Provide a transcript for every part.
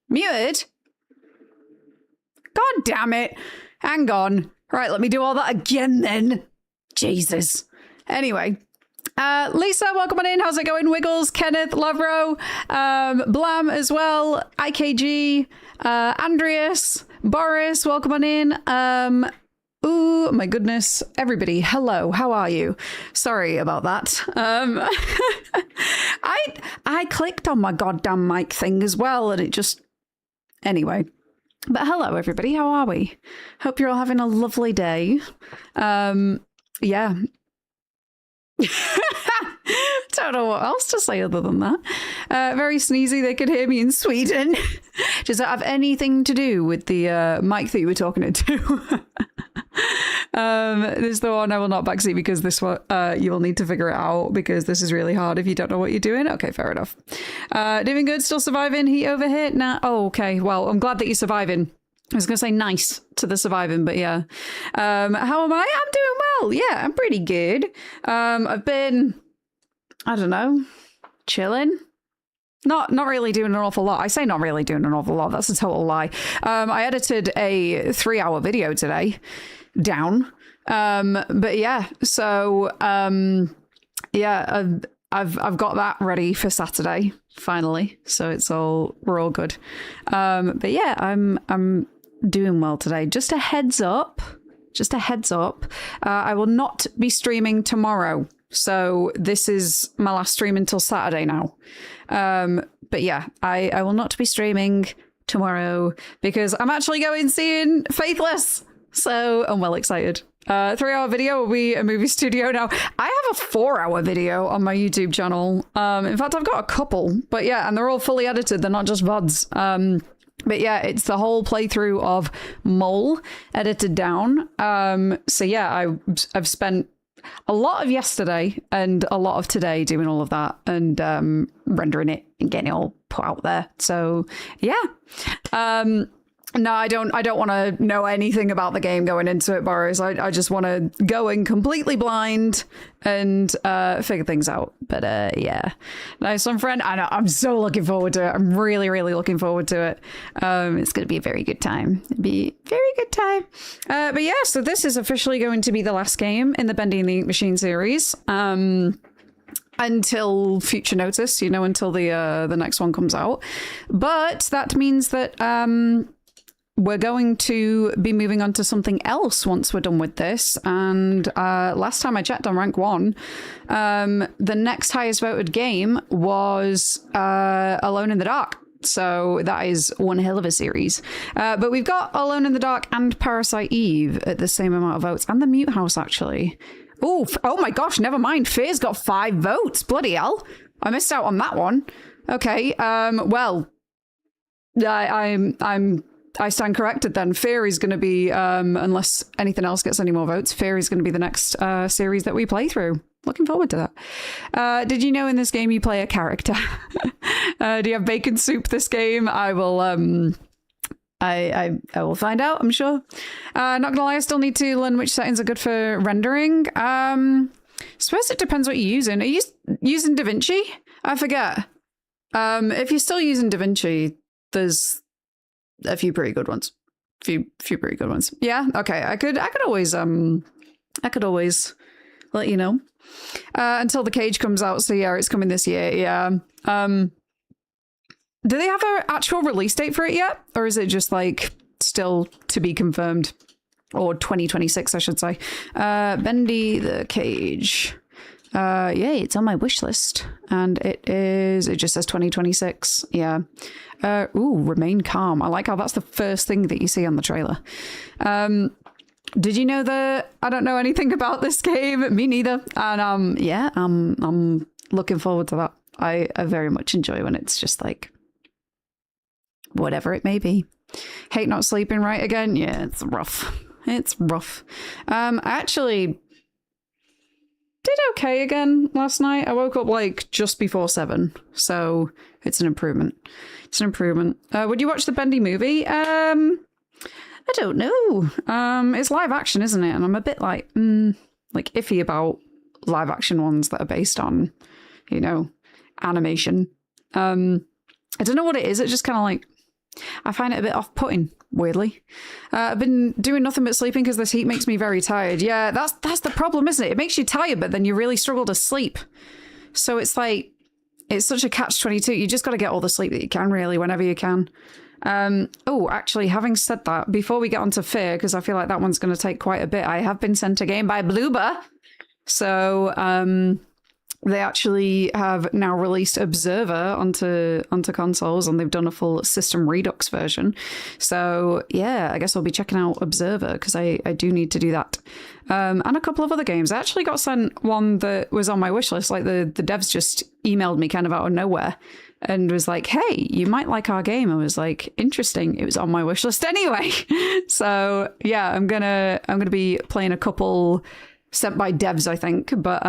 Muted? God damn it. Hang on. Right, let me do all that again then. Jesus. Anyway. Lisa, welcome on in. How's it going? Wiggles, Kenneth, Lovro, Blam as well, IKG, Andreas, Boris, welcome on in. Oh my goodness, everybody, hello, how are you? Sorry about that. I clicked on my goddamn mic thing as well, and it just... Anyway. But hello, everybody, how are we? Hope you're all having a lovely day. Yeah. Don't know what else to say other than that. Very sneezy, they could hear me in Sweden. Does that have anything to do with the mic that you were talking into? This is the one I will not backseat because this one you will need to figure it out because this is really hard if you don't know what you're doing. Okay, fair enough. Doing good, still surviving. Heat over here? Nah. Oh, okay. Well, I'm glad that you're surviving. I was going to say nice to the surviving, but yeah. How am I? I'm doing well. Yeah, I'm pretty good. I've been, I don't know, chilling. Not really doing an awful lot. I say not really doing an awful lot. That's a total lie. I edited a 3-hour video today down. But yeah, so yeah, I've got that ready for Saturday finally. So we're all good. But yeah, I'm doing well today. Just a heads up. I will not be streaming tomorrow. So this is my last stream until Saturday now. But yeah, I will not be streaming tomorrow because I'm actually going seeing Faithless. So I'm well excited. 3-hour video will be a movie studio now. I have a 4-hour video on my YouTube channel. In fact, I've got a couple, but yeah, and they're all fully edited. They're not just VODs. But yeah, it's the whole playthrough of Mole edited down. So yeah, I've spent a lot of yesterday and a lot of today doing all of that and rendering it and getting it all put out there. So yeah. No, I don't want to know anything about the game going into it, Boris. I just want to go in completely blind and figure things out. But yeah, nice one, friend. I know, I'm so looking forward to it. I'm really, really looking forward to it. It's going to be a very good time. But yeah, so this is officially going to be the last game in the Bendy and the Ink Machine series. Until future notice, until the next one comes out. But that means that we're going to be moving on to something else once we're done with this. And last time I checked on rank 1, the next highest voted game was Alone in the Dark. So that is one hell of a series. But we've got Alone in the Dark and Parasite Eve at the same amount of votes. And the Mute House, actually. Oh my gosh, never mind. Fear's got 5 votes. Bloody hell. I missed out on that one. Okay, well, I stand corrected then. Fear is going to be, unless anything else gets any more votes, Fear is going to be the next series that we play through. Looking forward to that. Did you know in this game you play a character? Do you have bacon soup this game? I will I will find out, I'm sure. Not gonna lie, I still need to learn which settings are good for rendering. Suppose it depends what you're using. Are you using DaVinci? I forget. If you're still using DaVinci, there's a few pretty good ones. Few pretty good ones. Yeah, okay. I could always let you know. Until The Cage comes out, so yeah, it's coming this year, yeah. Do they have an actual release date for it yet? Or is it just like still to be confirmed? Or 2026, I should say. Bendy the Cage. Yay, it's on my wish list. And it just says 2026. Yeah. Remain calm. I like how that's the first thing that you see on the trailer. Did you know that I don't know anything about this game? Me neither. And yeah, I'm looking forward to that. I very much enjoy when it's just like whatever it may be. Hate not sleeping right again. Yeah, it's rough. It's rough. I actually did okay again last night. I woke up like just before 7, so it's an improvement. It's an improvement. Would you watch the Bendy movie? I don't know. It's live action, isn't it? And I'm a bit like iffy about live action ones that are based on, animation. I don't know what it is. It just kind of like I find it a bit off-putting, weirdly. I've been doing nothing but sleeping because this heat makes me very tired. Yeah, that's the problem, isn't it? It makes you tired, but then you really struggle to sleep. So it's like, it's such a catch-22. You just got to get all the sleep that you can, really, whenever you can. Oh, actually, having said that, before we get onto Fear, because I feel like that one's going to take quite a bit, I have been sent a game by Bloober. So, they actually have now released Observer onto consoles, and they've done a full System Redux version. So yeah, I guess I'll be checking out Observer because I do need to do that. And a couple of other games. I actually got sent one that was on my wish list. Like the devs just emailed me kind of out of nowhere and was like, "Hey, you might like our game." I was like, "Interesting." It was on my wish list anyway. So yeah, I'm gonna be playing a couple sent by devs, I think, but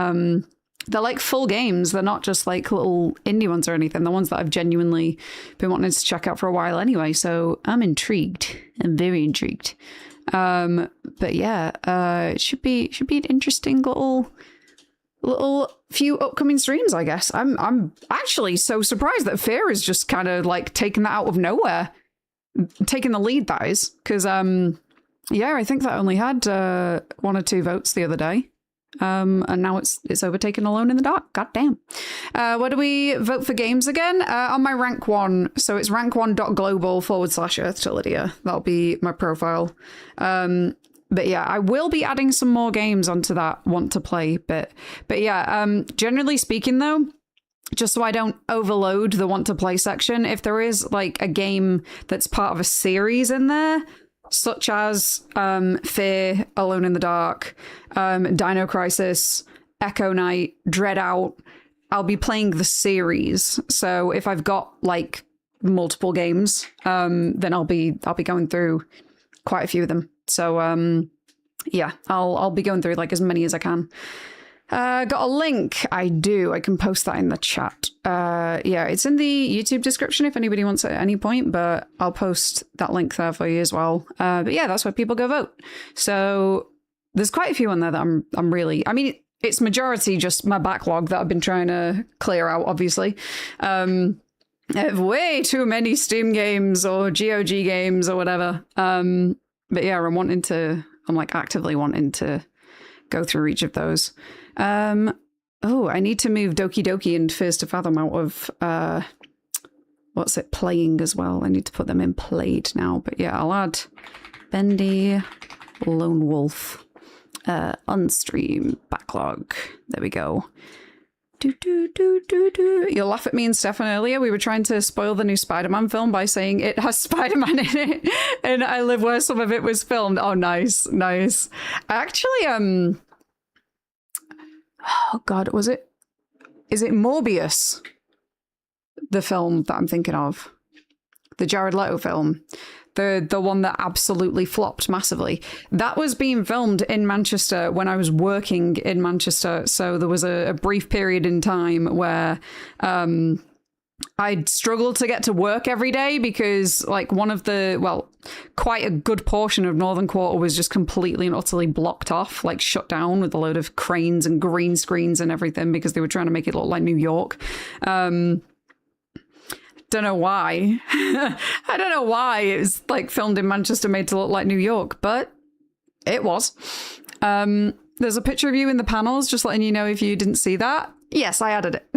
they're like full games. They're not just like little indie ones or anything. They're ones that I've genuinely been wanting to check out for a while anyway. So I'm intrigued. I'm very intrigued. But yeah, it should be an interesting little few upcoming streams, I guess. I'm actually so surprised that Fear is just kind of like taking that out of nowhere, taking the lead, that is, because yeah, I think that only had 1 or 2 votes the other day. And now it's overtaken Alone in the Dark. God damn. Where do we vote for games again? On my rank 1. So it's rank1.global/EarthToLydia. That'll be my profile. But yeah, I will be adding some more games onto that want to play bit. But yeah, generally speaking though, just so I don't overload the want to play section, if there is like a game that's part of a series in there, such as Fear, Alone in the Dark, Dino Crisis, Echo Night, Dread Out, I'll be playing the series. So if I've got like multiple games, then I'll be going through quite a few of them. So yeah, I'll be going through like as many as I can. Got a link? I do. I can post that in the chat. Yeah, it's in the YouTube description if anybody wants it at any point, but I'll post that link there for you as well. But yeah, that's where people go vote. So there's quite a few on there that I'm really, I mean, it's majority just my backlog that I've been trying to clear out, obviously. I have way too many Steam games or GOG games or whatever. But yeah, I'm like actively wanting to go through each of those. Oh, I need to move Doki Doki and Fears to Fathom out of, playing as well. I need to put them in played now. But yeah, I'll add Bendy, Lone Wolf, Unstream, Backlog. There we go. You'll laugh at me and Stefan earlier. We were trying to spoil the new Spider-Man film by saying it has Spider-Man in it. And I live where some of it was filmed. Oh, nice. I actually, oh God, is it Morbius? The film that I'm thinking of. The Jared Leto film. The one that absolutely flopped massively. That was being filmed in Manchester when I was working in Manchester. So there was a brief period in time where I'd struggled to get to work every day because like quite a good portion of Northern Quarter was just completely and utterly blocked off, like shut down with a load of cranes and green screens and everything because they were trying to make it look like New York. Don't know why. I don't know why it was like filmed in Manchester made to look like New York, but it was. There's a picture of you in the panels, just letting you know if you didn't see that. Yes, I added it.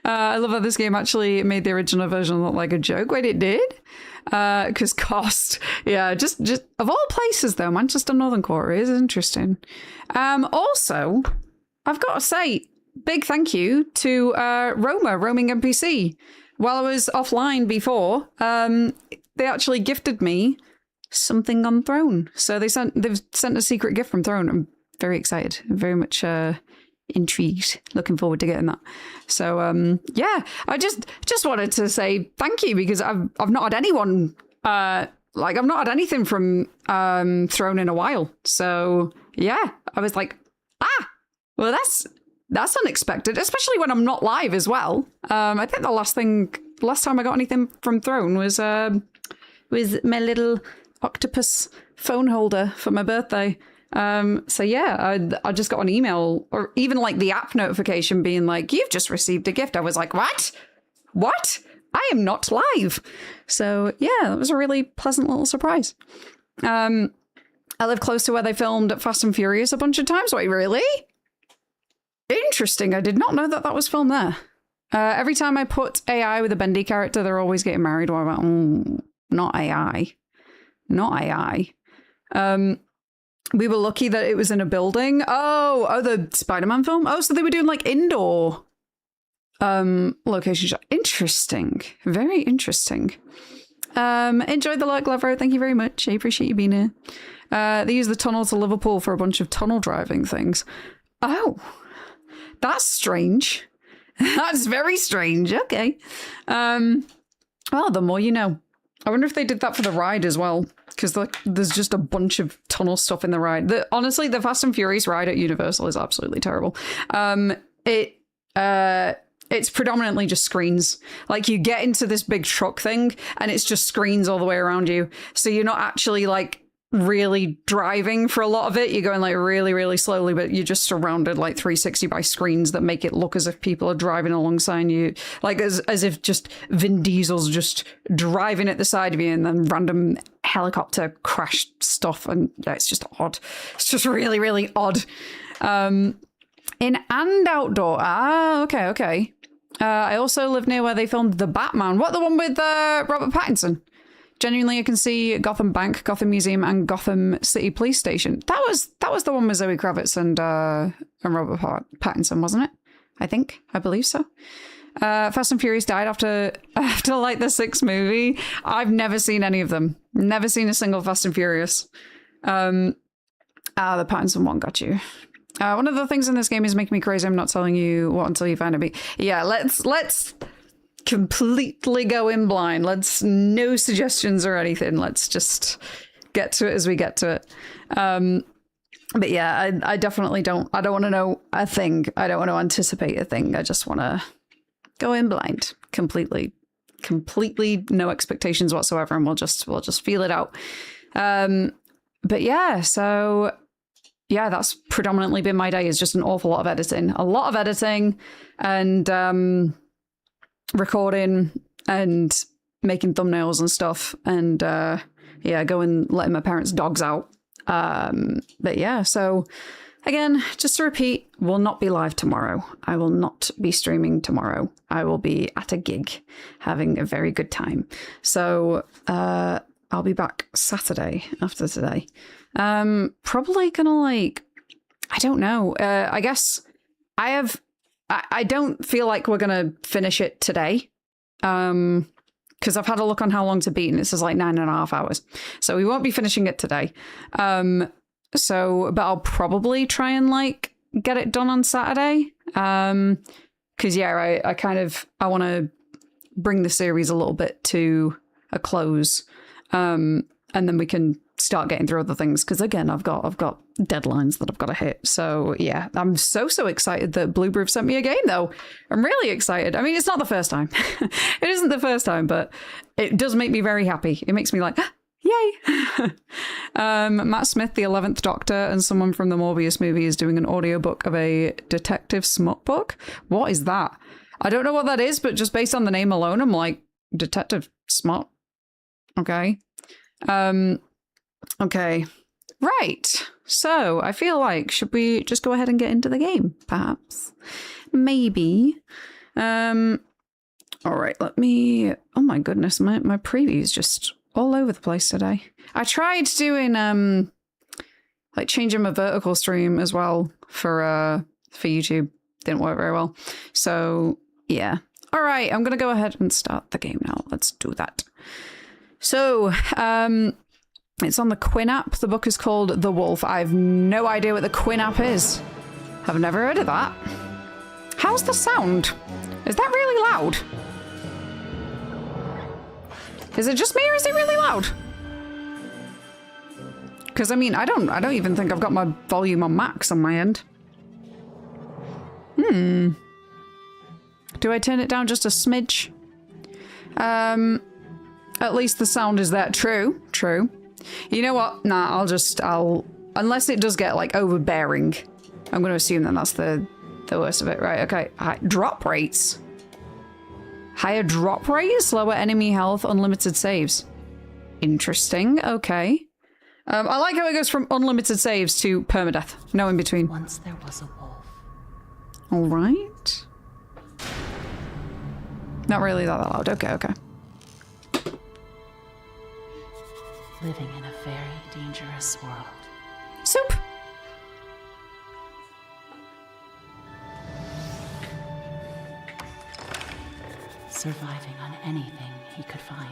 I love how this game actually made the original version look like a joke. Wait, it did? Because cost. Yeah, just of all places though, Manchester Northern Quarter is interesting. Also, I've got to say, big thank you to Roaming NPC. While I was offline before, they actually gifted me something on Throne. So they've sent a secret gift from Throne. I'm very excited. I'm very much intrigued. Looking forward to getting that. So yeah, I just wanted to say thank you because I've not had anyone I've not had anything from Throne in a while. So yeah, I was like, well that's unexpected, especially when I'm not live as well. I think the last time I got anything from Throne was my little octopus phone holder for my birthday. So yeah, I just got an email or even like the app notification being like, you've just received a gift. I was like, what? I am not live. So yeah, that was a really pleasant little surprise. I live close to where they filmed Fast and Furious a bunch of times. Wait, really? Interesting. I did not know that that was filmed there. Every time I put AI with a Bendy character, they're always getting married. Well, I'm like, not AI. Not AI. We were lucky that it was in a building. Oh, the Spider-Man film? Oh, so they were doing like indoor location shot. Interesting. Very interesting. Enjoyed the lurk, Levro. Thank you very much. I appreciate you being here. They use the tunnel to Liverpool for a bunch of tunnel driving things. Oh, that's strange. That's very strange. Okay. Well, the more you know. I wonder if they did that for the ride as well, because there's just a bunch of tunnel stuff in the ride. Honestly, the Fast and Furious ride at Universal is absolutely terrible. It's predominantly just screens. Like, you get into this big truck thing and it's just screens all the way around you. So you're not actually like really driving for a lot of it. You're going like really, really slowly, but you're just surrounded like 360 by screens that make it look as if people are driving alongside you. Like as if just Vin Diesel's just driving at the side of you and then random helicopter crash stuff. And yeah, it's just odd. It's just really, really odd. In and outdoor. Ah, okay. I also live near where they filmed The Batman. What, the one with Robert Pattinson? Genuinely, I can see Gotham Bank, Gotham Museum, and Gotham City Police Station. That was the one with Zoe Kravitz and Robert Pattinson, wasn't it? I believe so. Fast and Furious died after like the 6th movie. I've never seen any of them. Never seen a single Fast and Furious. The Pattinson one got you. One of the things in this game is making me crazy. I'm not telling you what until you find it. Yeah, let's completely go in blind. No suggestions or anything. Let's just get to it as we get to it. But yeah, I definitely don't want to know a thing. I don't want to anticipate a thing. I just want to go in blind completely no expectations whatsoever, and we'll just feel it out. But yeah, so yeah, that's predominantly been my day, is just an awful lot of editing. A lot of editing and recording and making thumbnails and stuff, and yeah, going letting my parents' dogs out. But yeah, so again, just to repeat, will not be live tomorrow. I will not be streaming tomorrow. I will be at a gig having a very good time. So I'll be back Saturday after today. Probably gonna I don't know. I guess I don't feel like we're going to finish it today. Because I've had a look on how long to beat, and it says like 9.5 hours. So we won't be finishing it today. But I'll probably try and get it done on Saturday. Because yeah, I want to bring the series a little bit to a close. And then we can start getting through other things, because again, I've got deadlines that I've got to hit. So yeah, I'm so excited that Blue sent me a game, though. I'm really excited. I mean, it's not the first time. It isn't the first time, but it does make me very happy. It makes me like, yay. Matt Smith, the 11th Doctor, and someone from the Morbius movie is doing an audiobook of a detective smut book. What is that? I don't know what that is, but just based on the name alone, I'm like, detective smut. Okay. Okay. Right. So I feel like, should we just go ahead and get into the game, perhaps? Maybe. All right, let me... Oh my goodness, my preview's just all over the place today. I tried doing, changing my vertical stream as well for YouTube. Didn't work very well. So, yeah. All right, I'm going to go ahead and start the game now. Let's do that. So, it's on the Quinn app. The book is called The Wolf. I have no idea what the Quinn app is. I've never heard of that. How's the sound? Is that really loud? Is it just me, or is it really loud? Because I mean, I don't even think I've got my volume on max on my end. Do I turn it down just a smidge? At least the sound is there. True. You know what? Nah, I'll unless it does get overbearing. I'm going to assume that that's the worst of it, right? Okay. Drop rates. Higher drop rate, slower enemy health, unlimited saves. Interesting, okay. I like how it goes from unlimited saves to permadeath. No in between. Once there was a wolf. All right. Not really that loud. Okay, okay. Living in a very dangerous world. Soup. Surviving on anything he could find.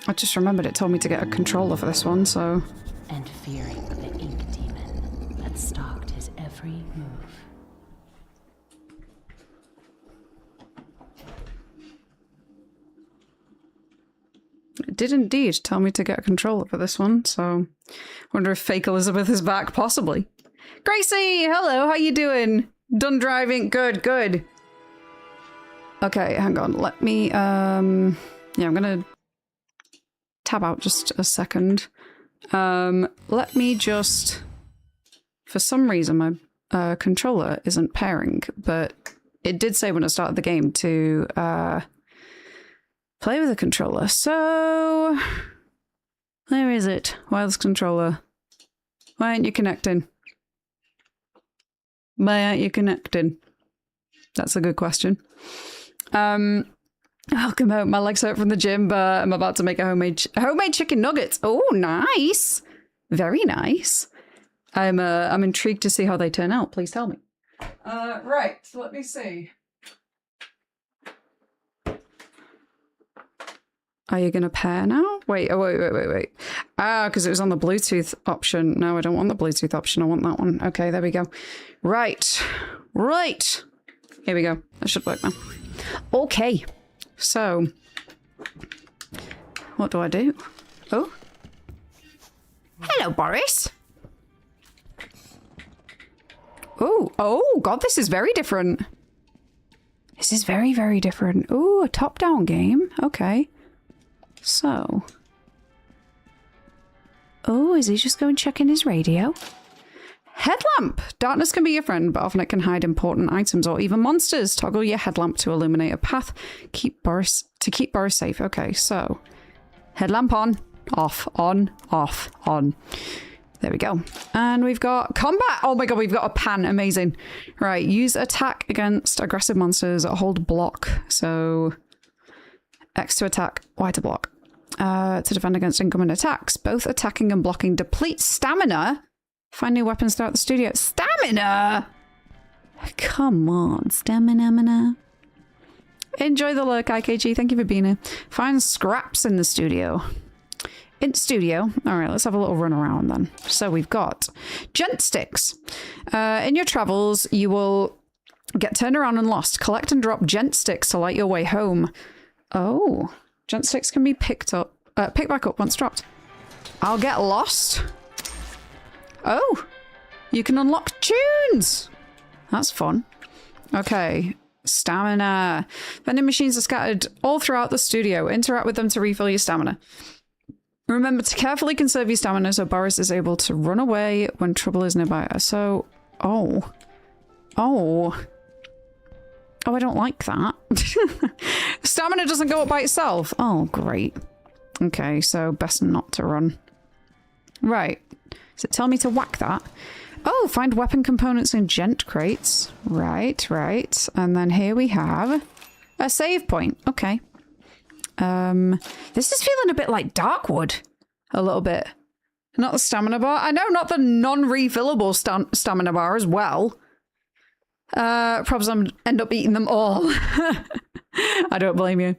I just remembered it told me to get a controller for this one, so... And fearing the ink demon that stalked his every move. It did indeed tell me to get a controller for this one, so... Wonder if fake Elizabeth is back, possibly. Gracie! Hello, how you doing? Done driving? Good, good. Okay, hang on. Let me, yeah, I'm gonna tab out just a second. Let me just... For some reason, my controller isn't pairing, but it did say when I started the game to play with a controller. So... Where is it? Wireless controller. Why aren't you connecting? Why aren't you connecting? That's a good question. Welcome home. My legs hurt from the gym, but I'm about to make a homemade chicken nuggets. Oh, nice. Very nice. I'm intrigued to see how they turn out. Please tell me. Right. So let me see. Are you going to pair now? Wait. Oh, wait. Ah, because it was on the Bluetooth option. No, I don't want the Bluetooth option. I want that one. Okay, there we go. Right. Here we go. That should work now. Okay, so what do I do? Oh, hello, Boris. Oh, God, this is very different. This is very, very different. Oh, a top-down game. Okay, so, oh, is he just going checking his radio? Headlamp! Darkness can be your friend, but often it can hide important items or even monsters. Toggle your headlamp to illuminate a path. Keep Boris safe. Okay, so headlamp on, off, on, off, on. There we go. And we've got combat. Oh my God, we've got a pan. Amazing. Right, use attack against aggressive monsters. Hold block. So X to attack, Y to block. To defend against incoming attacks. Both attacking and blocking deplete stamina. Find new weapons throughout the studio. Stamina! Come on, stamina. Enjoy the look, IKG. Thank you for being here. Find scraps in the studio. In studio. All right, let's have a little run around then. So we've got gent sticks. In your travels, you will get turned around and lost. Collect and drop gent sticks to light your way home. Oh, gent sticks can be picked back up once dropped. I'll get lost. Oh, you can unlock tunes. That's fun. Okay, stamina. Vending machines are scattered all throughout the studio. Interact with them to refill your stamina. Remember to carefully conserve your stamina so Boris is able to run away when trouble is nearby. So, oh, I don't like that. Stamina doesn't go up by itself. Oh, great. Okay, so best not to run. Right. Does it tell me to whack that? Oh, find weapon components in gent crates. Right. And then here we have a save point. Okay. This is feeling a bit like Darkwood. A little bit. Not the stamina bar. I know, not the non-refillable stamina bar as well. Probs end up eating them all. I don't blame you.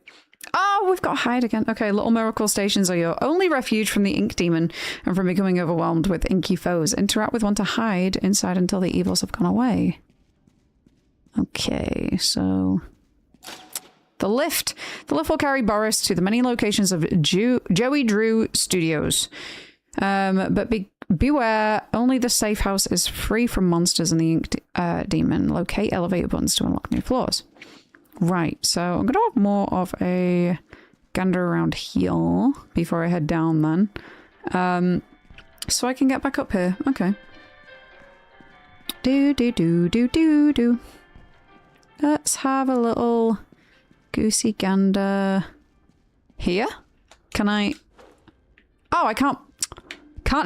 Oh, we've got hide again. Okay, little miracle stations are your only refuge from the ink demon and from becoming overwhelmed with inky foes. Interact with one to hide inside until the evils have gone away. Okay, so... The lift will carry Boris to the many locations of Joey Drew Studios. But beware, only the safe house is free from monsters and the ink demon. Locate elevator buttons to unlock new floors. Right, so I'm going to have more of a gander around here before I head down then. So I can get back up here. Okay. Do. Let's have a little Goosey gander. Here? Can I... Oh, I can't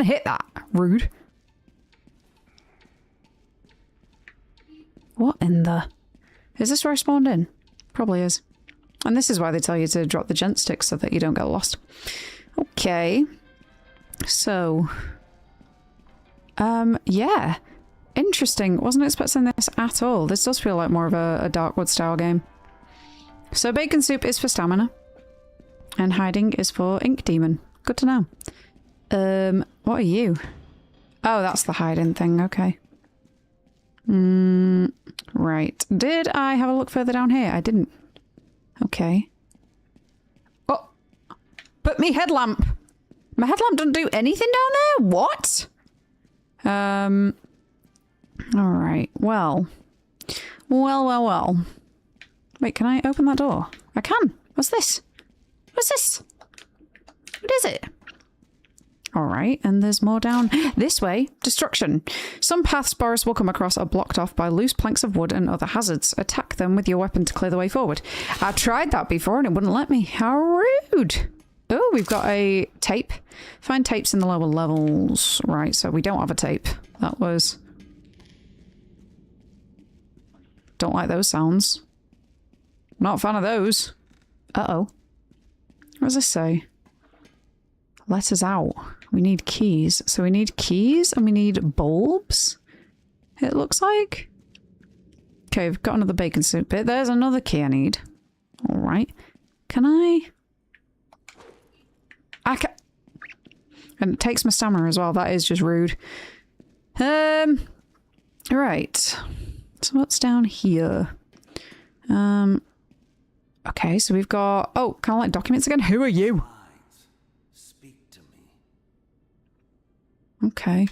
hit that. Rude. What in the... Is this where I spawned in? Probably is. And this is why they tell you to drop the gent stick so that you don't get lost. Okay. So... yeah. Interesting. Wasn't expecting this at all. This does feel like more of a Darkwood style game. So bacon soup is for stamina. And hiding is for ink demon. Good to know. What are you? Oh, that's the hiding thing. Okay. Right. Did I have a look further down here? I didn't. Okay. Oh! But me headlamp! My headlamp doesn't do anything down there? What? Alright. Well. Well. Wait, can I open that door? I can. What's this? What's this? What is it? Alright, and there's more down this way. Destruction. Some paths Boris will come across are blocked off by loose planks of wood and other hazards. Attack them with your weapon to clear the way forward. I tried that before and it wouldn't let me. How rude. Oh, we've got a tape. Find tapes in the lower levels. Right, so we don't have a tape. That was... Don't like those sounds. Not a fan of those. Uh-oh. What does this say? Let us out. We need keys. So we need keys and we need bulbs, it looks like. Okay, we've got another bacon soup bit. There's another key I need. Alright. Can I can... And it takes my stamina as well. That is just rude. Right. So what's down here? Okay, so we've got... Oh, kind of like documents again. Who are you? Okay.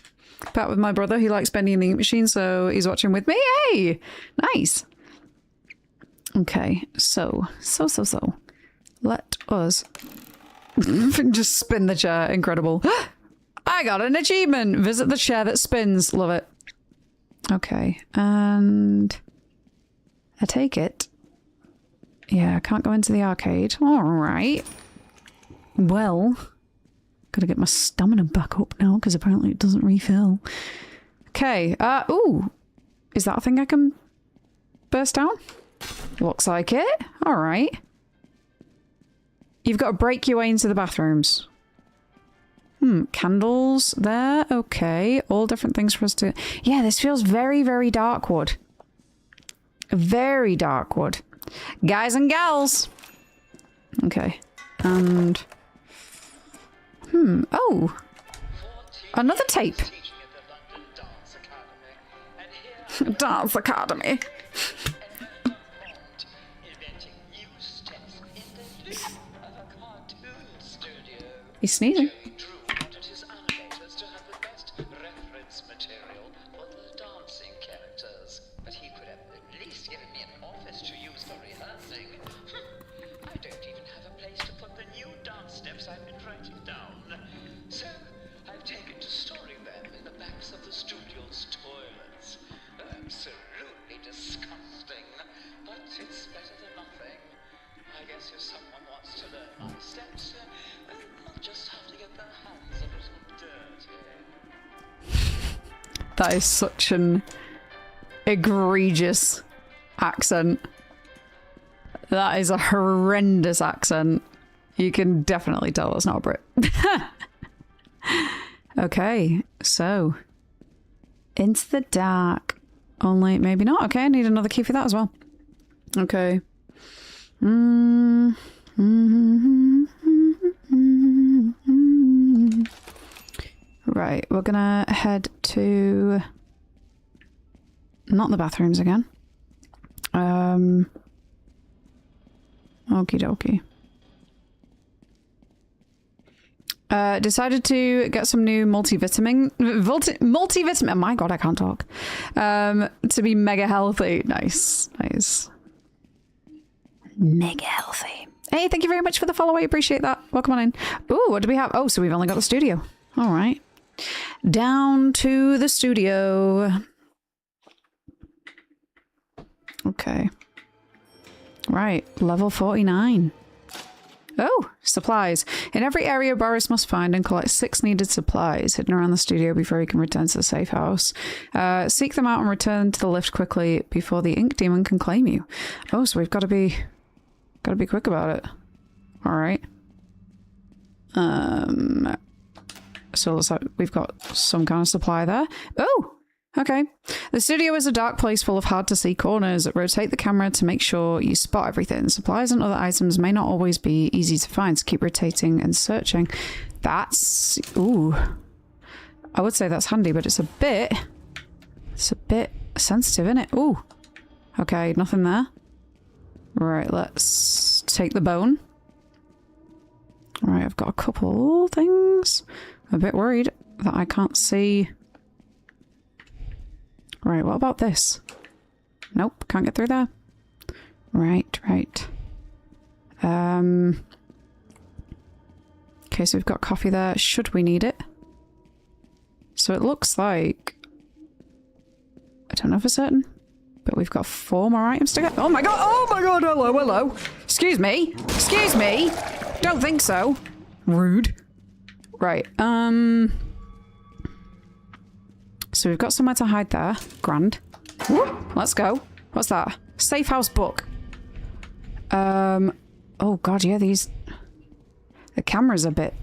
Back with my brother. He likes Bendy and the Ink Machine, so he's watching with me. Hey! Nice! Okay, so. Let us just spin the chair. Incredible. I got an achievement! Visit the chair that spins. Love it. Okay, and I take it. Yeah, I can't go into the arcade. Alright. Well... Gotta get my stamina back up now, because apparently it doesn't refill. Okay, ooh! Is that a thing I can burst down? Looks like it. Alright. You've got to break your way into the bathrooms. Candles there. Okay, all different things for us to... Yeah, this feels very, very Darkwood. Very Darkwood. Guys and gals! Okay, and... Oh! Another tape! Dance Academy! He's sneezing. That is such an egregious accent. That is a horrendous accent. You can definitely tell that's not a Brit. Okay, so into the dark. Only maybe not. Okay, I need another key for that as well. Okay. Right, we're gonna head to... Not the bathrooms again. Okie dokie. Decided to get some new multivitamin. Multivitamin. My God, I can't talk. To be mega healthy. Nice, nice. Mega healthy. Hey, thank you very much for the follow. I appreciate that. Welcome on in. Ooh, what do we have? Oh, so we've only got the studio. All right. Down to the studio. Okay. Right, level 49. Oh, supplies. In every area, Boris must find and collect 6 needed supplies hidden around the studio before he can return to the safe house. Seek them out and return to the lift quickly before the ink demon can claim you. Oh, so we've got to be quick about it. All right. So it looks like we've got some kind of supply there. Oh! Okay. The studio is a dark place full of hard-to-see corners. Rotate the camera to make sure you spot everything. Supplies and other items may not always be easy to find, so keep rotating and searching. That's... Ooh. I would say that's handy, but it's a bit sensitive, isn't it? Ooh. Okay, nothing there. Right, let's take the bone. Right, I've got a couple things. I'm a bit worried that I can't see... Right, what about this? Nope, can't get through there. Right. Okay, so we've got coffee there. Should we need it? So it looks like... I don't know for certain. But we've got 4 more items to get. Oh my god, hello. Excuse me. Don't think so. Rude. Right, so we've got somewhere to hide there. Grand. Woo, let's go. What's that? Safe house book. Oh god, yeah, these... The camera's a bit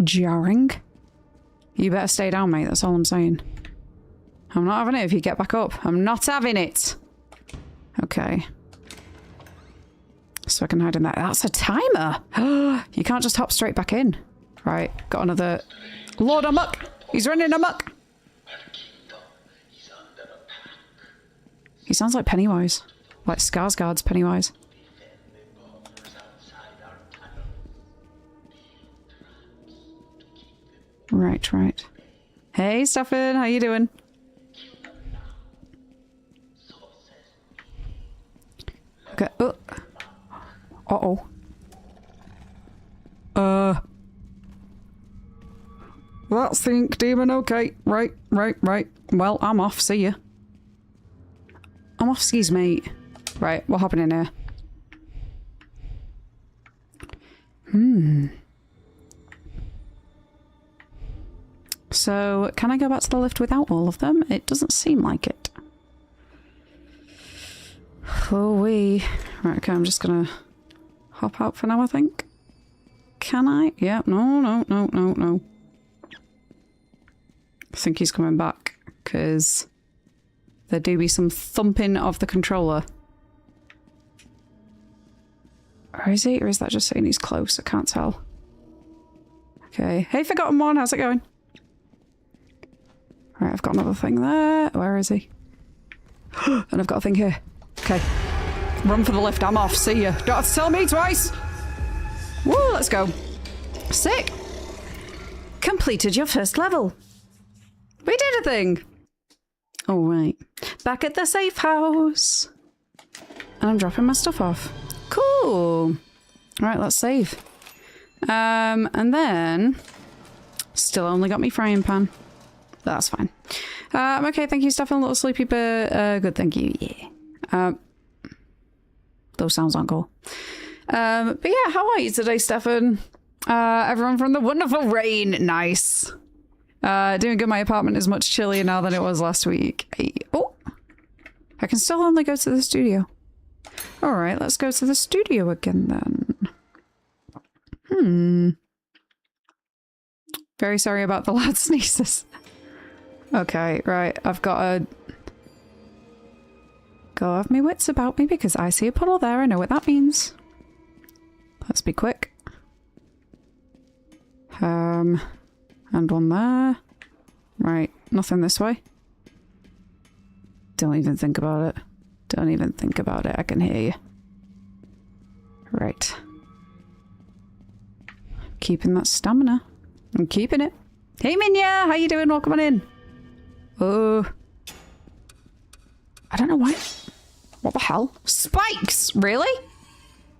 jarring. You better stay down, mate. That's all I'm saying. I'm not having it if you get back up. I'm not having it. Okay. So I can hide in there. That's a timer. You can't just hop straight back in. Right, got another... Lord amok! He's running amok! He sounds like Pennywise. Like Skarsgård's Pennywise. Right. Hey, Stefan, how you doing? Okay. Uh-oh. That's the ink demon. Okay. Right. Well, I'm off. See ya. I'm off skis, mate. Right, what happened in here? So, can I go back to the lift without all of them? It doesn't seem like it. Right, okay, I'm just gonna hop out for now, I think. Can I? Yeah, no. I think he's coming back, because... There do be some thumping of the controller. Or is he? Or is that just saying he's close? I can't tell. Okay. Hey, Forgotten One, how's it going? Right, I've got another thing there. Where is he? And I've got a thing here. Okay. Run for the lift. I'm off. See ya. Don't have to tell me twice. Woo, let's go. Sick. Completed your first level. We did a thing. All right. Back at the safe house. And I'm dropping my stuff off. Cool. All right, let's save. And then... Still only got me frying pan. That's fine. Okay, thank you, Stefan. A little sleepy, but good, thank you. Yeah. Those sounds aren't cool. But yeah, how are you today, Stefan? Everyone from the wonderful rain. Nice. Doing good. My apartment is much chillier now than it was last week. Oh, I can still only go to the studio. All right, let's go to the studio again then. Very sorry about the loud sneezes. Okay, right. I've got to go have my wits about me because I see a puddle there. I know what that means. Let's be quick. And one there. Right, nothing this way. Don't even think about it. Don't even think about it. I can hear you. Right. Keeping that stamina. I'm keeping it. Hey Minya, how you doing? Welcome on in. Oh. I don't know why. What the hell? Spikes! Really?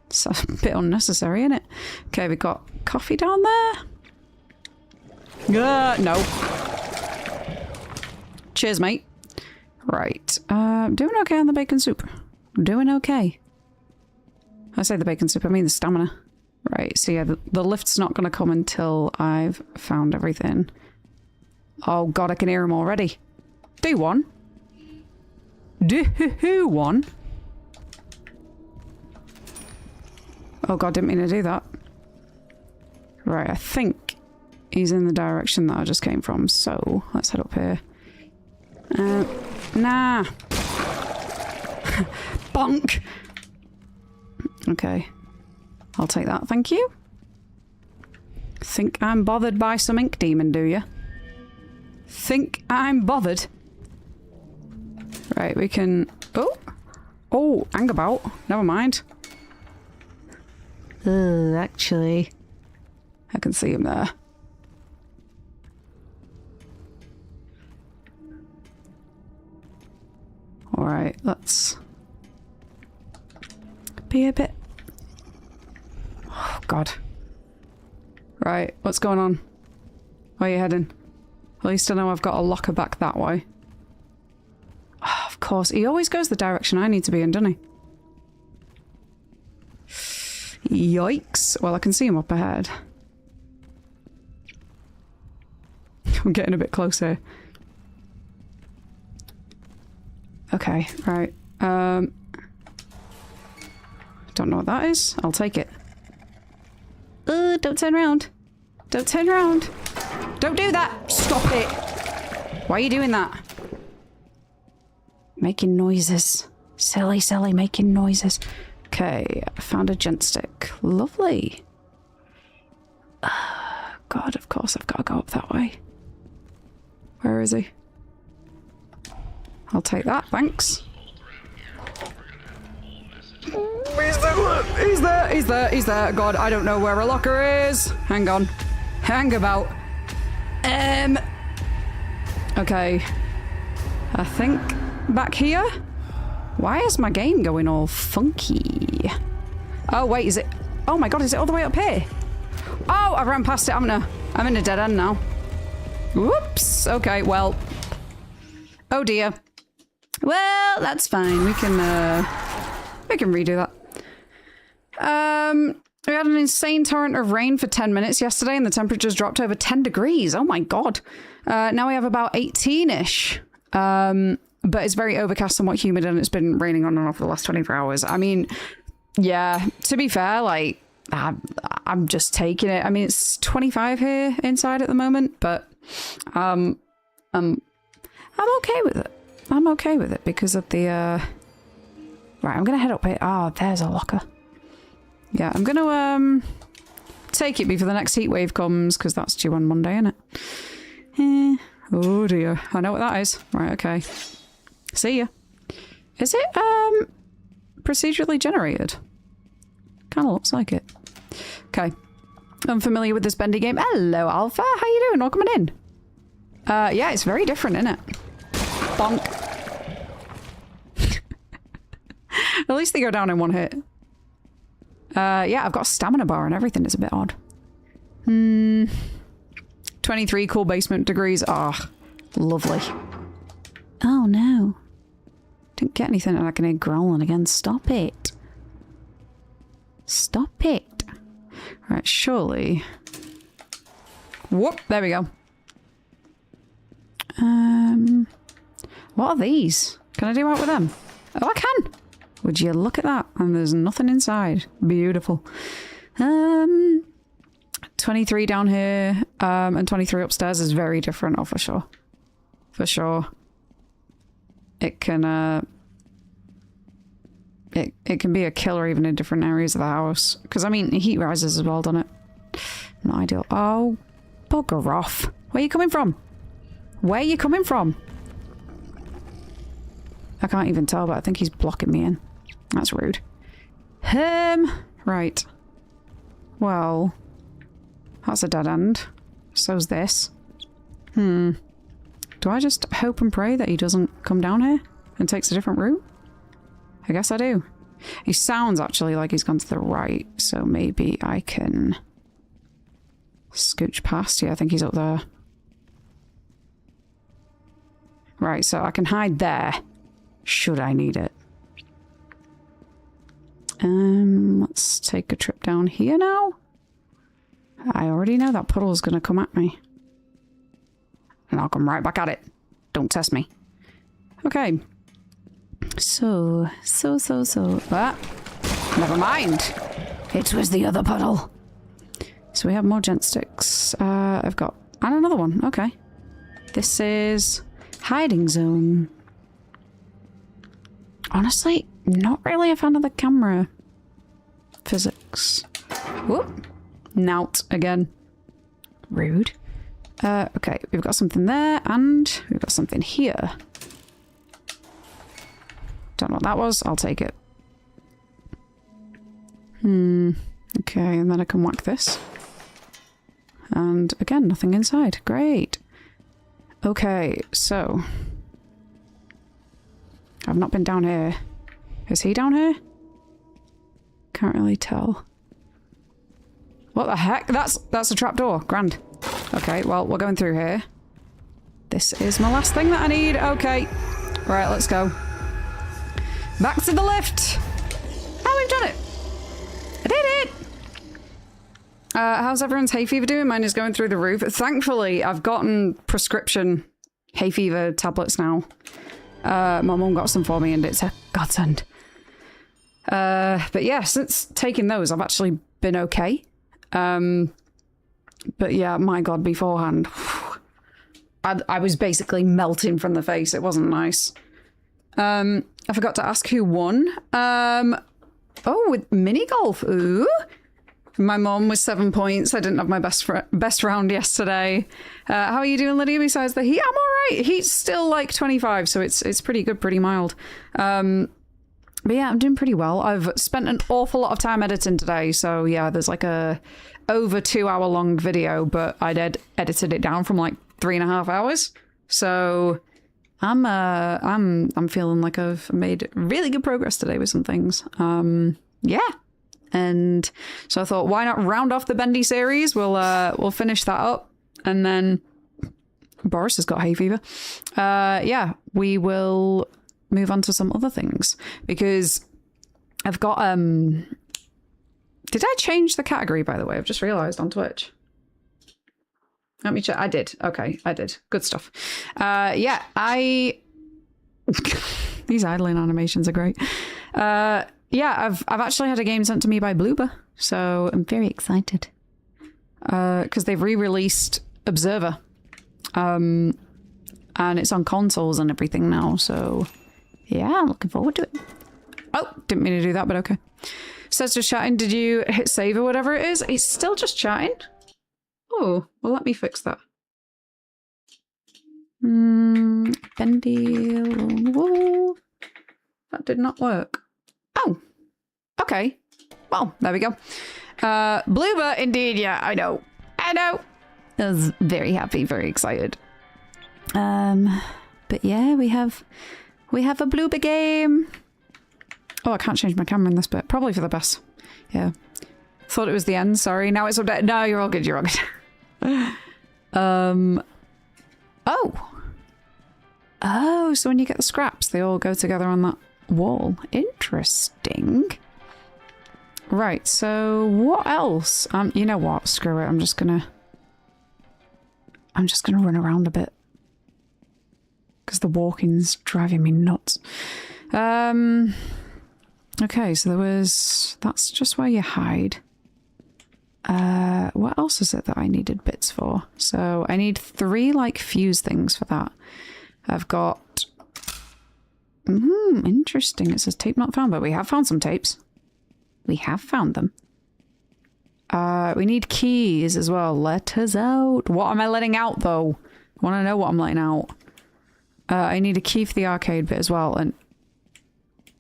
It's a bit unnecessary, isn't it? Okay, we've got coffee down there. No. Cheers, mate. Right. Doing okay on the bacon soup. Doing okay. I say the bacon soup, I mean the stamina. Right, so yeah, the lift's not going to come until I've found everything. Oh god, I can hear him already. Do one. Do one. Oh god, didn't mean to do that. Right, I think he's in the direction that I just came from, so let's head up here. Nah. Bonk! Okay. I'll take that, thank you. Think I'm bothered by some ink demon, do you? Think I'm bothered? Right, we can... Oh! Oh, hang about. Never mind. Actually... I can see him there. Alright, let's... be a bit... Oh, God. Right, what's going on? Where are you heading? At least I know I've got a locker back that way. Oh, of course, he always goes the direction I need to be in, doesn't he? Yikes. Well, I can see him up ahead. I'm getting a bit closer. Okay, right. Don't know what that is. I'll take it. Don't turn around. Don't turn around. Don't do that! Stop it! Why are you doing that? Making noises. Silly, silly, making noises. Okay, I found a gent stick. Lovely. God, of course I've got to go up that way. Where is he? I'll take that, thanks. He's there. God, I don't know where a locker is. Hang on. Hang about. Okay. I think back here? Why is my game going all funky? Oh, wait, is it? Oh my god, is it all the way up here? Oh, I ran past it, haven't I? I'm in a dead end now. Whoops. Okay, well. Oh dear. Well, that's fine. We can redo that. We had an insane torrent of rain for 10 minutes yesterday and the temperatures dropped over 10 degrees. Oh my god. Now we have about 18-ish. But it's very overcast, somewhat humid, and it's been raining on and off for the last 24 hours. I mean, yeah, to be fair, like, I'm just taking it. I mean, it's 25 here inside at the moment, but I'm okay with it. I'm okay with it because of the, Right, I'm gonna head up here. Oh, there's a locker. Yeah, I'm gonna, take it before the next heat wave comes, because that's due on Monday, isn't it? Oh dear, I know what that is. Right, okay. See ya. Is it, procedurally generated? Kinda looks like it. Okay. I'm familiar with this Bendy game. Hello, Alpha. How you doing? Welcome in. Yeah, it's very different, isn't it? Bonk. At least they go down in one hit. Yeah, I've got a stamina bar and everything. It's a bit odd. 23 cool basement degrees. Ah, lovely. Oh no. Didn't get anything and I can hear growling again. Stop it. Stop it. Right, surely. Whoop, there we go. What are these? Can I do out with them? Oh, I can. Would you look at that? And there's nothing inside. Beautiful. 23 down here, and 23 upstairs is very different. Oh, for sure. For sure. It can, it can be a killer even in different areas of the house. Because, I mean, heat rises as well, doesn't it? Not ideal. Oh, bugger off. Where are you coming from? Where are you coming from? I can't even tell, but I think he's blocking me in. That's rude. Right. Well, that's a dead end. So's this. Do I just hope and pray that he doesn't come down here and takes a different route? I guess I do. He sounds actually like he's gone to the right, so maybe I can scooch past. Yeah, I think he's up there. Right, so I can hide there, should I need it. let's take a trip down here now. I already know that puddle is going to come at me. And I'll come right back at it. Don't test me. Okay. So. Ah, never mind. It was the other puddle. So we have more gent sticks. I've got... And another one. Okay. This is... hiding zone. Honestly, not really a fan of the camera physics. Whoop. Nout again. Rude. Okay, we've got something there, and we've got something here. Don't know what that was. I'll take it. Okay, and then I can whack this. And again, nothing inside. Great. Okay, so... I've not been down here. Is he down here? Can't really tell. What the heck? That's a trapdoor. Grand. Okay, well, we're going through here. This is my last thing that I need. Okay. Right, let's go. Back to the lift. Oh, we've done it. I did it. How's everyone's hay fever doing? Mine is going through the roof. Thankfully, I've gotten prescription hay fever tablets now. My mum got some for me and it's a godsend. But yeah, since taking those, I've actually been okay. But yeah, my God, beforehand, I was basically melting from the face. It wasn't nice. I forgot to ask who won. Oh, with mini golf. Ooh. My mom was 7 points. I didn't have my best round yesterday. How are you doing, Lydia, besides the heat? I'm all right. Heat's still like 25, so it's pretty good, pretty mild. But yeah, I'm doing pretty well. I've spent an awful lot of time editing today, so yeah, there's like a over 2 hour long video, but I edited it down from like 3.5 hours. So I'm feeling like I've made really good progress today with some things. Yeah. And so I thought, why not round off the Bendy series? We'll finish that up, and then Boris has got hay fever. Yeah, we will move on to some other things because I've got Did I change the category, by the way? I've just realised on Twitch. Let me check. I did. Okay, I did. Good stuff. Yeah, these idling animations are great. Yeah, I've actually had a game sent to me by Bloober, so I'm very excited. Because they've re-released Observer. And it's on consoles and everything now, so yeah, I'm looking forward to it. Oh, didn't mean to do that, but okay. Says just chatting, did you hit save or whatever it is? It's still just chatting? Oh, well, let me fix that. Bendy. Whoa. That did not work. Oh, okay. Well, there we go. Bloober, indeed. Yeah, I know. I was very happy, very excited. But yeah, we have a Bloober game. Oh, I can't change my camera in this bit. Probably for the best. Yeah. Thought it was the end. Sorry. Now it's updated. No, you're all good. You're all good. Oh, so when you get the scraps, they all go together on that wall. Interesting. Right, so what else? You know what? Screw it. I'm just gonna run around a bit. Because the walking's driving me nuts. Okay, so that's just where you hide. What else is it that I needed bits for? So I need 3 like fuse things for that. I've got... interesting. It says tape not found, but we have found some tapes. We have found them. We need keys as well. Let us out. What am I letting out, though? I want to know what I'm letting out. I need a key for the arcade bit as well, and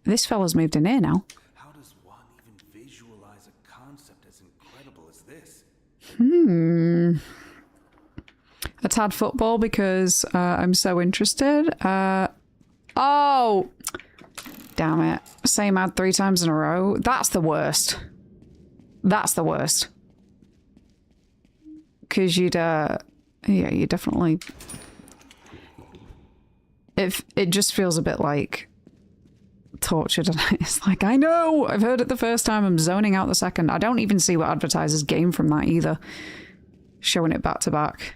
this fella's moved in here now. How does one even visualize a concept as incredible as this? A tad football because I'm so interested. Oh! Damn it. Same ad 3 times in a row. That's the worst. That's the worst. Because you'd, yeah, you definitely... It just feels a bit like tortured. And it's like, I know, I've heard it the first time, I'm zoning out the second. I don't even see what advertisers gain from that either. Showing it back to back.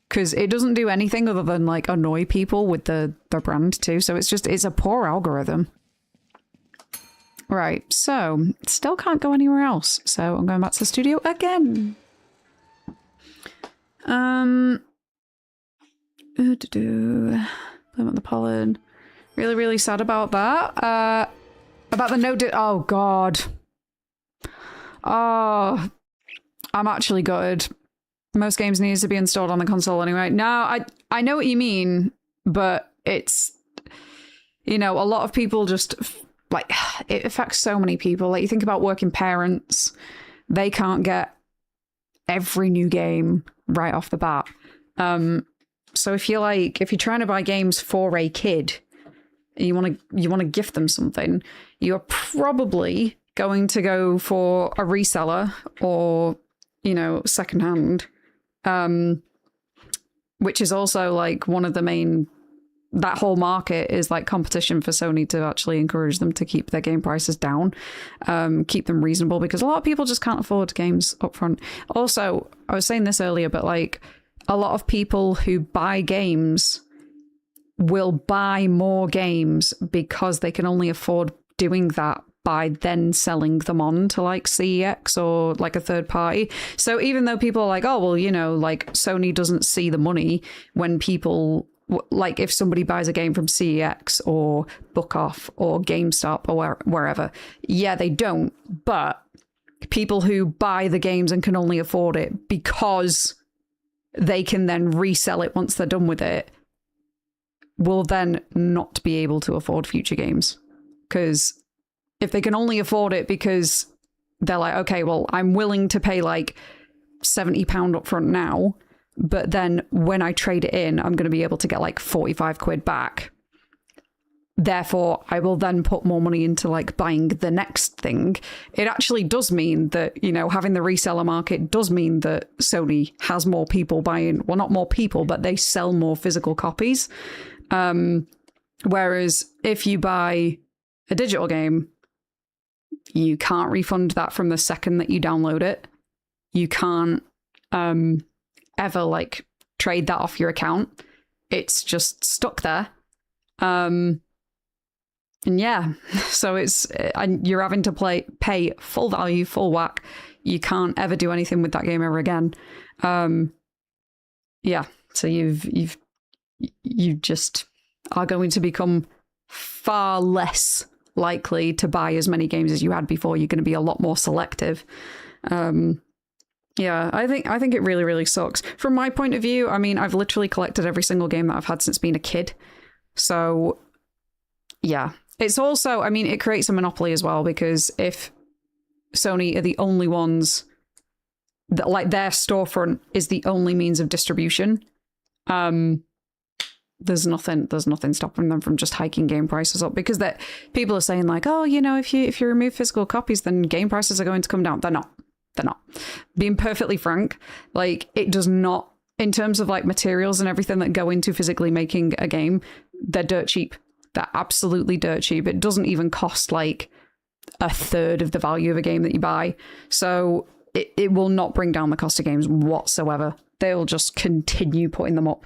Because it doesn't do anything other than like annoy people with the brand too. So it's a poor algorithm. Right, so still can't go anywhere else. So I'm going back to the studio again. Blame on the pollen. Really, really sad about that. About the oh god. Oh, I'm actually gutted. Most games needs to be installed on the console anyway. No, I know what you mean, but it's, you know, a lot of people just like, it affects so many people. Like, you think about working parents, they can't get every new game right off the bat. So if you're trying to buy games for a kid, and you want to gift them something, you're probably going to go for a reseller or, you know, secondhand, which is also like one of the main. That whole market is like competition for Sony to actually encourage them to keep their game prices down, keep them reasonable, because a lot of people just can't afford games up front. Also, I was saying this earlier, but like a lot of people who buy games will buy more games because they can only afford doing that by then selling them on to like CEX or like a third party. So even though people are like, oh, well, you know, like Sony doesn't see the money when people, like if somebody buys a game from CEX or Book Off or GameStop or wherever, yeah, they don't. But people who buy the games and can only afford it because they can then resell it once they're done with it will then not be able to afford future games. Because if they can only afford it because they're like, okay, well, I'm willing to pay like £70 up front now, but then when I trade it in, I'm going to be able to get like 45 quid back. Therefore, I will then put more money into like buying the next thing. It actually does mean that, you know, having the reseller market does mean that Sony has more people buying, well, not more people, but they sell more physical copies. Whereas if you buy a digital game, you can't refund that from the second that you download it. You can't ever like trade that off your account. It's just stuck there. And yeah, so you're having to pay full value, full whack. You can't ever do anything with that game ever again. Yeah, so you just are going to become far less likely to buy as many games as you had before. You're going to be a lot more selective. Yeah, I think it really, really sucks. From my point of view, I mean, I've literally collected every single game that I've had since being a kid. So, yeah. It's also, I mean, it creates a monopoly as well, because if Sony are the only ones that, like, their storefront is the only means of distribution, there's nothing stopping them from just hiking game prices up, because that people are saying like, oh, you know, if you remove physical copies, then game prices are going to come down. They're not. Being perfectly frank, like, it does not, in terms of like materials and everything that go into physically making a game, they're dirt cheap. They're absolutely dirt cheap. It doesn't even cost like a third of the value of a game that you buy. So it will not bring down the cost of games whatsoever. They'll just continue putting them up.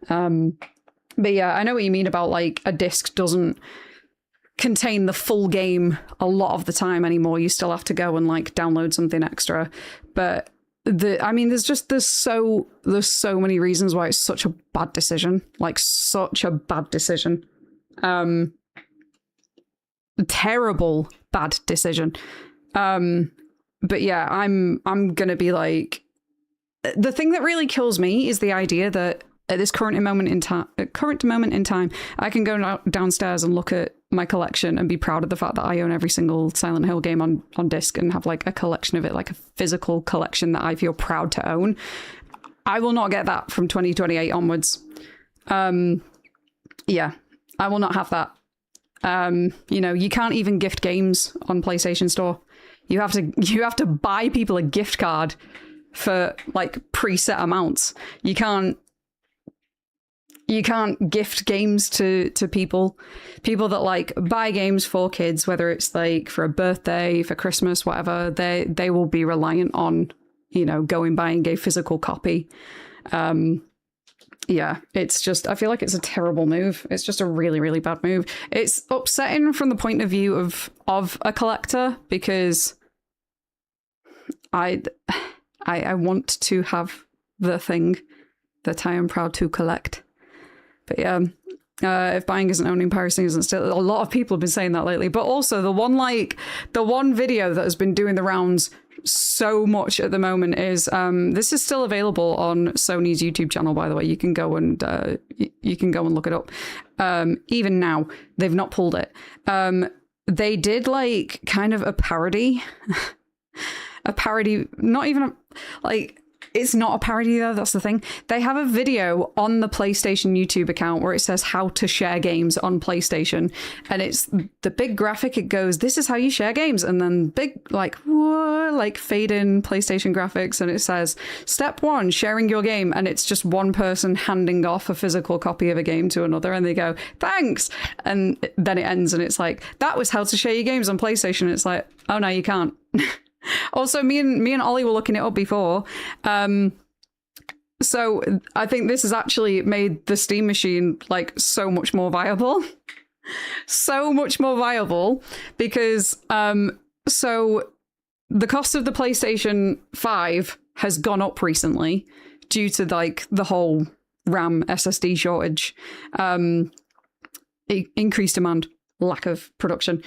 But yeah, I know what you mean about like a disc doesn't contain the full game a lot of the time anymore. You still have to go and like download something extra. But there's so many reasons why it's such a bad decision. Like, such a bad decision. Terrible bad decision. But yeah, I'm gonna be like, the thing that really kills me is the idea that at this current moment in time, I can go downstairs and look at my collection and be proud of the fact that I own every single Silent Hill game on disc and have like a collection of it, like a physical collection that I feel proud to own. I will not get that from 2028 onwards. Yeah, I will not have that. You know, you can't even gift games on PlayStation Store. You have to buy people a gift card for like preset amounts. You can't. You can't gift games to people that like buy games for kids, whether it's like for a birthday, for Christmas, whatever. They will be reliant on, you know, going buying a physical copy. Yeah, it's just, I feel like it's a terrible move. It's just a really, really bad move. It's upsetting from the point of view of a collector, because I want to have the thing that I am proud to collect. But yeah, if buying isn't owning, piracy isn't still. A lot of people have been saying that lately. But also the one video that has been doing the rounds so much at the moment is this is still available on Sony's YouTube channel, by the way. You can go and look it up. Even now, they've not pulled it. They did like kind of a parody. Not even like, it's not a parody though, that's the thing. They have a video on the PlayStation YouTube account where it says how to share games on PlayStation, and it's the big graphic. It goes, this is how you share games, and then big like whoa, like fade in PlayStation graphics, and it says step 1, sharing your game, and it's just one person handing off a physical copy of a game to another, and they go thanks, and then it ends and it's like, that was how to share your games on PlayStation. It's like, oh no, you can't. Also, me and Ollie were looking it up before. So I think this has actually made the Steam machine like so much more viable. So much more viable because so the cost of the PlayStation 5 has gone up recently due to like the whole RAM SSD shortage, increased demand, lack of production.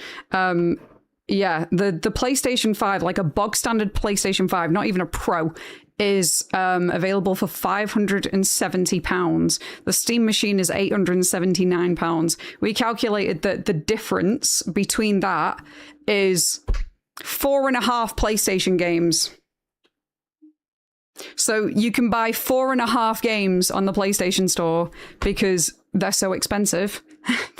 Yeah, the PlayStation 5, like a bog standard PlayStation 5, not even a Pro, is available for £570. The Steam machine is £879. We calculated that the difference between that is 4.5 PlayStation games. So you can buy 4.5 games on the PlayStation Store because they're so expensive.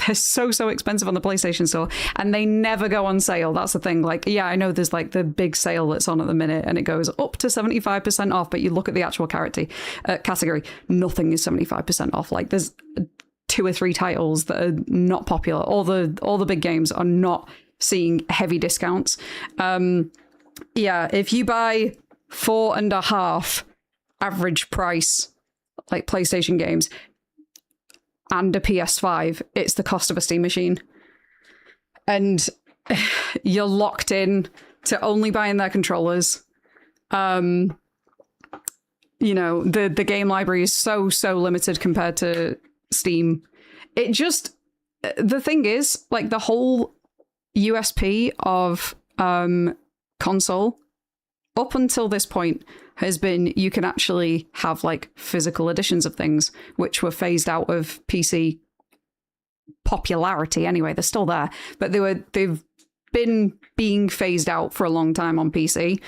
They're so expensive on the PlayStation Store, and they never go on sale. That's the thing. Like, yeah, I know there's like the big sale that's on at the minute and it goes up to 75% off, but you look at the actual category, nothing is 75% off. Like there's 2 or 3 titles that are not popular. All the big games are not seeing heavy discounts. Yeah, if you buy 4.5 average price like PlayStation games and a PS5, it's the cost of a Steam machine, and you're locked in to only buying their controllers. You know, the game library is so limited compared to Steam. It just, the thing is, like, the whole USP of console up until this point has been you can actually have like physical editions of things, which were phased out of PC popularity anyway. They're still there, but they've been being phased out for a long time on PC.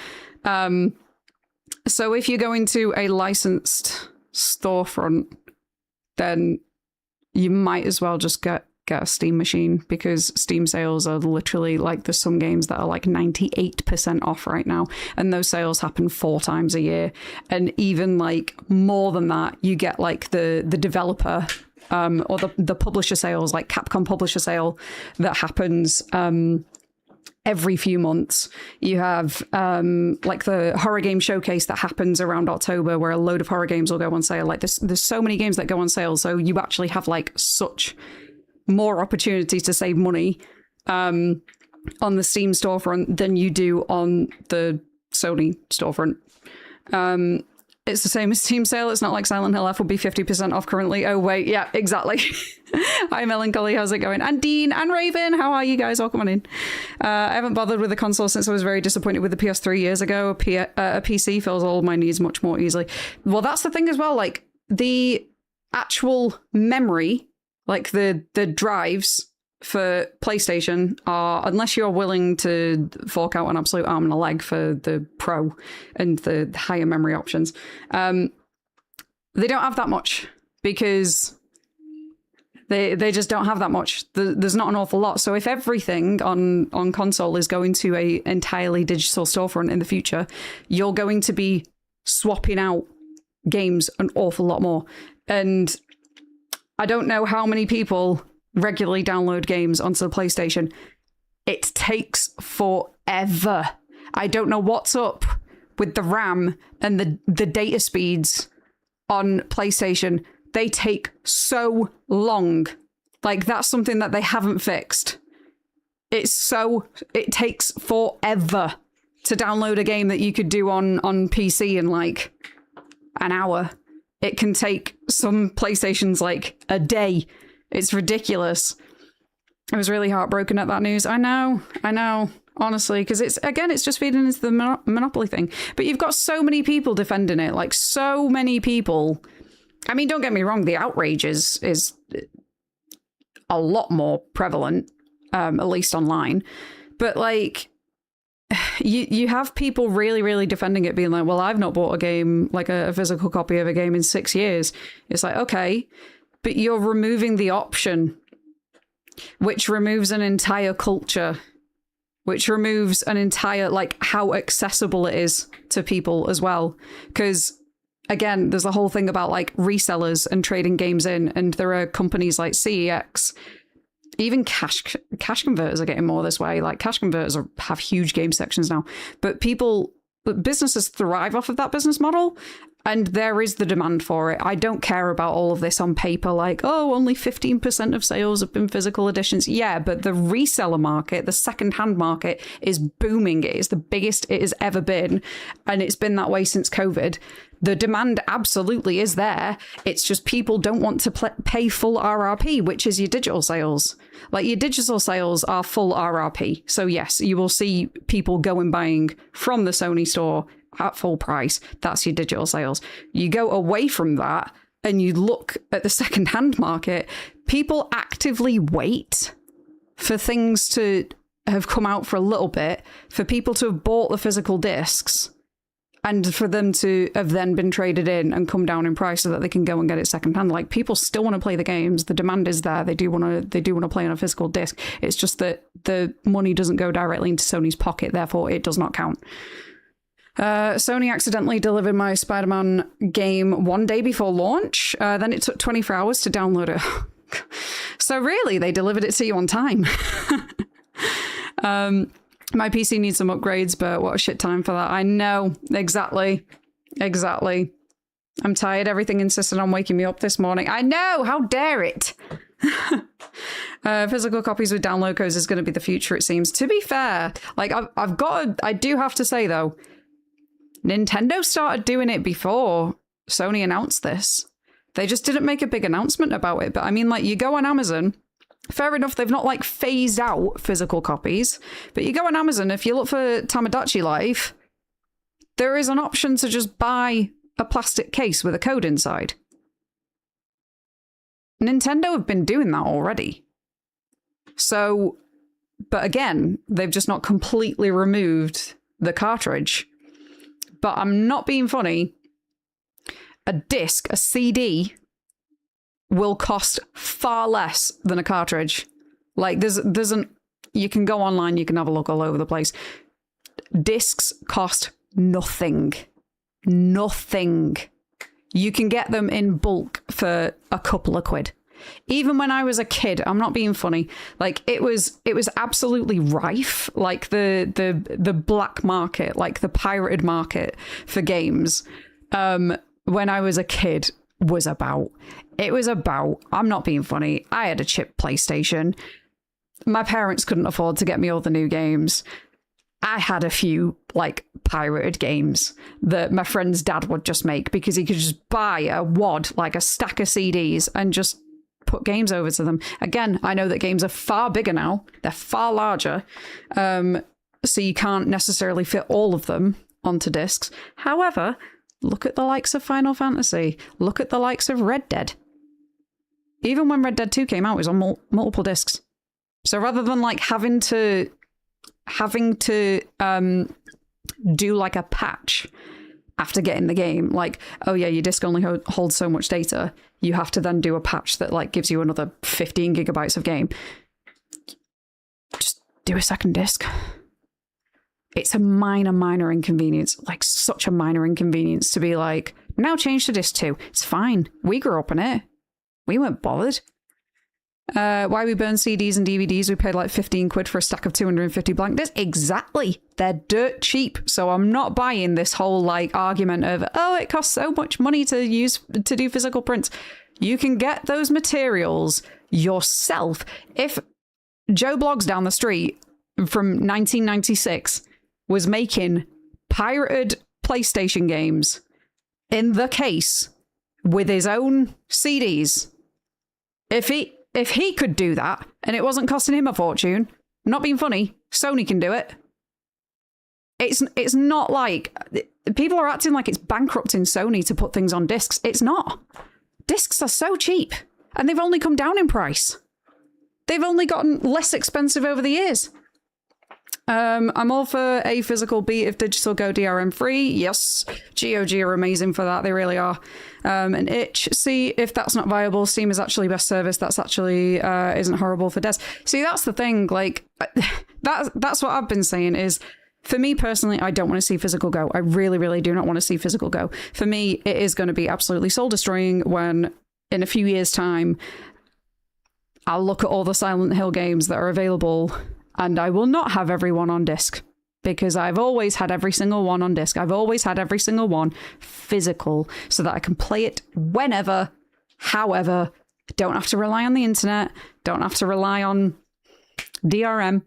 So if you go into a licensed storefront, then you might as well just get a Steam machine, because Steam sales are literally like, there's some games that are like 98% off right now, and those sales happen 4 times a year. And even like more than that, you get like the developer or the publisher sales, like Capcom publisher sale that happens every few months. You have like the horror game showcase that happens around October, where a load of horror games will go on sale. Like there's so many games that go on sale, so you actually have like such more opportunities to save money on the Steam storefront than you do on the Sony storefront. It's the same as Steam sale. It's not like Silent Hill F will be 50% off currently. Oh, wait. Yeah, exactly. Hi, Melancholy. How's it going? And Dean and Raven. How are you guys? All come on in. I haven't bothered with the console since I was very disappointed with the PS3 years ago. A PC fills all my needs much more easily. Well, that's the thing as well. Like, the actual memory, like the drives for PlayStation are, unless you're willing to fork out an absolute arm and a leg for the Pro and the higher memory options, they don't have that much, because they just don't have that much. There's not an awful lot. So if everything on console is going to a entirely digital storefront in the future, you're going to be swapping out games an awful lot more. And I don't know how many people regularly download games onto the PlayStation. It takes forever. I don't know what's up with the RAM and the data speeds on PlayStation. They take so long. Like, that's something that they haven't fixed. It takes forever to download a game that you could do on PC in like an hour. It can take some PlayStations like a day. It's ridiculous. I was really heartbroken at that news. I know, honestly, because it's just feeding into the monopoly thing. But you've got so many people defending it, like so many people. I mean, don't get me wrong, the outrage is a lot more prevalent, at least online. But like, you have people really, really defending it, being like, well, I've not bought a game, like a physical copy of a game in 6 years. It's like, okay, but you're removing the option, which removes an entire culture, which removes an entire, like, how accessible it is to people as well. Because, again, there's a whole thing about, like, resellers and trading games in, and there are companies like CEX, even cash converters are getting more this way. Like, cash converters have huge game sections now. But businesses thrive off of that business model, and there is the demand for it. I don't care about all of this on paper, like, oh, only 15% of sales have been physical editions. Yeah, but the reseller market, the secondhand market, is booming. It is the biggest it has ever been, and it's been that way since COVID. The demand absolutely is there. It's just people don't want to pay full RRP, which is your digital sales. Like, your digital sales are full RRP. So yes, you will see people go and buying from the Sony store at full price. That's your digital sales. You go away from that and you look at the secondhand market, people actively wait for things to have come out for a little bit, for people to have bought the physical discs, and for them to have then been traded in and come down in price so that they can go and get it secondhand. Like, people still want to play the games. The demand is there. They do want to play on a physical disc. It's just that the money doesn't go directly into Sony's pocket, therefore it does not count. Sony accidentally delivered my Spider-Man game one day before launch. Then it took 24 hours to download it. So really, they delivered it to you on time. My PC needs some upgrades, but what a shit time for that. I know. Exactly. I'm tired. Everything insisted on waking me up this morning. I know. How dare it? Physical copies with download codes is going to be the future, it seems. To be fair, like, I do have to say, though, Nintendo started doing it before Sony announced this. They just didn't make a big announcement about it. But I mean, like, you go on Amazon. Fair enough, they've not, like, phased out physical copies, but you go on Amazon, if you look for Tamagotchi Life, there is an option to just buy a plastic case with a code inside. Nintendo have been doing that already. So, but again, they've just not completely removed the cartridge. But I'm not being funny. A disc, a CD, will cost far less than a cartridge. Like, you can go online, you can have a look all over the place. Discs cost nothing. Nothing. You can get them in bulk for a couple of quid. Even when I was a kid, I'm not being funny, like, it was absolutely rife, like the black market, like the pirated market for games, when I was a kid was about. I'm not being funny, I had a chip PlayStation. My parents couldn't afford to get me all the new games. I had a few, like, pirated games that my friend's dad would just make because he could just buy a wad, like a stack of CDs, and just put games over to them. Again, I know that games are far bigger now. They're far larger. So you can't necessarily fit all of them onto discs. However, look at the likes of Final Fantasy. Look at the likes of Red Dead. Even when Red Dead 2 came out, it was on multiple discs. So rather than, like, having to do, like, a patch after getting the game, like, oh yeah, your disc only holds so much data, you have to then do a patch that, like, gives you another 15 gigabytes of game. Just do a second disc. It's a minor inconvenience, like, such a minor inconvenience to be like, now change to disc 2. It's fine. We grew up on it. We weren't bothered. Why we burn CDs and DVDs, we paid like 15 quid for a stack of 250 blank discs. Exactly. They're dirt cheap. So I'm not buying this whole like argument of, oh, it costs so much money to do physical prints. You can get those materials yourself. If Joe Bloggs down the street from 1996 was making pirated PlayStation games in the case with his own CDs, if he could do that and it wasn't costing him a fortune, not being funny, Sony can do it. It's not like people are acting like it's bankrupting Sony to put things on discs. It's not. Discs are so cheap and they've only come down in price. They've only gotten less expensive over the years. I'm all for a physical beat if digital go DRM free. Yes, GOG are amazing for that. They really are. And itch, see if that's not viable. Steam is actually best service. That's actually isn't horrible for devs. See, that's the thing. Like that's what I've been saying is, for me personally, I don't want to see physical go. I really, really do not want to see physical go. For me, it is going to be absolutely soul destroying when in a few years' time, I'll look at all the Silent Hill games that are available and I will not have everyone on disc because I've always had every single one on disc. I've always had every single one physical so that I can play it whenever, however. Don't have to rely on the internet. Don't have to rely on DRM.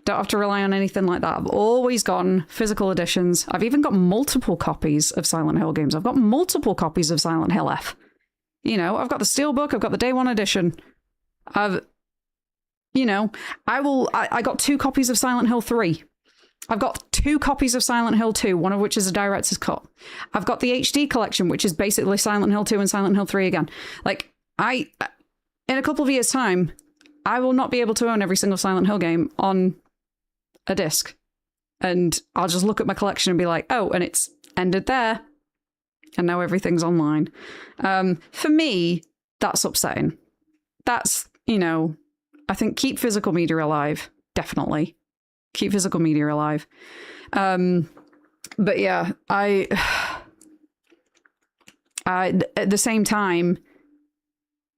Don't have to rely on anything like that. I've always gotten physical editions. I've even got multiple copies of Silent Hill games. I've got multiple copies of Silent Hill F. You know, I've got the Steelbook. I've got the Day One edition. I got 2 copies of Silent Hill 3. I've got 2 copies of Silent Hill 2, one of which is a director's cut. I've got the HD collection, which is basically Silent Hill 2 and Silent Hill 3 again. Like, in a couple of years' time, I will not be able to own every single Silent Hill game on a disc. And I'll just look at my collection and be like, oh, and it's ended there. And now everything's online. For me, that's upsetting. That's, I think keep physical media alive. Definitely. Keep physical media alive. But yeah, I at the same time,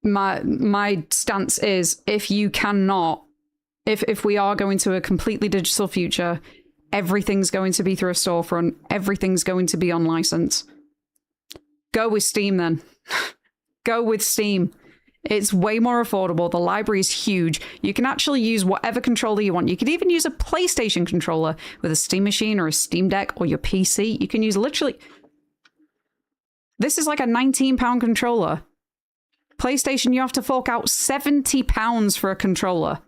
my stance is if you cannot, if we are going to a completely digital future, everything's going to be through a storefront, everything's going to be on license. Go with Steam then. Go with Steam. It's way more affordable. The library is huge. You can actually use whatever controller you want. You could even use a PlayStation controller with a Steam machine or a Steam Deck or your PC. You can use literally... This is like a £19 controller. PlayStation, you have to fork out £70 for a controller.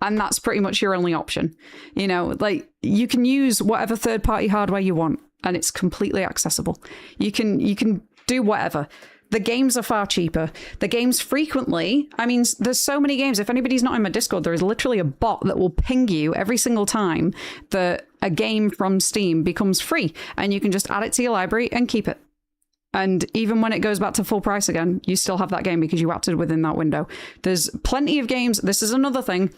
And that's pretty much your only option. Like, you can use whatever third-party hardware you want, and it's completely accessible. You can do whatever. The games are far cheaper. The games frequently, there's so many games. If anybody's not in my Discord, there is literally a bot that will ping you every single time that a game from Steam becomes free. And you can just add it to your library and keep it. And even when it goes back to full price again, you still have that game because you acted within that window. There's plenty of games. This is another thing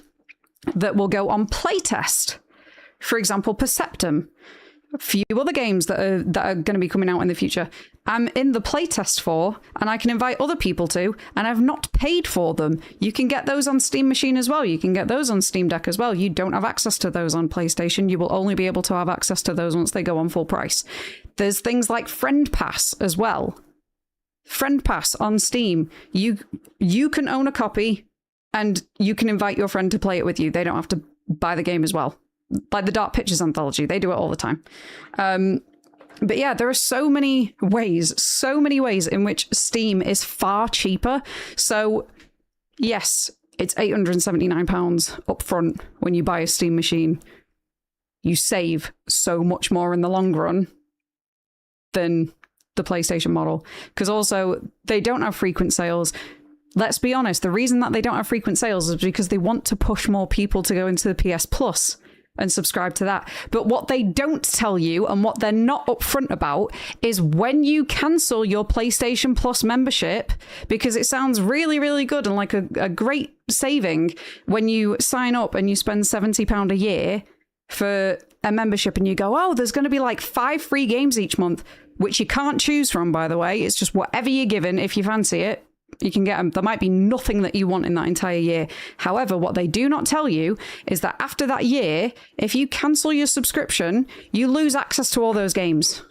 that will go on playtest. For example, Perceptum. A few other games that are going to be coming out in the future. I'm in the playtest for, and I can invite other people to, and I've not paid for them. You can get those on Steam Machine as well. You can get those on Steam Deck as well. You don't have access to those on PlayStation. You will only be able to have access to those once they go on full price. There's things like Friend Pass as well. Friend Pass on Steam. You can own a copy, and you can invite your friend to play it with you. They don't have to buy the game as well. Like the Dark Pictures anthology, they do it all the time. But yeah, there are so many ways in which Steam is far cheaper. So yes, it's £879 up front when you buy a Steam machine. You save so much more in the long run than the PlayStation model. Because also, they don't have frequent sales. Let's be honest, the reason that they don't have frequent sales is because they want to push more people to go into the PS Plus and subscribe to that. But what they don't tell you and what they're not upfront about is when you cancel your PlayStation Plus membership, because it sounds really, really good and like a great saving when you sign up and you spend £70 a year for a membership and you go, oh, there's going to be like 5 free games each month, which you can't choose from, by the way. It's just whatever you're given if you fancy it. You can get them. There might be nothing that you want in that entire year. However, what they do not tell you is that after that year, if you cancel your subscription, you lose access to all those games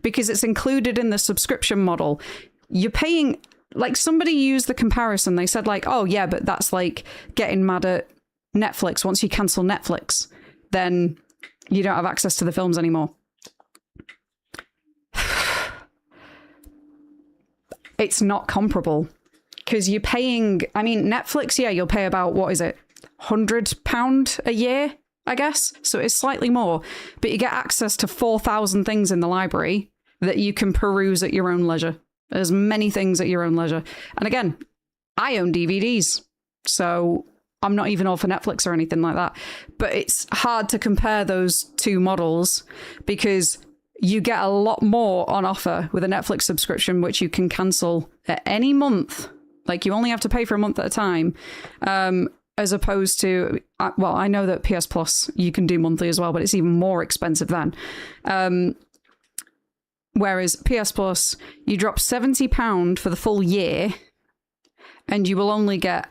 because it's included in the subscription model. You're paying, like somebody used the comparison. They said like, oh yeah, but that's like getting mad at Netflix. Once you cancel Netflix, then you don't have access to the films anymore. It's not comparable because you're paying, I mean, Netflix, yeah, you'll pay about, what is it, £100 a year, I guess. So it's slightly more, but you get access to 4,000 things in the library that you can peruse at your own leisure. There's many things at your own leisure. And again, I own DVDs, so I'm not even all for Netflix or anything like that. But it's hard to compare those two models because you get a lot more on offer with a Netflix subscription, which you can cancel at any month. Like you only have to pay for a month at a time, as opposed to, well, I know that PS Plus you can do monthly as well, but it's even more expensive then. Whereas PS Plus, you drop £70 for the full year and you will only get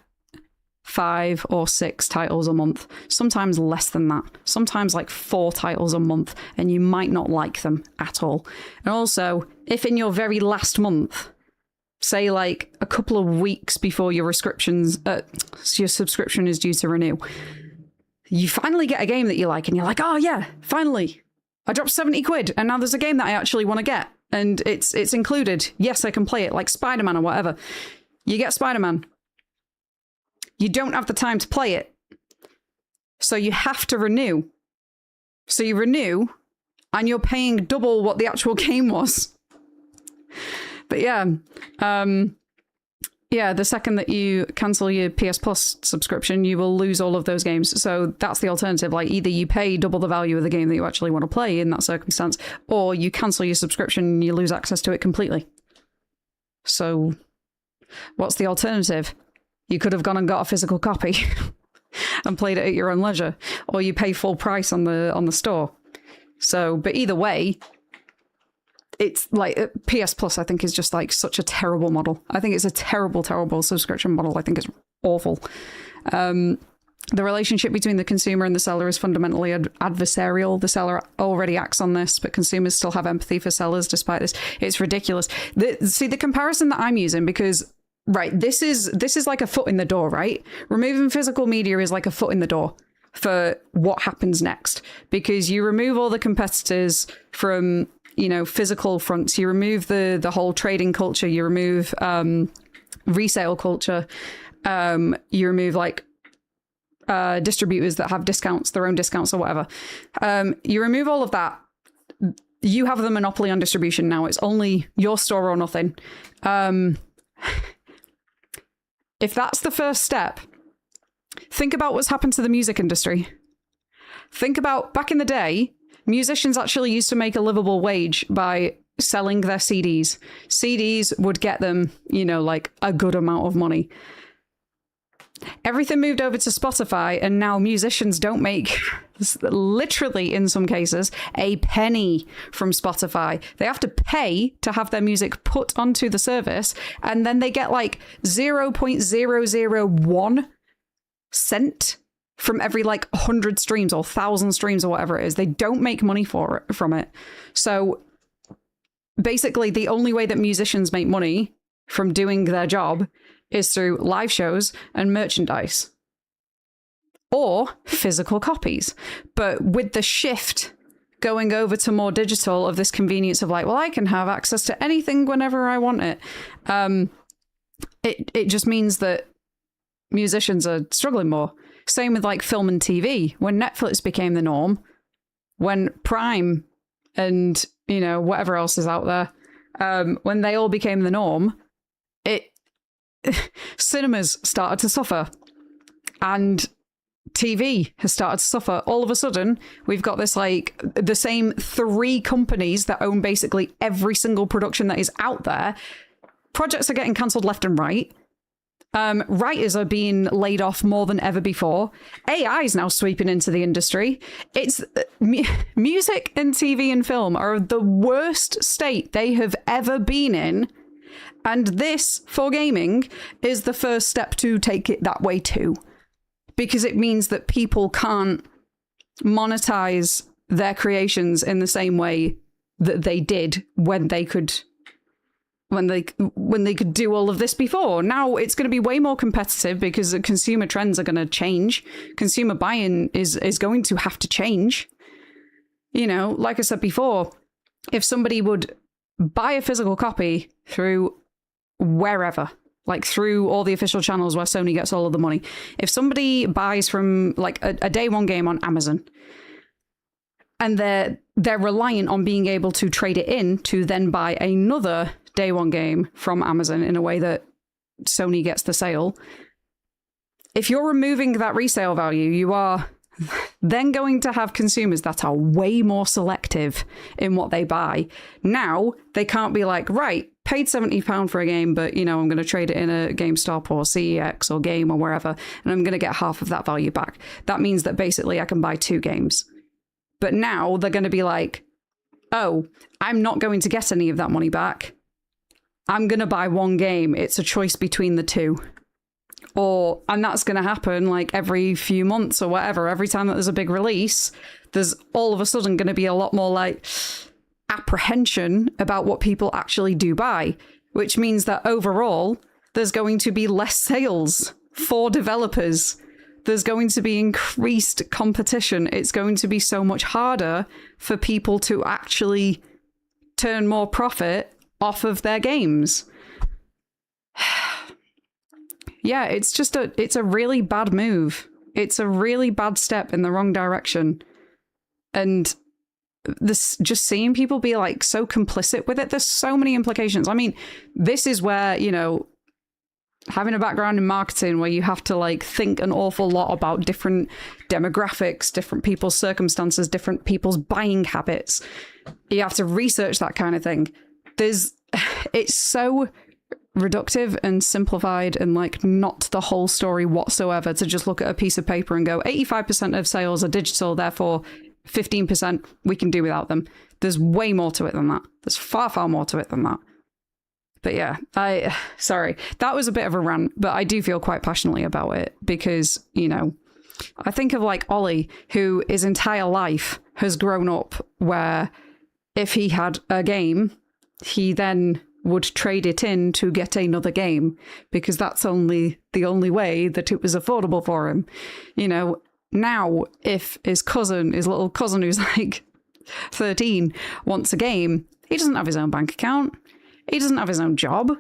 5 or 6 titles a month, sometimes less than that, sometimes like 4 titles a month, and you might not like them at all. And also, if in your very last month, say like a couple of weeks before your subscription is due to renew, you finally get a game that you like and you're like, oh yeah, finally, I dropped 70 quid and now there's a game that I actually want to get and it's included. Yes, I can play it, like Spider-Man or whatever. You get Spider-Man. You don't have the time to play it. So you have to renew. So you renew and you're paying double what the actual game was. But yeah, the second that you cancel your PS Plus subscription, you will lose all of those games. So that's the alternative. Like either you pay double the value of the game that you actually want to play in that circumstance, or you cancel your subscription and you lose access to it completely. So what's the alternative? You could have gone and got a physical copy and played it at your own leisure, or you pay full price on the store. So, but either way, it's like PS Plus, I think, is just like such a terrible model. I think it's a terrible, terrible subscription model. I think it's awful. The relationship between the consumer and the seller is fundamentally adversarial. The seller already acts on this, but consumers still have empathy for sellers despite this. It's ridiculous. The comparison that I'm using, because right, this is like a foot in the door, right? Removing physical media is like a foot in the door for what happens next, because you remove all the competitors from, you know, physical fronts. You remove the whole trading culture. You remove resale culture. You remove like distributors that have discounts, their own discounts or whatever. You remove all of that. You have the monopoly on distribution now. It's only your store or nothing. If that's the first step, think about what's happened to the music industry. Think about back in the day, musicians actually used to make a livable wage by selling their CDs. CDs would get them, you know, like a good amount of money. Everything moved over to Spotify, and now musicians don't make, literally in some cases, a penny from Spotify. They have to pay to have their music put onto the service, and then they get like 0.001 cent from every like 100 streams or 1,000 streams or whatever it is. They don't make money from it. So basically, the only way that musicians make money from doing their job is through live shows and merchandise or physical copies. But with the shift going over to more digital, of this convenience of like, well, I can have access to anything whenever I want it. It just means that musicians are struggling more. Same with like film and TV. When Netflix became the norm, when Prime and, you know, whatever else is out there, when they all became the norm, cinemas started to suffer and TV has started to suffer. All of a sudden, we've got this like the same 3 companies that own basically every single production that is out there. Projects are getting cancelled left and right. Writers are being laid off more than ever before. AI is now sweeping into the industry. It's music and TV and film are the worst state they have ever been in. And this, for gaming, is the first step to take it that way too. Because it means that people can't monetize their creations in the same way that they did when they could do all of this before. Now it's going to be way more competitive because the consumer trends are going to change. Consumer buying is going to have to change. You know, like I said before, if somebody would buy a physical copy through wherever, like through all the official channels where Sony gets all of the money, if somebody buys from like a day one game on Amazon, and they're reliant on being able to trade it in to then buy another day one game from Amazon in a way that Sony gets the sale. If you're removing that resale value, you are then going to have consumers that are way more selective in what they buy. Now, they can't be like, right, paid £70 for a game, but, you know, I'm going to trade it in a GameStop or CEX or Game or wherever, and I'm going to get half of that value back. That means that basically I can buy 2 games. But now they're going to be like, oh, I'm not going to get any of that money back. I'm going to buy 1 game. It's a choice between the 2. And that's going to happen like every few months or whatever. Every time that there's a big release, there's all of a sudden going to be a lot more like apprehension about what people actually do buy, which means that overall, there's going to be less sales for developers. There's going to be increased competition. It's going to be so much harder for people to actually turn more profit off of their games. Yeah, it's a really bad move. It's a really bad step in the wrong direction. And this, just seeing people be like so complicit with it, there's so many implications. I mean, this is where, you know, having a background in marketing where you have to like think an awful lot about different demographics, different people's circumstances, different people's buying habits. You have to research that kind of thing. It's so reductive and simplified and like not the whole story whatsoever to just look at a piece of paper and go 85% of sales are digital, therefore 15% we can do without them. There's way more to it than that. There's far, far more to it than that. But yeah, sorry, that was a bit of a rant, but I do feel quite passionately about it because, you know, I think of like Ollie, who his entire life has grown up where if he had a game, he then would trade it in to get another game because that's the only way that it was affordable for him. You know, now if his little cousin who's like 13 wants a game, he doesn't have his own bank account. He doesn't have his own job.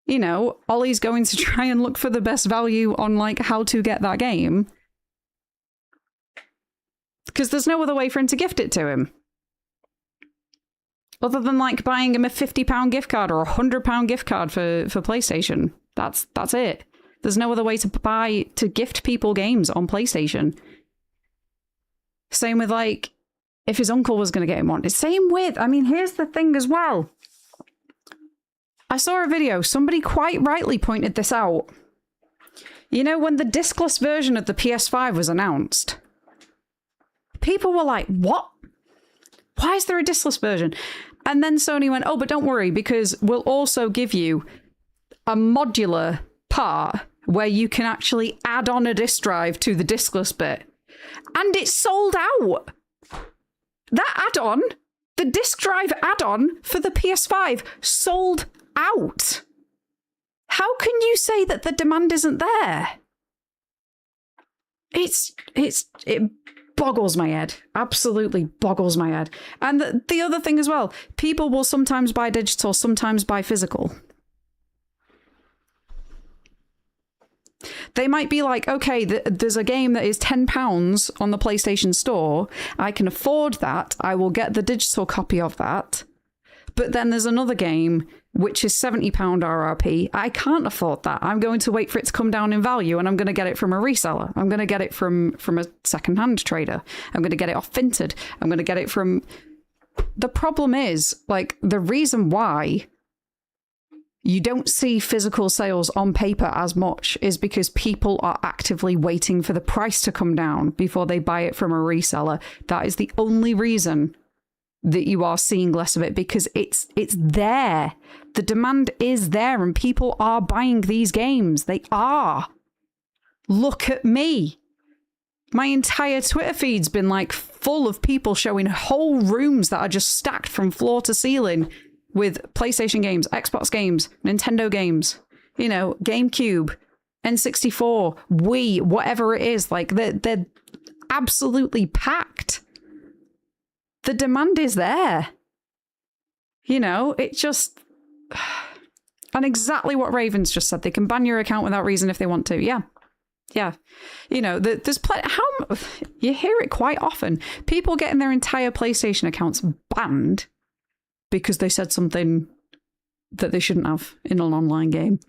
You know, Ollie's going to try and look for the best value on like how to get that game because there's no other way for him to gift it to him. Other than like buying him a £50 gift card or a £100 gift card for PlayStation. That's it. There's no other way to gift people games on PlayStation. Same with like, if his uncle was going to get him one. Same with, I mean, here's the thing as well. I saw a video, somebody quite rightly pointed this out. You know, when the discless version of the PS5 was announced, people were like, what? Why is there a discless version? And then Sony went, oh, but don't worry, because we'll also give you a modular part where you can actually add on a disk drive to the discless bit. And it's sold out. That add-on, the disk drive add-on for the PS5, sold out. How can you say that the demand isn't there? It boggles my head. Absolutely boggles my head. And the other thing as well, people will sometimes buy digital, sometimes buy physical. They might be like, okay, there's a game that is £10 on the PlayStation Store. I can afford that. I will get the digital copy of that. But then there's another game which is £70 RRP. I can't afford that. I'm going to wait for it to come down in value and I'm going to get it from a reseller. I'm going to get it from a secondhand trader. I'm going to get it off Vinted. I'm going to get it from... The problem is, like, the reason why you don't see physical sales on paper as much is because people are actively waiting for the price to come down before they buy it from a reseller. That is the only reason that you are seeing less of it, because it's there. The demand is there and people are buying these games. They are. Look at me. My entire Twitter feed's been like full of people showing whole rooms that are just stacked from floor to ceiling with PlayStation games, Xbox games, Nintendo games, you know, GameCube, N64, Wii, whatever it is. Like they're absolutely packed. The demand is there. You know, it just... And exactly what Ravens just said. They can ban your account without reason if they want to. Yeah. Yeah. You know, there's you hear it quite often. People getting their entire PlayStation accounts banned because they said something that they shouldn't have in an online game.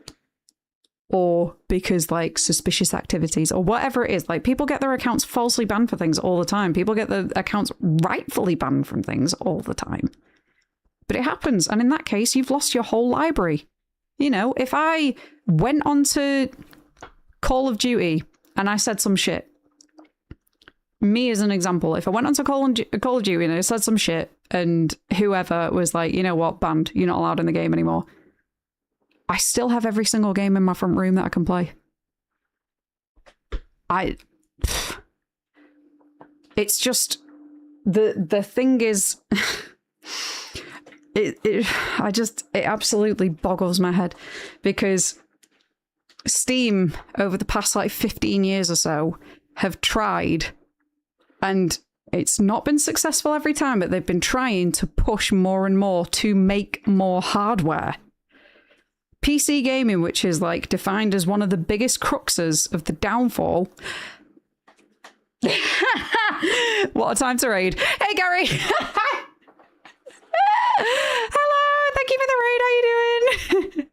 Or because, like, suspicious activities or whatever it is. Like, people get their accounts falsely banned for things all the time. People get their accounts rightfully banned from things all the time. But it happens. And in that case, you've lost your whole library. You know, if I went onto Call of Duty and I said some shit, me as an example, if I went onto Call of Duty and I said some shit and whoever was like, you know what, banned, you're not allowed in the game anymore, I still have every single game in my front room that I can play. It's just, the thing is, it absolutely boggles my head, because Steam over the past like 15 years or so have tried, and it's not been successful every time, but they've been trying to push more and more to make more hardware. PC gaming, which is like defined as one of the biggest cruxes of the downfall. What a time to raid. Hey, Gary. Hello. Thank you for the raid. How you doing?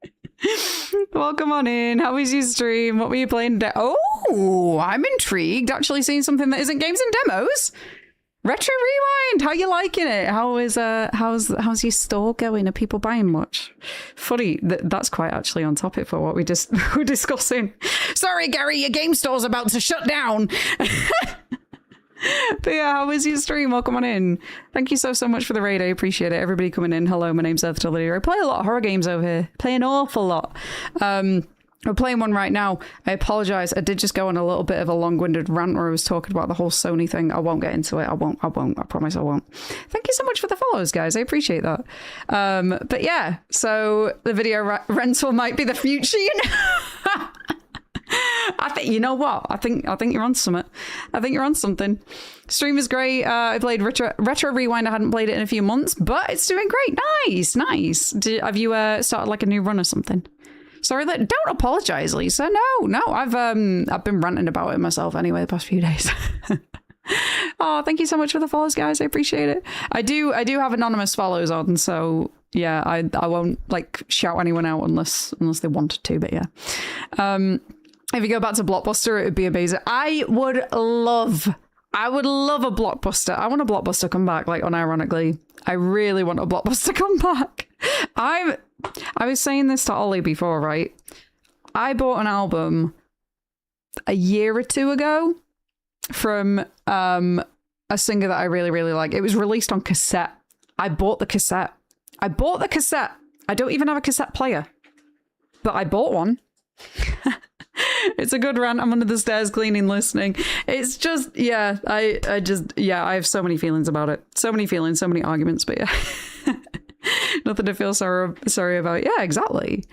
Welcome on in. How was your stream? What were you playing? Oh, I'm intrigued. Actually seeing something that isn't games and demos. Retro Rewind, how you liking it? How's your store going? Are people buying much? Funny, that's quite actually on topic for what we're discussing. Sorry, Gary, your game store's about to shut down. But yeah, how was your stream? Welcome on in. Thank you so much for the raid. I appreciate it. Everybody coming in. Hello, my name's EarthToLydia. I play a lot of horror games over here. Play an awful lot. We're playing one right now. I apologize. I did just go on a little bit of a long-winded rant where I was talking about the whole Sony thing. I won't get into it. I won't. I promise I won't. Thank you so much for the follows, guys. I appreciate that. But yeah, so the video rental might be the future, you know? I think, you know what? I think you're on something. I think you're on something. Stream is great. I played Retro Rewind. I hadn't played it in a few months, but it's doing great. Nice. Have you started like a new run or something? Sorry, don't apologize, Lisa. No, I've been ranting about it myself anyway the past few days. Oh, thank you so much for the follows, guys. I appreciate it. I do have anonymous follows on, so yeah, I won't like shout anyone out unless they wanted to, but yeah. If you go back to Blockbuster, it would be amazing. I would love a Blockbuster. I want a Blockbuster come back, like unironically. I really want a Blockbuster come back. I was saying this to Ollie before, right? I bought an album a year or two ago from a singer that I really, really like. It was released on cassette. I bought the cassette. I don't even have a cassette player, but I bought one. It's a good rant. I'm under the stairs cleaning, listening. It's just, yeah, I have so many feelings about it. So many feelings, so many arguments, but yeah. Nothing to feel sorry about. Yeah, exactly.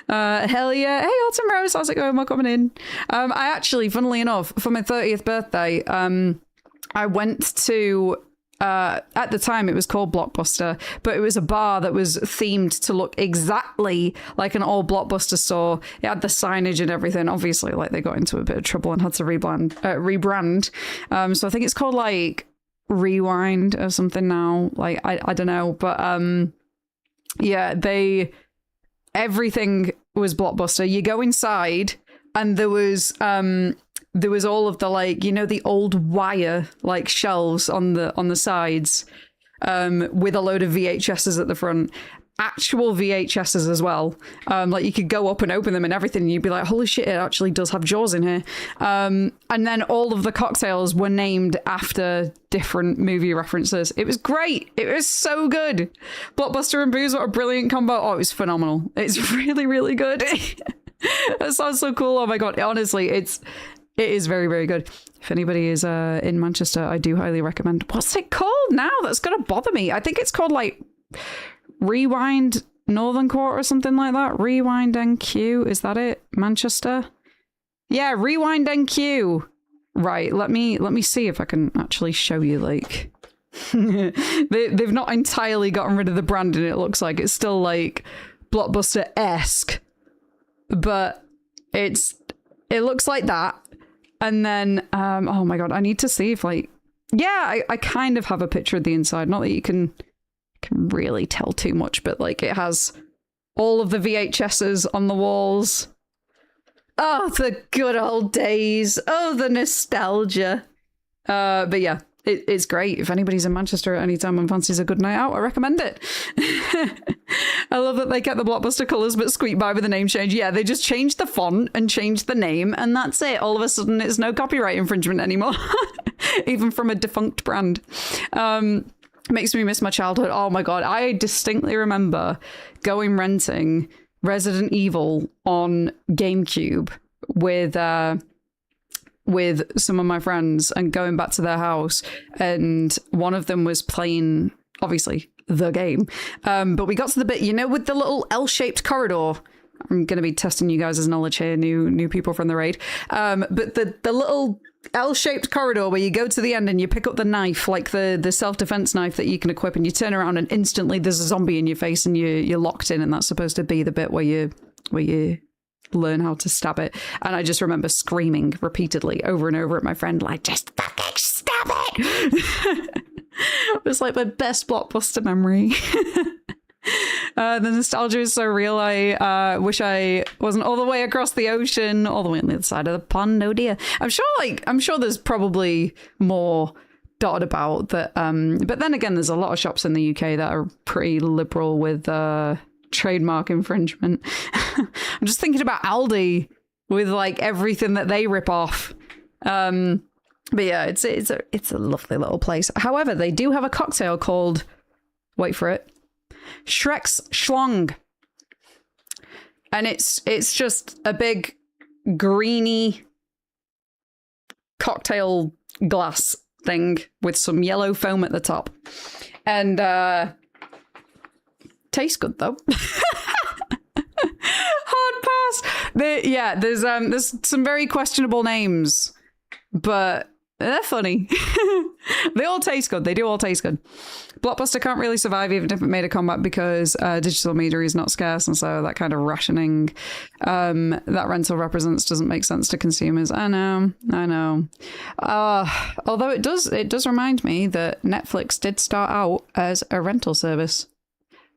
Hell yeah. Hey, Autumn Rose, how's it going? Welcome in. I actually, funnily enough, for my 30th birthday, I went to, at the time it was called Blockbuster, but it was a bar that was themed to look exactly like an old Blockbuster store. It had the signage and everything. Obviously, like, they got into a bit of trouble and had to rebrand. So I think it's called like Rewind or something now. Like, I don't know, but yeah, everything was Blockbuster. You go inside and there was all of the, like, you know, the old wire like shelves on the sides with a load of VHSs at the front. actual VHSs as well. Like you could go up and open them and everything, and you'd be like, holy shit, it actually does have Jaws in here. And then all of the cocktails were named after different movie references. It was great. It was so good. Blockbuster and booze, what a brilliant combo. Oh, it was phenomenal. It's really, really good. That sounds so cool. Oh my god. Honestly, it is very, very good. If anybody is in Manchester, I do highly recommend. What's it called now? That's gonna bother me. I think it's called like Rewind Northern Court or something like that. Rewind NQ. Is that it? Manchester? Yeah, Rewind NQ. Right, let me see if I can actually show you, like they've not entirely gotten rid of the branding, it looks like. It's still like Blockbuster-esque. But it looks like that. And then oh my god, I need to see if like I kind of have a picture of the inside. Not that you can really tell too much, but like it has all of the VHSs on the walls. Oh, the good old days. Oh, the nostalgia. But yeah, it's great. If anybody's in Manchester at any time and fancies a good night out, I recommend it. I love that they kept the Blockbuster colours but squeaked by with the name change. Yeah, they just changed the font and changed the name, and that's it. All of a sudden, it's no copyright infringement anymore. Even from a defunct brand. Makes me miss my childhood. Oh my god, I distinctly remember going renting Resident Evil on GameCube with some of my friends and going back to their house, and one of them was playing, obviously, the game. But we got to the bit, you know, with the little L-shaped corridor. I'm going to be testing you guys' knowledge here, new people from the raid. But the little L-shaped corridor where you go to the end and you pick up the knife, like the self-defense knife that you can equip, and you turn around and instantly there's a zombie in your face and you're locked in, and that's supposed to be the bit where you learn how to stab it. And I just remember screaming repeatedly over and over at my friend, like, just fucking stab it! It was like my best Blockbuster memory. The nostalgia is so real. I wish I wasn't all the way across the ocean, all the way on the other side of the pond. Oh dear. I'm sure there's probably more dotted about that. But then again, there's a lot of shops in the UK that are pretty liberal with trademark infringement. I'm just thinking about Aldi with like everything that they rip off. But yeah, it's a lovely little place. However, they do have a cocktail called, wait for it, Shrek's Schlong. And it's just a big greeny cocktail glass thing with some yellow foam at the top. And tastes good though. Hard pass. There's some very questionable names, but they're funny. They all taste good. They do all taste good. Blockbuster can't really survive even if it made a comeback because digital media is not scarce, and so that kind of rationing that rental represents doesn't make sense to consumers. I know. Although it does remind me that Netflix did start out as a rental service,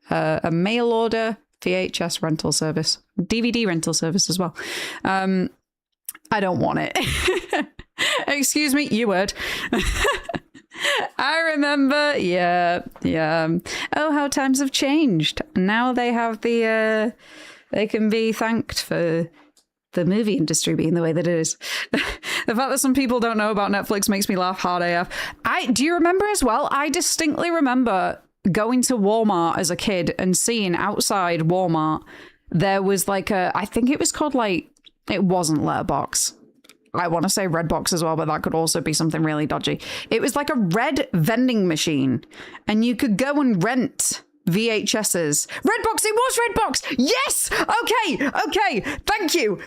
a mail order VHS rental service, DVD rental service as well. I don't want it. Excuse me, you would. I remember, yeah. Oh, how times have changed. Now they have they can be thanked for the movie industry being the way that it is. The fact that some people don't know about Netflix makes me laugh hard AF. Do you remember as well? I distinctly remember going to Walmart as a kid and seeing outside Walmart, there was like I think it was called like, it wasn't Letterbox. I want to say Redbox as well, but that could also be something really dodgy. It was like a red vending machine, and you could go and rent VHSs. Redbox, it was Redbox! Yes! Okay, thank you!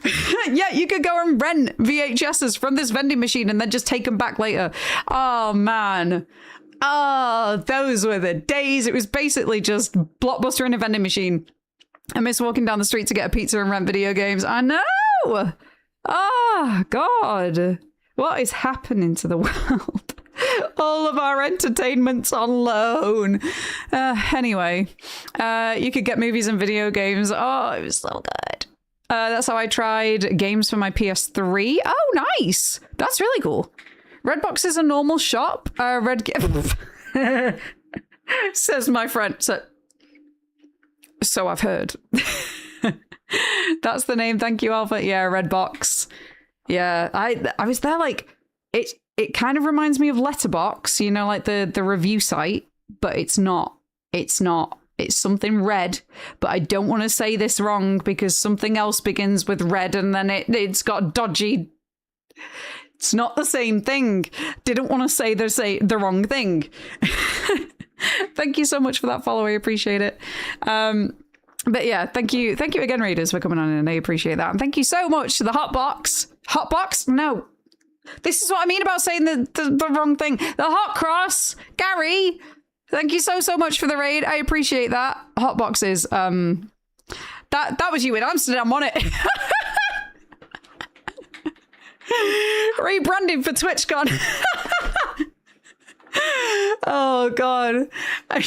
Yeah, you could go and rent VHSs from this vending machine and then just take them back later. Oh, man. Oh, those were the days. It was basically just Blockbuster in a vending machine. I miss walking down the street to get a pizza and rent video games. I know! Oh, God. What is happening to the world? All of our entertainment's on loan. Anyway, you could get movies and video games. Oh, it was so good. That's how I tried games for my PS3. Oh, nice. That's really cool. Redbox is a normal shop. Says my friend. So, So I've heard. That's the name. Thank you, Alpha. Yeah, Red Box. Yeah, I was there like it kind of reminds me of Letterbox, you know, like the review site, but it's not. It's not. It's something red, but I don't want to say this wrong because something else begins with red and then it's got dodgy. It's not the same thing. Didn't want to say the wrong thing. Thank you so much for that follow. I appreciate it. But yeah, thank you again, readers, for coming on in. I appreciate that. And thank you so much to the Hotbox. Hotbox? No. This is what I mean about saying the wrong thing. The Hot Cross. Gary. Thank you so much for the raid. I appreciate that. Hotboxes. That was you in Amsterdam, wasn't it? Rebranding for TwitchCon. Oh god.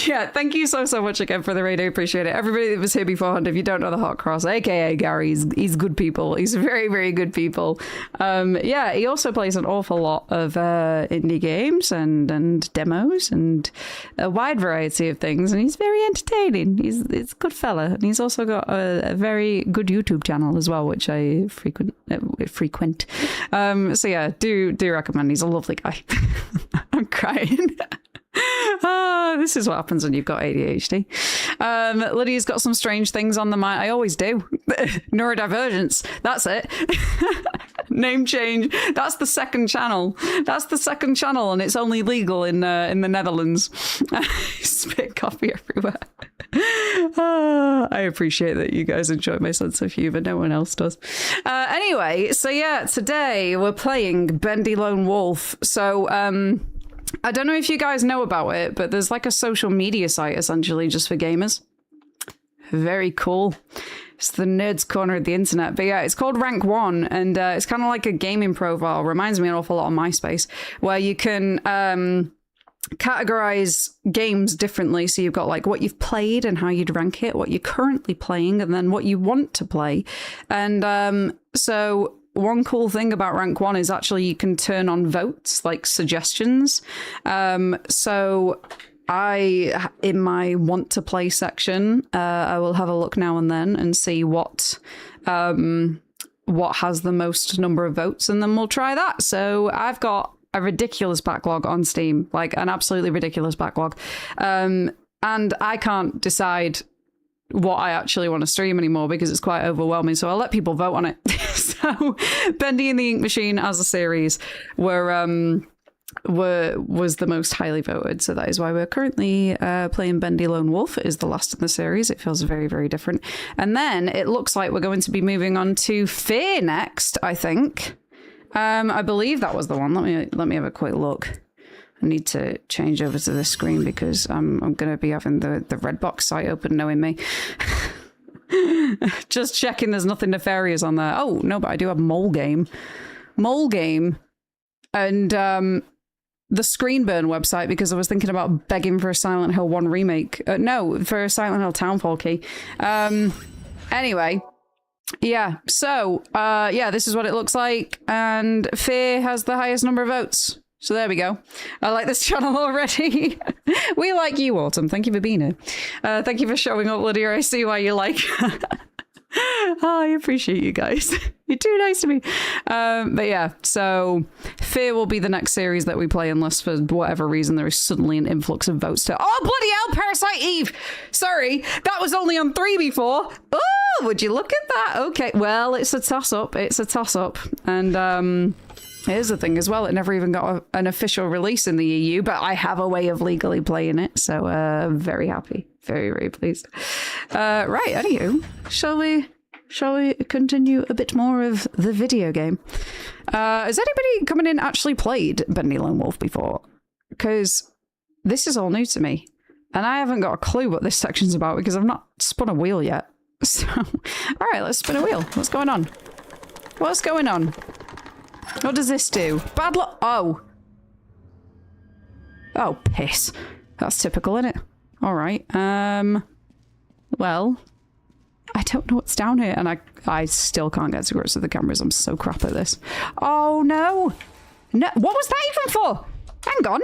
Yeah, thank you so much again for the raid. I appreciate it. Everybody that was here beforehand, if you don't know the Hot Cross, aka Gary, he's good people. He's very, very good people. Yeah, he also plays an awful lot of indie games and demos and a wide variety of things, and he's very entertaining. He's a good fella, and he's also got a very good YouTube channel as well, which I frequent. So yeah, do recommend. He's a lovely guy. I'm crying. This is what happens when you've got ADHD. Lydia's got some strange things on the mind. I always do. Neurodivergence. That's it. Name change. That's the second channel. And it's only legal in the Netherlands. Spit coffee everywhere. I appreciate that you guys enjoy my sense of humor. No one else does. Anyway, so yeah, today we're playing Bendy Lone Wolf. So, I don't know if you guys know about it, but there's like a social media site essentially just for gamers. Very cool. It's the nerd's corner of the internet. But yeah, it's called Rank 1, and it's kind of like a gaming profile. Reminds me an awful lot of MySpace, where you can categorize games differently. So you've got like what you've played and how you'd rank it, what you're currently playing, and then what you want to play. And so one cool thing about Rank 1 is actually you can turn on votes, like suggestions. So I, in my want to play section, I will have a look now and then and see what has the most number of votes, and then we'll try that. So I've got a ridiculous backlog on Steam, like an absolutely ridiculous backlog. And I can't decide what I actually want to stream anymore because it's quite overwhelming. So I'll let people vote on it. So Bendy and the Ink Machine as a series was the most highly voted. So that is why we're currently playing Bendy Lone Wolf. It is the last in the series. It feels very, very different. And then it looks like we're going to be moving on to Fear next, I think. I believe that was the one. Let me have a quick look. I need to change over to this screen because I'm going to be having the Redbox site open, knowing me. Just checking there's nothing nefarious on there. Oh, no, but I do have Mole Game. And the Screenburn website, because I was thinking about begging for a Silent Hill 1 remake. No, for a Silent Hill Townfall key. Anyway. Yeah, so, yeah, this is what it looks like. And Fear has the highest number of votes. So there we go. I like this channel already. We like you, Autumn. Thank you for being here. Thank you for showing up, Lydia. I see why you like. Oh, I appreciate you guys. You're too nice to me. But yeah, so Fear will be the next series that we play unless for whatever reason there is suddenly an influx of votes to... Oh, bloody hell, Parasite Eve! Sorry, that was only on 3 before. Oh, would you look at that? Okay, well, it's a toss-up. And... here's the thing as well, it never even got an official release in the EU, but I have a way of legally playing it, so very happy. Very, very pleased. Right, anywho, shall we continue a bit more of the video game? Has anybody coming in actually played Bendy Lone Wolf before? Because this is all new to me, and I haven't got a clue what this section's about because I've not spun a wheel yet. So, all right, let's spin a wheel. What's going on? What's going on? What does this do? Bad luck. Oh. Oh, piss. That's typical, isn't it? All right. Well, I don't know what's down here, and I still can't get to grips with the cameras. I'm so crap at this. Oh, no. No. What was that even for? Hang on.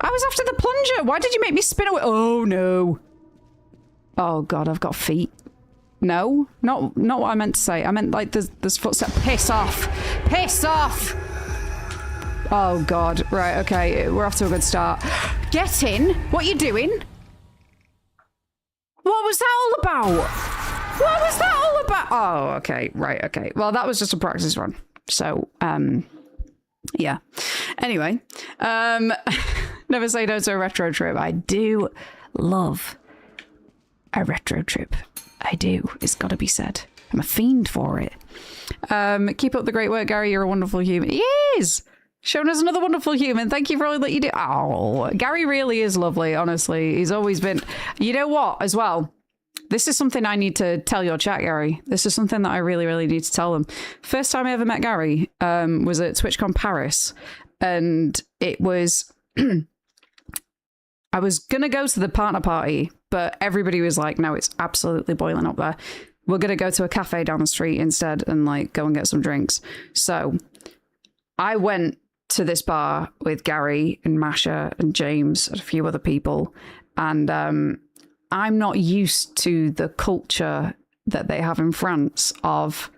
I was after the plunger. Why did you make me spin away? Oh, no. Oh God, I've got feet. No, not what I meant to say. I meant like there's footsteps. Piss off! Piss off! Oh God, right, okay, we're off to a good start. Get in! What are you doing? What was that all about? What was that all about? Oh, okay, right, okay. Well, that was just a practice run. So, yeah. Anyway, never say no to a retro trip. I do love a retro trip. I do. It's got to be said. I'm a fiend for it. Keep up the great work, Gary. You're a wonderful human. He is! Showing us another wonderful human. Thank you for all that you do. Oh, Gary really is lovely, honestly. He's always been... You know what, as well? This is something I need to tell your chat, Gary. This is something that I really, really need to tell them. First time I ever met Gary was at TwitchCon Paris. And it was... I was going to go to the partner party, but everybody was like, no, it's absolutely boiling up there. We're going to go to a cafe down the street instead and like go and get some drinks. So I went to this bar with Gary and Masha and James and a few other people. And I'm not used to the culture that they have in France of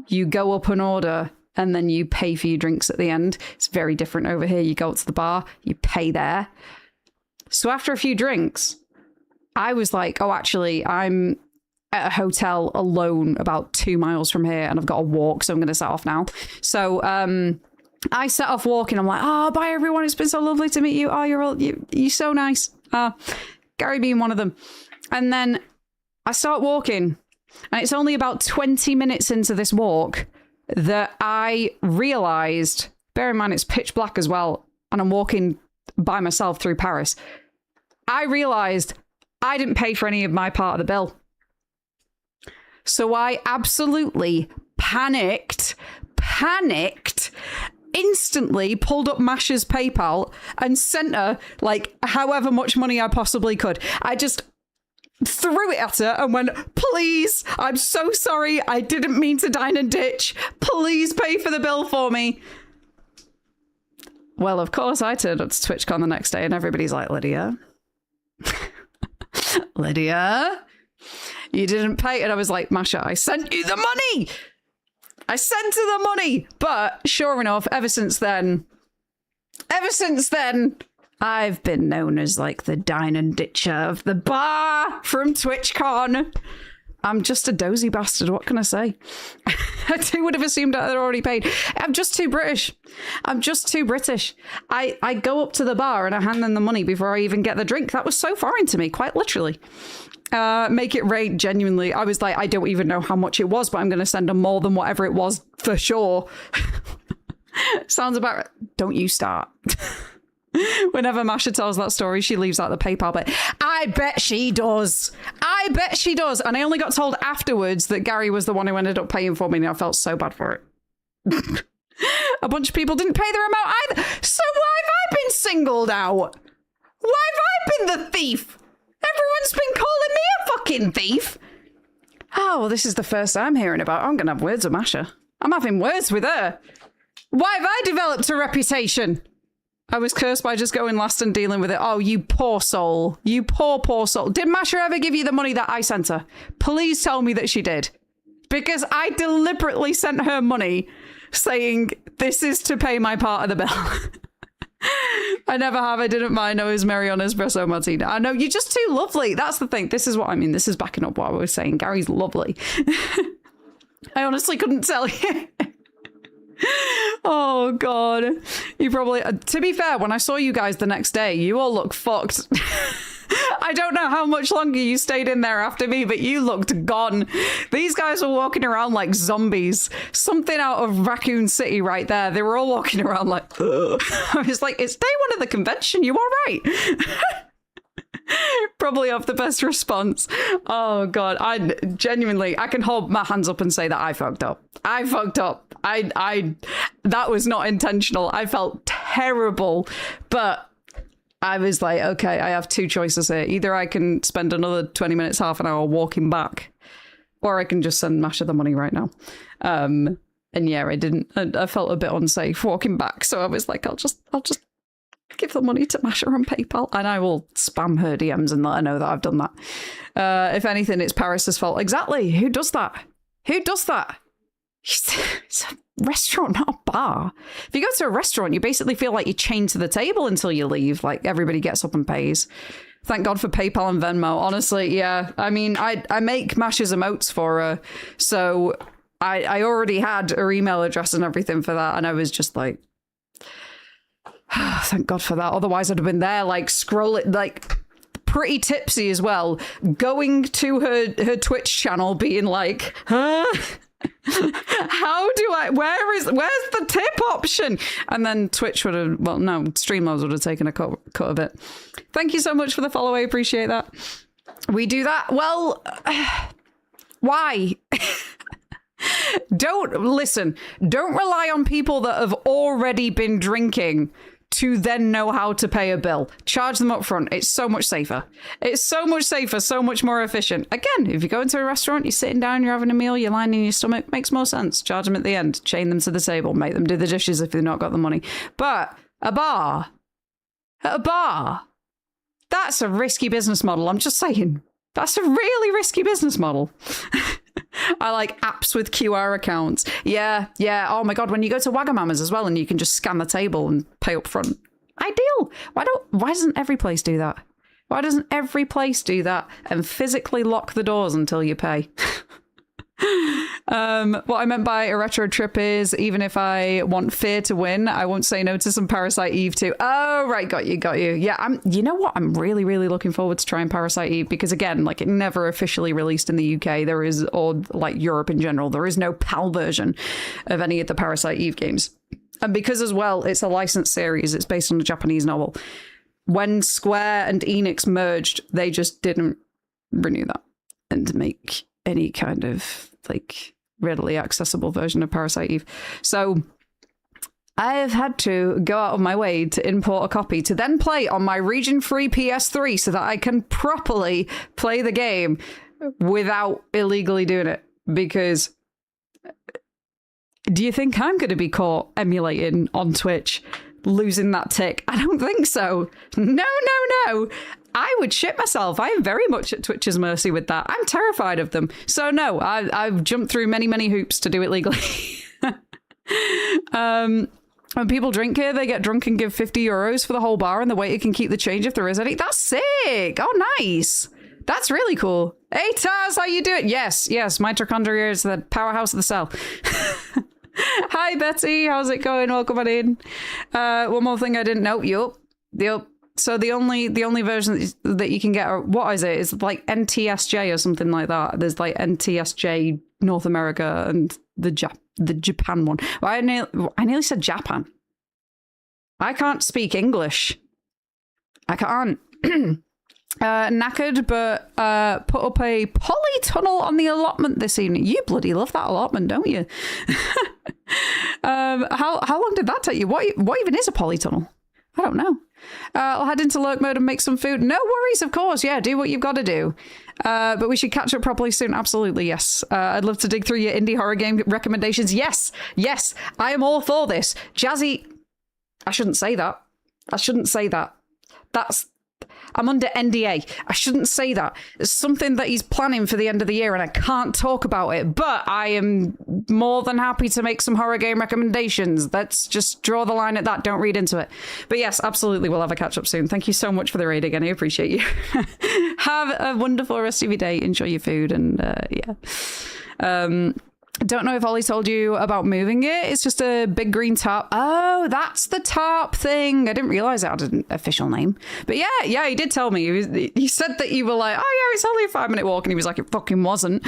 you go up an order and then you pay for your drinks at the end. It's very different over here. You go up to the bar, you pay there. So after a few drinks, I was like, oh, actually, I'm at a hotel alone about 2 miles from here and I've got to walk, so I'm going to set off now. So I set off walking. I'm like, oh, bye, everyone. It's been so lovely to meet you. Oh, you're so nice. Gary being one of them. And then I start walking and it's only about 20 minutes into this walk that I realized, bear in mind, it's pitch black as well, and I'm walking by myself through Paris. I realized I didn't pay for any of my part of the bill. So I absolutely panicked, instantly pulled up Masha's PayPal and sent her like however much money I possibly could. I just threw it at her and went, please, I'm so sorry. I didn't mean to dine and ditch. Please pay for the bill for me. Well, of course, I turned up to TwitchCon the next day and everybody's like, Lydia, Lydia, you didn't pay. And I was like, Masha, I sent you the money. I sent her the money. But sure enough, ever since then, I've been known as like the dine and ditcher of the bar from TwitchCon. I'm just a dozy bastard. What can I say? I too would have assumed that they'd already paid. I'm just too British. I go up to the bar and I hand them the money before I even get the drink. That was so foreign to me, quite literally. Make it rain, genuinely. I was like, I don't even know how much it was, but I'm going to send them more than whatever it was for sure. Sounds about right. Don't you start. Whenever Masha tells that story, she leaves out the PayPal bit. I bet she does. And I only got told afterwards that Gary was the one who ended up paying for me, and I felt so bad for it. A bunch of people didn't pay their amount either. So why have I been singled out? Why have I been the thief? Everyone's been calling me a fucking thief. Oh, well, this is the first I'm hearing about. I'm going to have words with Masha. I'm having words with her. Why have I developed a reputation? I was cursed by just going last and dealing with it. Oh, you poor soul. You poor soul. Did Masha ever give you the money that I sent her? Please tell me that she did. Because I deliberately sent her money saying, this is to pay my part of the bill. I never have. I didn't mind. I was merry on espresso martini. I know, you're just too lovely. That's the thing. This is what I mean. This is backing up what I was saying. Gary's lovely. I honestly couldn't tell you. Oh God, you probably, to be fair, when I saw you guys the next day, you all look fucked. I don't know how much longer you stayed in there after me, but you looked gone. These guys were walking around like zombies. Something out of Raccoon City right there. They were all walking around like, ugh. I was like, it's day one of the convention. You all right? Probably off the best response. Oh God, I genuinely, I can hold my hands up and say that I fucked up. That was not intentional. I felt terrible, but I was like, okay, I have two choices here. Either I can spend another 20 minutes, half an hour walking back, or I can just send Masha the money right now. And yeah, I didn't. I felt a bit unsafe walking back, so I was like, I'll just Give the money to Masha on PayPal, and I will spam her DMs and let her know that I've done that. If anything, it's Paris's fault. Exactly. Who does that? Who does that? It's a restaurant, not a bar. If you go to a restaurant, you basically feel like you're chained to the table until you leave. Like, everybody gets up and pays. Thank God for PayPal and Venmo. Honestly, yeah. I mean, I make Masha's emotes for her, so I already had her email address and everything for that, and I was just like, thank God for that. Otherwise, I'd have been there, like, scrolling, like, pretty tipsy as well, going to her Twitch channel, being like, huh? How do I, where's the tip option? And then Twitch would have, well, no, Streamlabs would have taken a cut of it. Thank you so much for the follow. I appreciate that. We do that. Well, why? Don't rely on people that have already been drinking to then know how to pay a bill. Charge them up front. It's so much safer. It's so much safer, so much more efficient. Again, if you go into a restaurant, you're sitting down, you're having a meal, you're lining your stomach, makes more sense. Charge them at the end, chain them to the table, make them do the dishes if they've not got the money. But at a bar, that's a risky business model. I'm just saying. That's a really risky business model. I like apps with QR accounts. Yeah. Oh my God, when you go to Wagamama's as well and you can just scan the table and pay up front. Ideal. Why doesn't every place do that? Why doesn't every place do that and physically lock the doors until you pay? What I meant by a retro trip is, even if I want fear to win, I won't say no to some Parasite Eve too. Oh, right. Got you. Yeah. You know what? I'm really, really looking forward to trying Parasite Eve because, again, like, it never officially released in the UK. There is, or like Europe in general, there is no PAL version of any of the Parasite Eve games. And because as well, it's a licensed series, it's based on a Japanese novel. When Square and Enix merged, they just didn't renew that and make any kind of like readily accessible version of Parasite Eve. So I've had to go out of my way to import a copy to then play on my region-free PS3 so that I can properly play the game without illegally doing it. Because do you think I'm going to be caught emulating on Twitch, losing that tick? I don't think so. No. I would shit myself. I am very much at Twitch's mercy with that. I'm terrified of them. So no, I've jumped through many hoops to do it legally. When people drink here, they get drunk and give 50 euros for the whole bar, and the waiter can keep the change if there is any. That's sick. Oh, nice. That's really cool. Hey, Taz, how you doing? Yes, mitochondria is the powerhouse of the cell. Hi, Betty. How's it going? Welcome on in. One more thing I didn't know. Yup. So the only version that you can get, or what is it? It's like NTSJ or something like that. There's like NTSJ North America and the Japan one. Well, I nearly said Japan. I can't speak English. I can't. Knackered, but put up a polytunnel on the allotment this evening. You bloody love that allotment, don't you? How long did that take you? What even is a polytunnel? I don't know. I'll head into lurk mode and make some food. No worries, of course. Yeah, do what you've got to do. But we should catch up properly soon. Absolutely, yes. I'd love to dig through your indie horror game recommendations. Yes. I am all for this. Jazzy, I shouldn't say that. I'm under NDA. I shouldn't say that. It's something that he's planning for the end of the year and I can't talk about it, but I am more than happy to make some horror game recommendations. Let's just draw the line at that. Don't read into it. But yes, absolutely. We'll have a catch up soon. Thank you so much for the raid again. I appreciate you. Have a wonderful rest of your day. Enjoy your food and yeah. Don't know if Ollie told you about moving it. It's just a big green tarp. Oh, that's the tarp thing. I didn't realize it had an official name. But yeah, he did tell me. He said that you were like, oh yeah, it's only a 5-minute walk. And he was like, it fucking wasn't.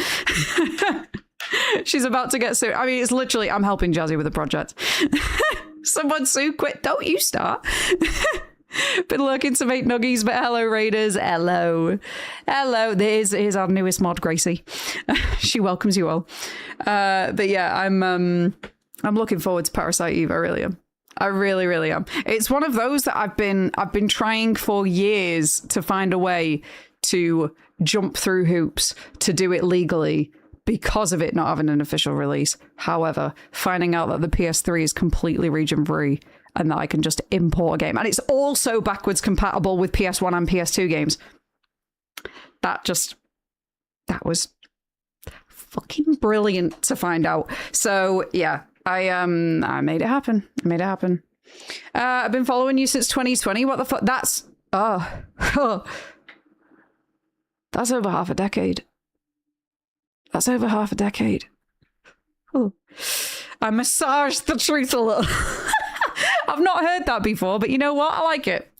She's about to get sued. I mean, it's literally, I'm helping Jazzy with a project. Someone sue, quit. Don't you start. Been looking to make nuggies, but hello, Raiders. Hello. Here's our newest mod, Gracie. She welcomes you all. But yeah, I'm looking forward to Parasite Eve. I really am. I really am. It's one of those that I've been trying for years to find a way to jump through hoops to do it legally because of it not having an official release. However, finding out that the PS3 is completely region free and that I can just import a game. And it's also backwards compatible with PS1 and PS2 games. That was fucking brilliant to find out. So yeah, I made it happen. I've been following you since 2020. What the fuck? That's that's over half a decade. Oh. I massaged the truth a little. I've not heard that before, but you know what? I like it.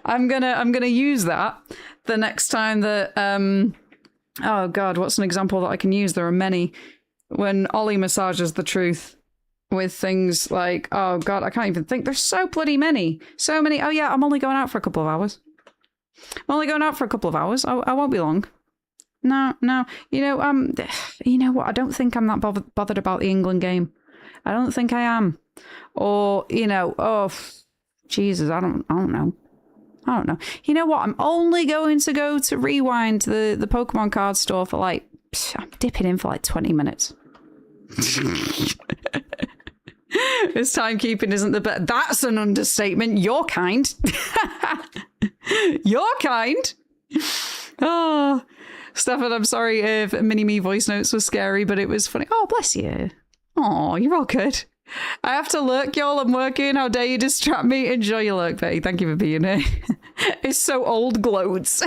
I'm gonna use that the next time that oh god, what's an example that I can use? There are many. When Ollie massages the truth with things like, oh god, I can't even think. There's so bloody many. So many. Oh yeah, I'm only going out for a couple of hours. I won't be long. No. You know what? I don't think I'm that bothered about the England game. I don't think I am. Or, Jesus, I don't know. You know what? I'm only going to go to Rewind, the Pokemon card store for I'm dipping in for 20 minutes. This timekeeping isn't the best. That's an understatement. You're kind. You're kind. Oh, Stefan, I'm sorry if mini-me voice notes were scary, but it was funny. Oh, bless you. Oh, you're all good. I have to lurk, y'all. I'm working. How dare you distract me? Enjoy your lurk, Betty. Thank you for being here. It's so old gloats.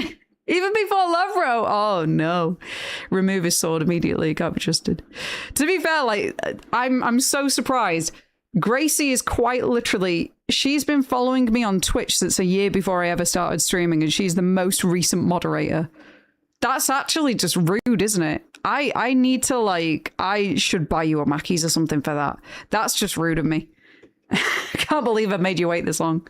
Even before Lovro. Oh, no. Remove his sword immediately. Can't be trusted. To be fair, I'm so surprised. Gracie is quite literally... She's been following me on Twitch since a year before I ever started streaming, and she's the most recent moderator. That's actually just rude, isn't it? I need to, I should buy you a Mackey's or something for that. That's just rude of me. I can't believe I made you wait this long.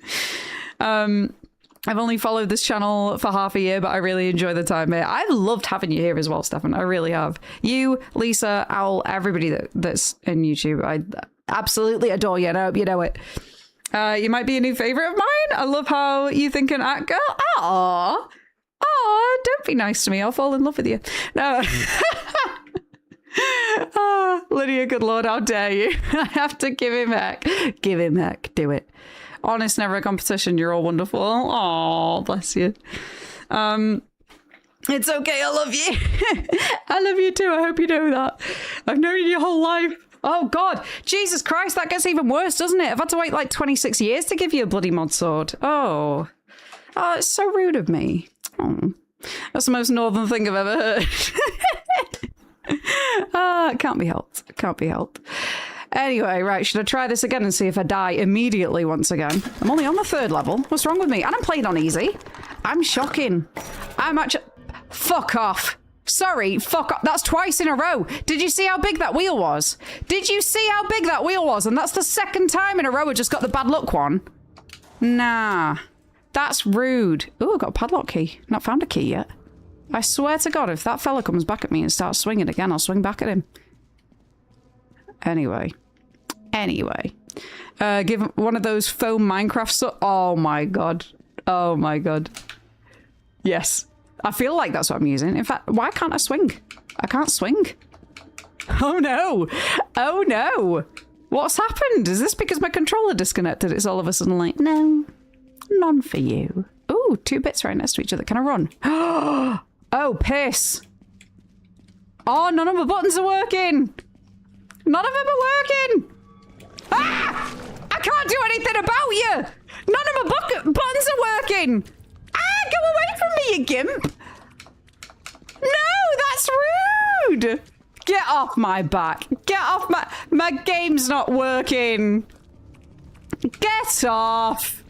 I've only followed this channel for half a year, but I really enjoy the time here. I've loved having you here as well, Stefan. I really have. You, Lisa, Owl, everybody that's in YouTube. I absolutely adore you, and I hope you know it. You might be a new favorite of mine. I love how you think an act girl. Aww. Oh, don't be nice to me. I'll fall in love with you. No. Oh, Lydia, good lord, how dare you? I have to give him heck. Give him heck. Do it. Honest, never a competition. You're all wonderful. Oh, bless you. It's okay. I love you. I love you too. I hope you know that. I've known you your whole life. Oh, God. Jesus Christ, that gets even worse, doesn't it? I've had to wait 26 years to give you a bloody mod sword. Oh. Oh, it's so rude of me. Oh. That's the most northern thing I've ever heard. It can't be helped. It can't be helped. Anyway, right, should I try this again and see if I die immediately once again? I'm only on the 3rd level. What's wrong with me? And I'm playing on easy. I'm shocking. I'm actually... Fuck off. Sorry, fuck off. That's twice in a row. Did you see how big that wheel was? Did you see how big that wheel was? And that's the 2nd time in a row I just got the bad luck one. Nah. That's rude. Ooh, I got a padlock key. Not found a key yet. I swear to God, if that fella comes back at me and starts swinging again, I'll swing back at him. Anyway. Give one of those foam Minecraft oh my God. Oh my God. Yes. I feel like that's what I'm using. In fact, why can't I swing? I can't swing. Oh no. Oh no. What's happened? Is this because my controller disconnected? It's all of a sudden like, no, none for you. Ooh, 2 bits right next to each other. Can I run? Oh, piss. Oh, none of my buttons are working. None of them are working. Ah! I can't do anything about you. None of my buttons are working. Ah, go away from me, you gimp. No, that's rude. Get off my back. Get off my game's not working. Get off.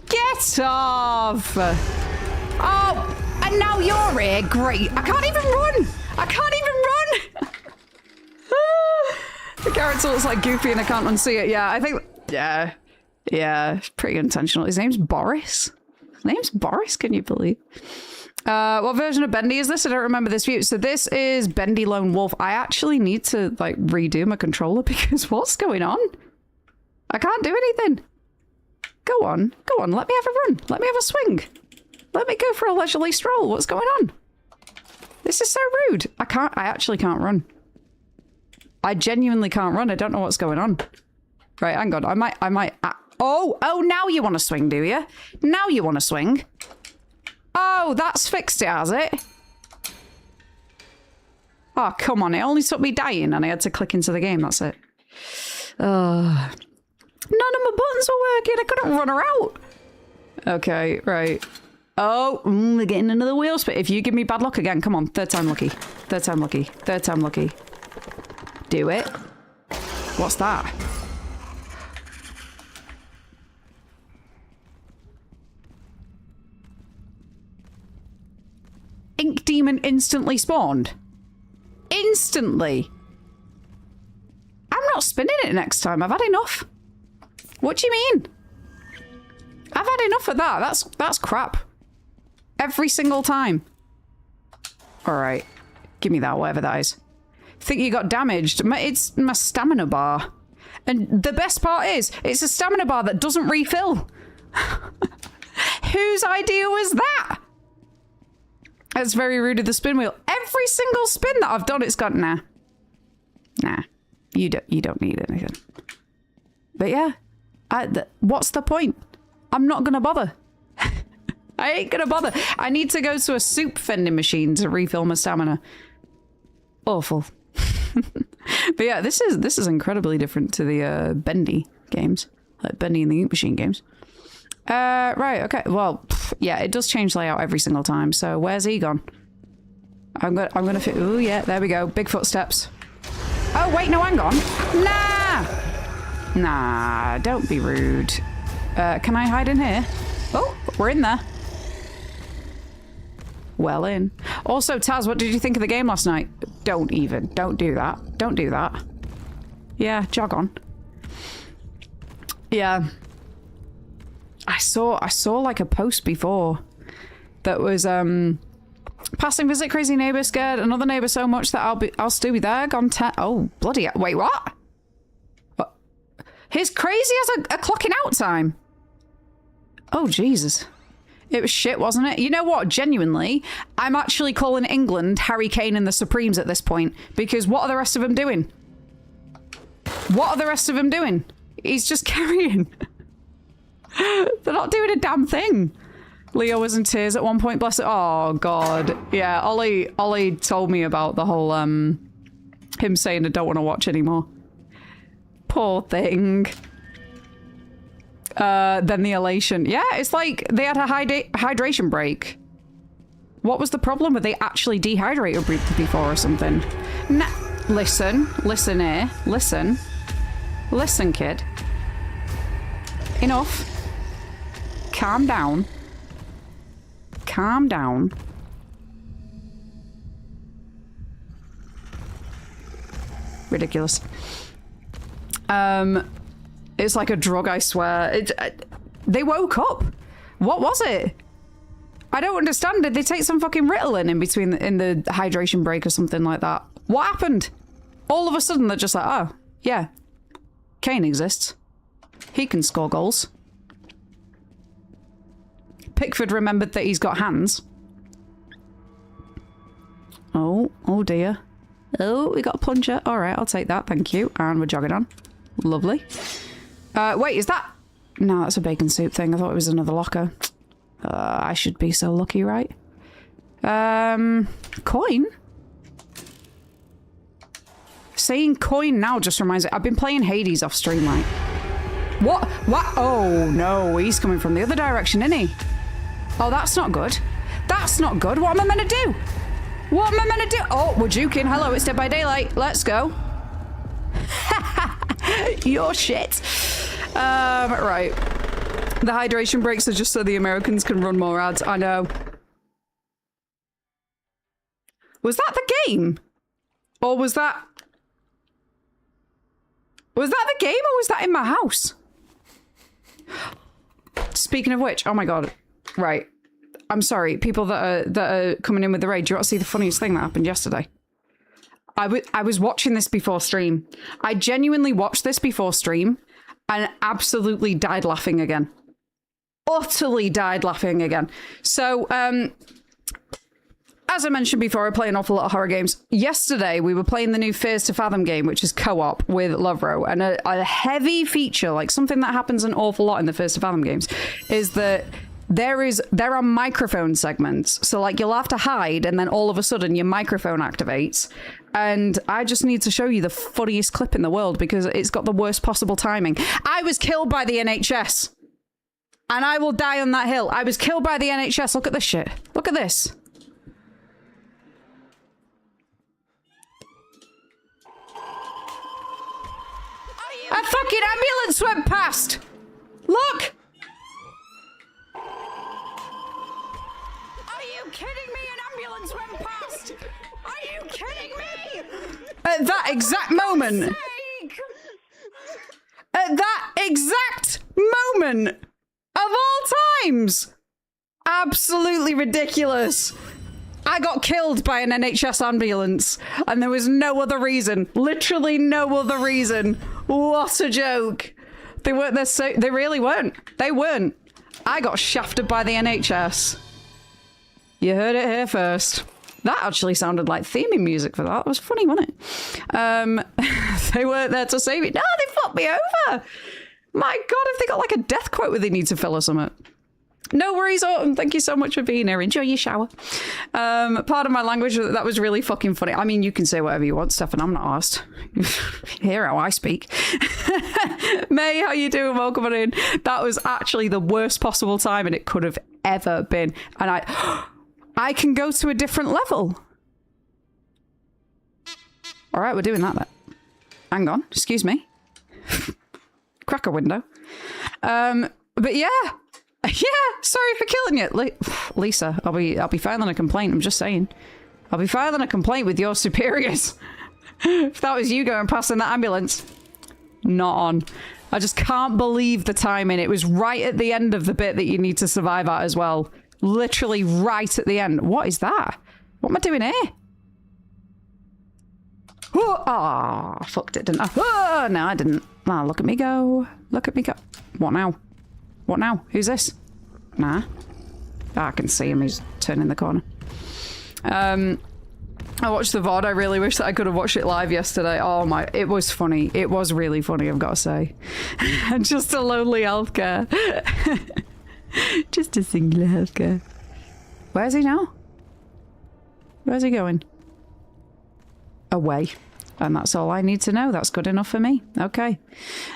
Get off. Oh, and now you're here. Great. I can't even run. I can't even run. The character looks like Goofy and I can't unsee it. Yeah, I think... Yeah. Yeah, pretty intentional. His name's Boris. His name's Boris, can you believe? What version of Bendy is this? I don't remember this view. So this is Bendy Lone Wolf. I actually need to, redo my controller because what's going on? I can't do anything. Go on. Go on. Let me have a run. Let me have a swing. Let me go for a leisurely stroll. What's going on? This is so rude. I actually can't run. I genuinely can't run. I don't know what's going on. Right, hang on. I might. Oh, now you want to swing, do you? Now you want to swing. Oh, that's fixed it, has it? Oh, come on. It only took me dying and I had to click into the game. That's it. None of my buttons were working. I couldn't run her out. Okay, right. Oh, we're getting another wheel spit. If you give me bad luck again, come on. Third time lucky. Third time lucky. Third time lucky. Do it. What's that? Ink demon instantly spawned. Instantly. I'm not spinning it next time. I've had enough. What do you mean? I've had enough of that. That's crap. Every single time. All right. Give me that, whatever that is. Think you got damaged. It's my stamina bar. And the best part is, it's a stamina bar that doesn't refill. Whose idea was that? That's very rude of the spin wheel. Every single spin that I've done, it's gone, nah. Nah. You don't need anything. But yeah. What's the point? I'm not gonna bother. I ain't gonna bother. I need to go to a soup vending machine to refill my stamina. Awful. But yeah, this is incredibly different to the Bendy games. Like Bendy and the Ink Machine games. Right, okay. Well, yeah, it does change layout every single time. So where's he gone? I'm gonna fit. Oh yeah, there we go. Big footsteps. Oh wait, no, hang on. Nah, don't be rude. Can I hide in here? Oh, we're in there. Well in. Also, Taz, what did you think of the game last night? Don't do that. Don't do that. Yeah, jog on. Yeah. I saw like a post before that was passing visit, crazy neighbor scared another neighbor so much that I'll still be there. Gone 10. Oh bloody hell. Wait, what? His crazy has a clocking out time. Oh Jesus. It was shit, wasn't it? You know what? Genuinely, I'm actually calling England Harry Kane and the Supremes at this point, because what are the rest of them doing? What are the rest of them doing? He's just carrying. They're not doing a damn thing. Leo was in tears at one point, bless it. Oh God. Yeah, Ollie told me about the whole him saying I don't want to watch anymore. Poor thing. Then the elation. Yeah, it's like they had a hydration break. What was the problem? Were they actually dehydrated before or something? Nah, listen here. Listen, kid. Enough. Calm down. Calm down. Ridiculous. It's like a drug, I swear. They woke up. What was it? I don't understand. Did they take some fucking Ritalin in between in the hydration break or something like that? What happened? All of a sudden, they're just like, oh, yeah. Kane exists. He can score goals. Pickford remembered that he's got hands. Oh dear. Oh, we got a plunger. All right, I'll take that. Thank you. And we're jogging on. Lovely. Wait, is that... No, that's a bacon soup thing. I thought it was another locker. I should be so lucky, right? Coin? Saying coin now just reminds me. I've been playing Hades off stream, right? What? Oh, no. He's coming from the other direction, isn't he? Oh, that's not good. That's not good. What am I meant to do? What am I meant to do? Oh, we're juking. Hello, it's Dead by Daylight. Let's go. Your shit. Right. The hydration breaks are just so the Americans can run more ads. I know. Was that the game? Or was that... Was that the game or was that in my house? Speaking of which, oh my god. Right. I'm sorry, people that are coming in with the raid. Do you want to see the funniest thing that happened yesterday? I was watching this before stream. I genuinely watched this before stream and absolutely died laughing again. Utterly died laughing again. So, as I mentioned before, I play an awful lot of horror games. Yesterday, we were playing the new Fears to Fathom game, which is co-op with Lovero. And a heavy feature, like something that happens an awful lot in the Fears to Fathom games, is that there are microphone segments. So like you'll have to hide and then all of a sudden your microphone activates. And I just need to show you the funniest clip in the world because it's got the worst possible timing. I was killed by the NHS. And I will die on that hill. I was killed by the NHS. Look at this shit. Look at this. A fucking ambulance went past! Look! Are you kidding me? An ambulance went past! Are you kidding me? At that exact moment... At that exact moment of all times! Absolutely ridiculous. I got killed by an NHS ambulance and there was no other reason. Literally no other reason. What a joke. They weren't there, so they really weren't. They weren't. I got shafted by the NHS. You heard it here first. That actually sounded like theming music for that. It was funny, wasn't it? They weren't there to save it. No, they fucked me over. My God, if they got like a death quote where they need to fill or something. No worries, Autumn. Thank you so much for being here. Enjoy your shower. Pardon my language. That was really fucking funny. I mean, you can say whatever you want, Stefan. I'm not asked. Hear how I speak. May, how you doing? Welcome on in. That was actually the worst possible time and it could have ever been. And I can go to a different level. All right, we're doing that then. Hang on. Excuse me. Crack a window. But yeah. Yeah, sorry for killing you. Lisa, I'll be filing a complaint, I'm just saying. I'll be filing a complaint with your superiors. If that was you going past in that ambulance. Not on. I just can't believe the timing. It was right at the end of the bit that you need to survive at as well. Literally right at the end. What is that? What am I doing here? Oh, I fucked it, didn't I? Oh, no, I didn't. Ah, look at me go. Look at me go. What now? What now? Who's this? Nah. I can see him. He's turning the corner. I watched the VOD. I really wish that I could have watched it live yesterday. Oh my, it was funny. It was really funny, I've got to say. Just a lonely healthcare. Just a singular healthcare. Where's he now? Where's he going? Away. And that's all I need to know. That's good enough for me. Okay.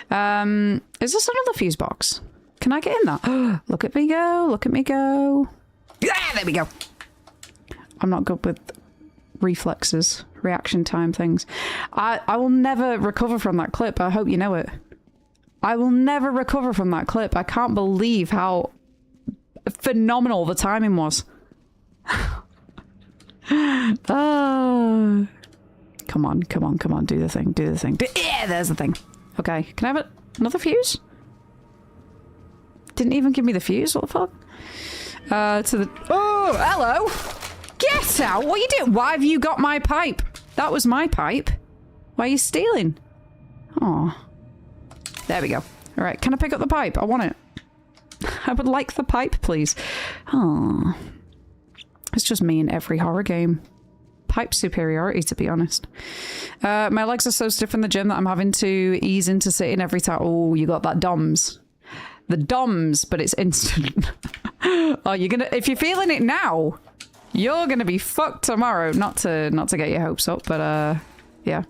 Is this another fuse box? Can I get in that? Look at me go. Look at me go. Yeah, there we go. I'm not good with reflexes, reaction time things. I will never recover from that clip. I hope you know it. I will never recover from that clip. I can't believe how phenomenal the timing was. Come on, come on, come on. Do the thing. Do the thing. Yeah, there's the thing. Okay. Can I have another fuse? Didn't even give me the fuse. What the fuck? To the... Oh, hello. Get out. What are you doing? Why have you got my pipe? That was my pipe. Why are you stealing? Oh. There we go. All right. Can I pick up the pipe? I want it. I would like the pipe, please. Oh. It's just me in every horror game. Pipe superiority, to be honest. My legs are so stiff in the gym that I'm having to ease into sitting every time. Oh, you got that DOMS. The DOMS, but it's instant. Oh, you're gonna... If you're feeling it now, you're gonna be fucked tomorrow. Not to get your hopes up, but yeah.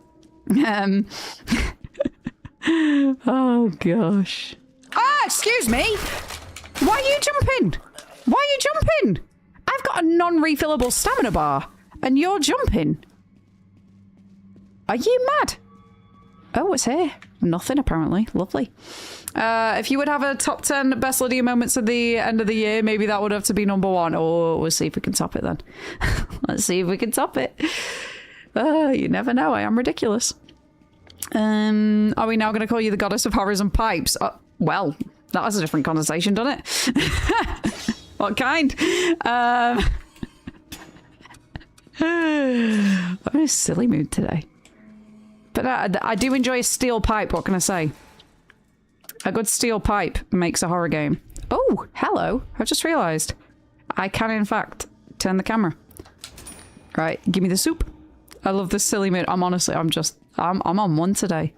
Oh gosh. Ah, excuse me. Why are you jumping? Why are you jumping? I've got a non-refillable stamina bar, and you're jumping. Are you mad? Oh, what's here? Nothing, apparently. Lovely. If you would have a top 10 best Lydia moments at the end of the year, maybe that would have to be number 1. Or we'll see if we can top it then. Let's see if we can top it. You never know. I am ridiculous. Are we now going to call you the goddess of horrors and pipes? Well, that has a different connotation, doesn't it? What kind? I'm in a silly mood today. But I do enjoy a steel pipe, what can I say? A good steel pipe makes a horror game. Oh, hello. I just realised. I can, in fact, turn the camera. Right, give me the soup. I love this silly mood. I'm honestly, I'm on one today.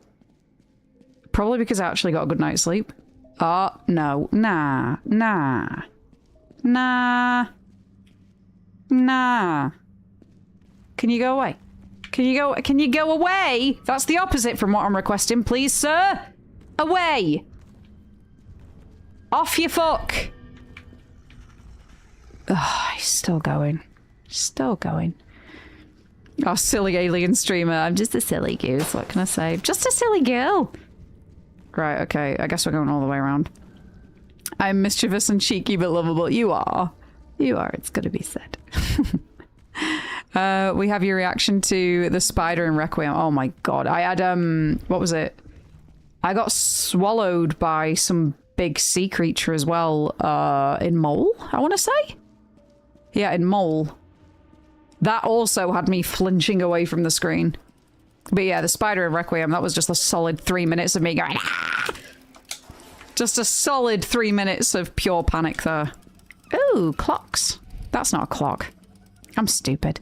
Probably because I actually got a good night's sleep. Oh, no. Nah. Can you go away? Can you go away? That's the opposite from what I'm requesting, please, sir. Away. Off you fuck. Oh, he's still going. Still going. Oh, silly alien streamer. I'm just a silly goose. What can I say? Just a silly girl. Right, okay. I guess we're going all the way around. I'm mischievous and cheeky but lovable. You are. You are. It's going to be said. We have your reaction to the spider in Requiem. Oh my god. I had, what was it? I got swallowed by some big sea creature as well, in Mole, I want to say? Yeah, in Mole. That also had me flinching away from the screen. But yeah, the spider in Requiem, that was just a solid 3 minutes of me going, ah! Just a solid 3 minutes of pure panic there. Ooh, clocks. That's not a clock. I'm stupid.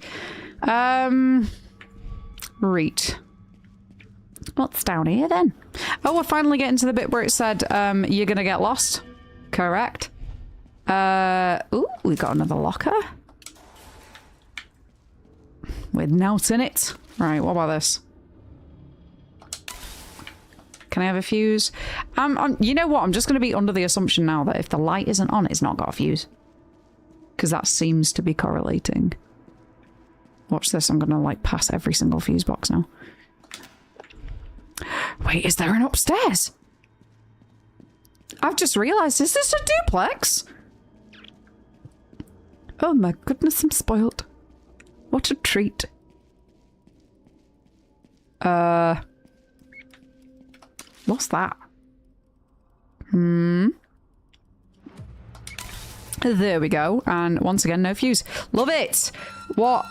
Reet. What's down here then? Oh, we're finally getting to the bit where it said, you're gonna get lost. Correct. Ooh, we got another locker. With notes in it. Right, what about this? Can I have a fuse? You know what? I'm just going to be under the assumption now that if the light isn't on, it's not got a fuse. Because that seems to be correlating. Watch this. I'm going to, like, pass every single fuse box now. Wait, is there an upstairs? I've just realised, is this a duplex? Oh my goodness, I'm spoiled. What a treat. What's that? There we go. And once again, no fuse. Love it! What?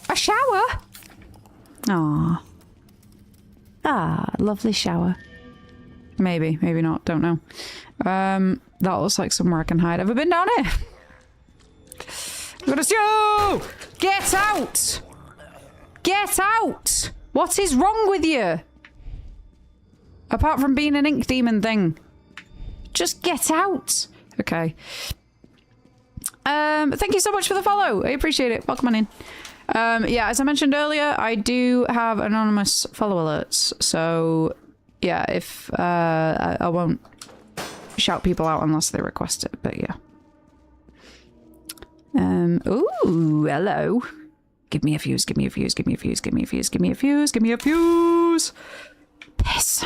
A shower? Aww. Ah, lovely shower. Maybe, maybe not. Don't know. That looks like somewhere I can hide. Have I been down here? You! Get out! Get out! What is wrong with you? Apart from being an ink demon thing. Just get out. Okay. Thank you so much for the follow. I appreciate it. Welcome on in. Yeah, as I mentioned earlier, I do have anonymous follow alerts. So, yeah, if I won't shout people out unless they request it, but yeah. Ooh, hello. Give me a fuse, give me a fuse, give me a fuse, give me a fuse, give me a fuse, give me a fuse. Piss.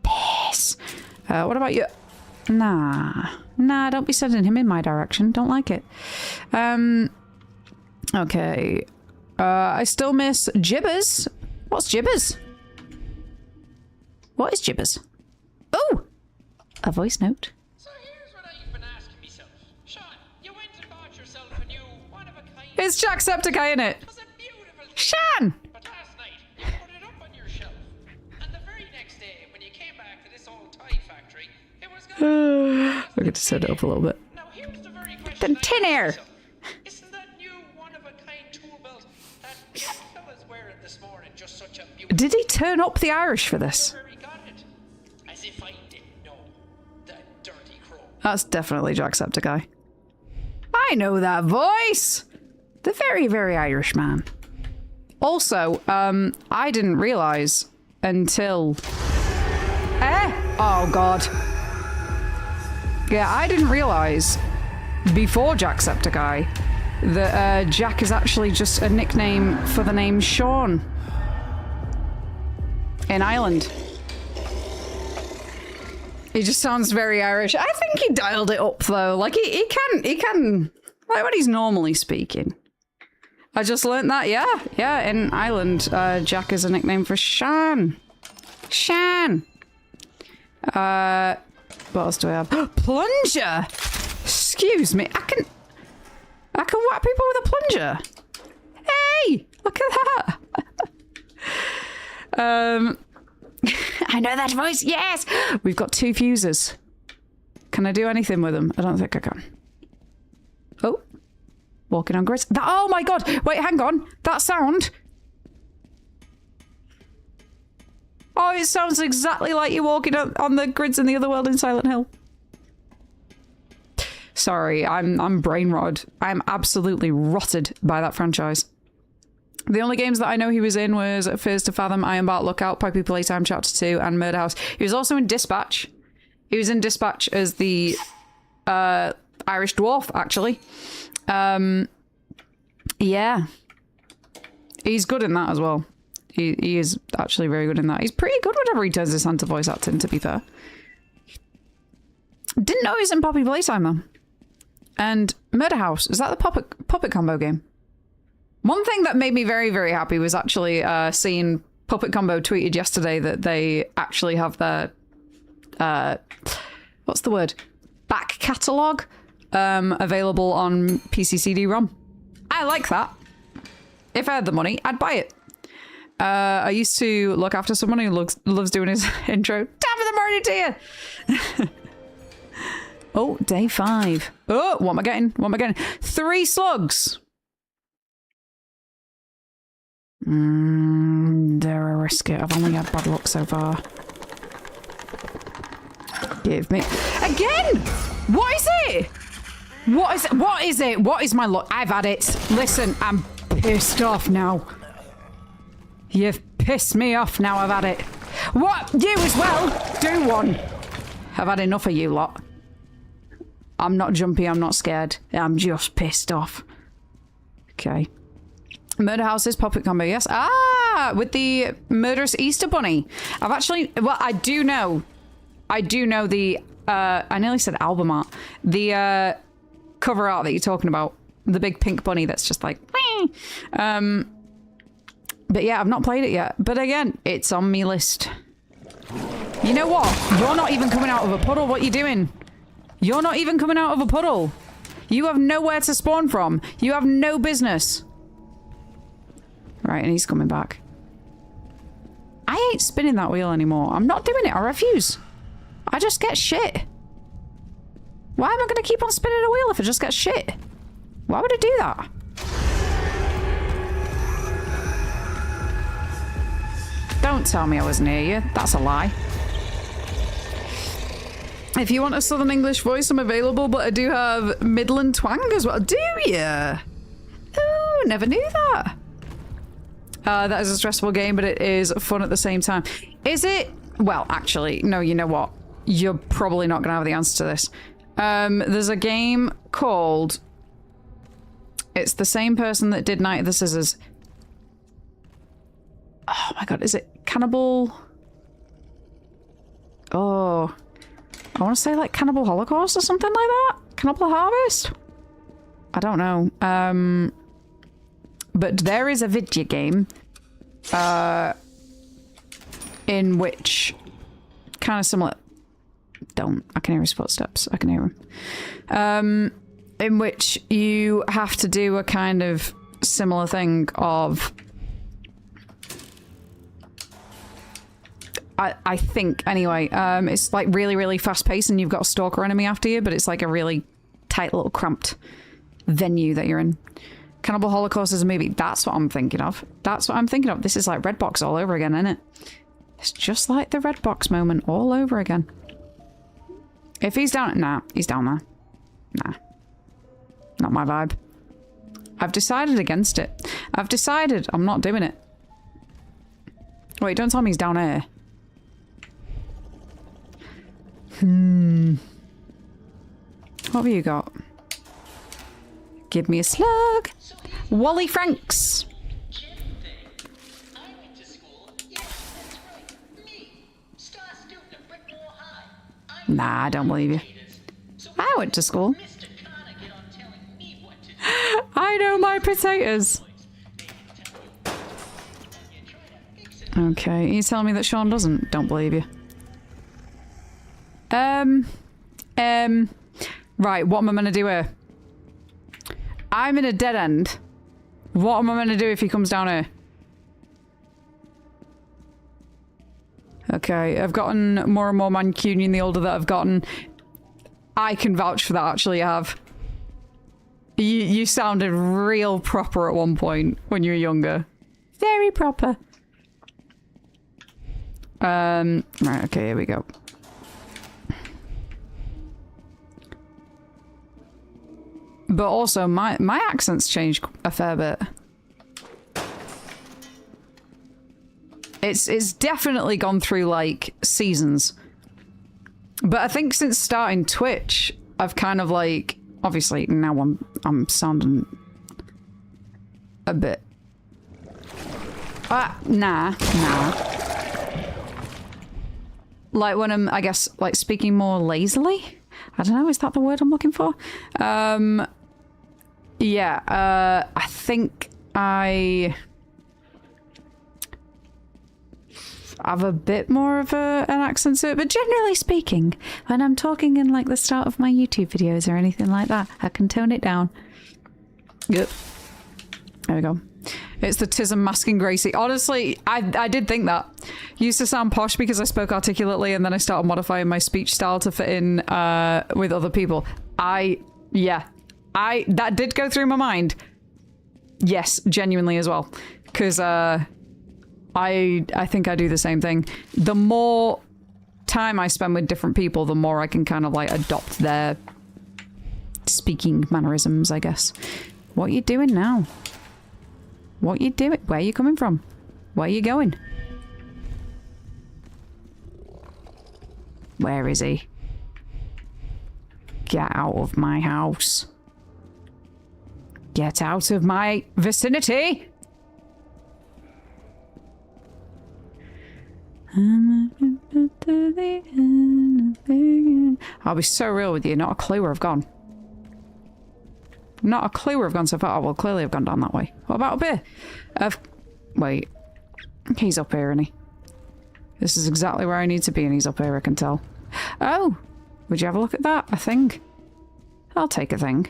Piss. What about you? Nah. Nah, don't be sending him in my direction. Don't like it. Okay. I still miss Jibbers. What's Jibbers? What is Jibbers? Oh! A voice note. It's Jacksepticeye, in it. Shan! But last night, you put it up on your shelf. And the very next day, when you came back to this old toy factory, it was gone. I get to set it up a little bit. Now here's the very question. The tin air! Isn't that new one-of-a-kind tool belt that fella's wearing this morning just such a beautiful... Did he turn up the Irish for this? Where he got it? As if I didn't know. That dirty crow. That's definitely Jacksepticeye. I know that voice! The very, very Irish man. Also, I didn't realise until... Oh, God. Yeah, I didn't realise before Jacksepticeye that Jack is actually just a nickname for the name Sean in Ireland. He just sounds very Irish. I think he dialed it up, though. Like, he can... Like, when he's normally speaking. I just learnt that, yeah, in Ireland, Jack is a nickname for Shan. Shan. What else do we have? Plunger! Excuse me, I can whack people with a plunger. Hey, look at that. I know that voice, yes! We've got 2 fuses. Can I do anything with them? I don't think I can. Walking on grids. Oh my god! Wait, hang on. That sound. Oh, it sounds exactly like you're walking on the grids in the other world in Silent Hill. Sorry, I'm brain rotted. I'm absolutely rotted by that franchise. The only games that I know he was in was Fears to Fathom, Ironbark Lookout, Poppy Playtime Chapter 2, and Murder House. He was also in Dispatch. He was in Dispatch as the Irish dwarf, actually. Yeah. He's good in that as well. He is actually very good in that. He's pretty good whenever he turns his hand to voice acting, to be fair. Didn't know he was in Poppy Playtime, though. And Murder House, is that the Puppet Combo game? One thing that made me very, very happy was actually seeing Puppet Combo tweeted yesterday that they actually have their, what's the word? Back catalogue available on PC CD-ROM. I like that. If I had the money, I'd buy it. I used to look after someone who loves doing his intro. Top of the morning to you! Oh, day 5. Oh, what am I getting? What am I getting? 3 slugs. Dare I risk it? I've only had bad luck so far. Give me... Again! What is it? What is it? What is it? What is my luck? I've had it. Listen, I'm pissed off now. You've pissed me off now, I've had it. What? You as well? Do one. I've had enough of you lot. I'm not jumpy, I'm not scared. I'm just pissed off. Okay. Murder House is Puppet Combo, yes. Ah, with the murderous Easter Bunny. I've actually, well, I do know the, I nearly said album art. The cover art that you're talking about. The big pink bunny that's just like, wee. But yeah, I've not played it yet. But again, it's on me list. You know what? You're not even coming out of a puddle. What are you doing? You're not even coming out of a puddle. You have nowhere to spawn from. You have no business. Right, and he's coming back. I ain't spinning that wheel anymore. I'm not doing it. I refuse. I just get shit. Why am I going to keep on spinning a wheel if I just get shit? Why would I do that? Don't tell me I was near you. That's a lie. If you want a Southern English voice, I'm available, but I do have Midland twang as well. Do ya? Ooh, never knew that. That is a stressful game, but it is fun at the same time. Is it? Well, actually, no, you know what? You're probably not going to have the answer to this. There's a game called... It's the same person that did Night of the Scissors. Oh my god, is it Cannibal? Oh... I want to say like Cannibal Holocaust or something like that? Cannibal Harvest? I don't know. But there is a video game in which kind of similar... I can hear his footsteps. I can hear him. In which you have to do a kind of similar thing of... I think, anyway, it's like really, really fast-paced and you've got a stalker enemy after you, but it's like a really tight little cramped venue that you're in. Cannibal Holocaust is a movie. That's what I'm thinking of. That's what I'm thinking of. This is like Redbox all over again, isn't it? It's just like the Redbox moment all over again. If he's down... Nah, he's down there. Nah. Not my vibe. I've decided against it. I've decided I'm not doing it. Wait, don't tell me he's down here. What have you got? Give me a slug. Wally Franks. I went to school. Yes, that's right. Me, star student of Brickmore High. Nah, I don't believe you. I went to school. Mr. Connor get on telling me what to do. I know my potatoes. Okay, you telling me that Sean doesn't? Don't believe you. Right, what am I gonna do here? I'm in a dead end. What am I gonna do if he comes down here? Okay, I've gotten more and more Mancunian the older that I've gotten. I can vouch for that, actually, I have. You sounded real proper at one point when you were younger. Very proper. Right, okay, here we go. But also, my accent's changed a fair bit. It's definitely gone through, like, seasons. But I think since starting Twitch, I've kind of, like... Obviously, now I'm sounding... a bit... Nah. Like when I'm, I guess, like, speaking more lazily? I don't know, is that the word I'm looking for? Yeah, I think I have a bit more of an accent to it, but generally speaking, when I'm talking in, like, the start of my YouTube videos or anything like that, I can tone it down. Yep. There we go. It's the tism masking Gracie. Honestly, I did think that. Used to sound posh because I spoke articulately, and then I started modifying my speech style to fit in with other people. That did go through my mind. Yes, genuinely as well. Because I think I do the same thing. The more time I spend with different people, the more I can kind of, like, adopt their speaking mannerisms, I guess. What are you doing now? What are you doing? Where are you coming from? Where are you going? Where is he? Get out of my house. Get out of my vicinity! I'll be so real with you, not a clue where I've gone. Not a clue where I've gone so far. Oh, well, clearly I've gone down that way. What about up here? Wait. He's up here, isn't he? This is exactly where I need to be, and he's up here, I can tell. Oh! Would you have a look at that? A thing? I'll take a thing.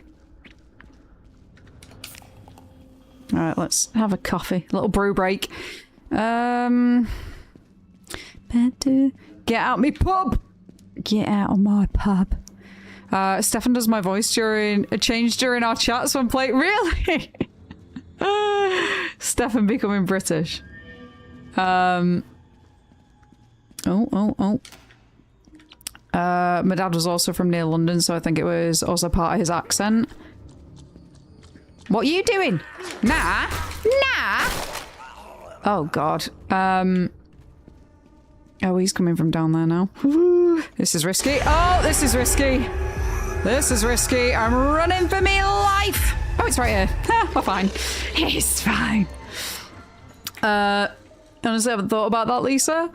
Alright, let's have a coffee. A little brew break. Get out me pub! Get out of my pub. Stefan does my voice during our chats when play. Really? Stefan becoming British. My dad was also from near London, so I think it was also part of his accent. What are you doing? Nah. Oh God. Oh, he's coming from down there now. This is risky. Oh, this is risky. This is risky. I'm running for me life. Oh, it's right here. We're fine. It's fine. Honestly, I haven't thought about that, Lisa.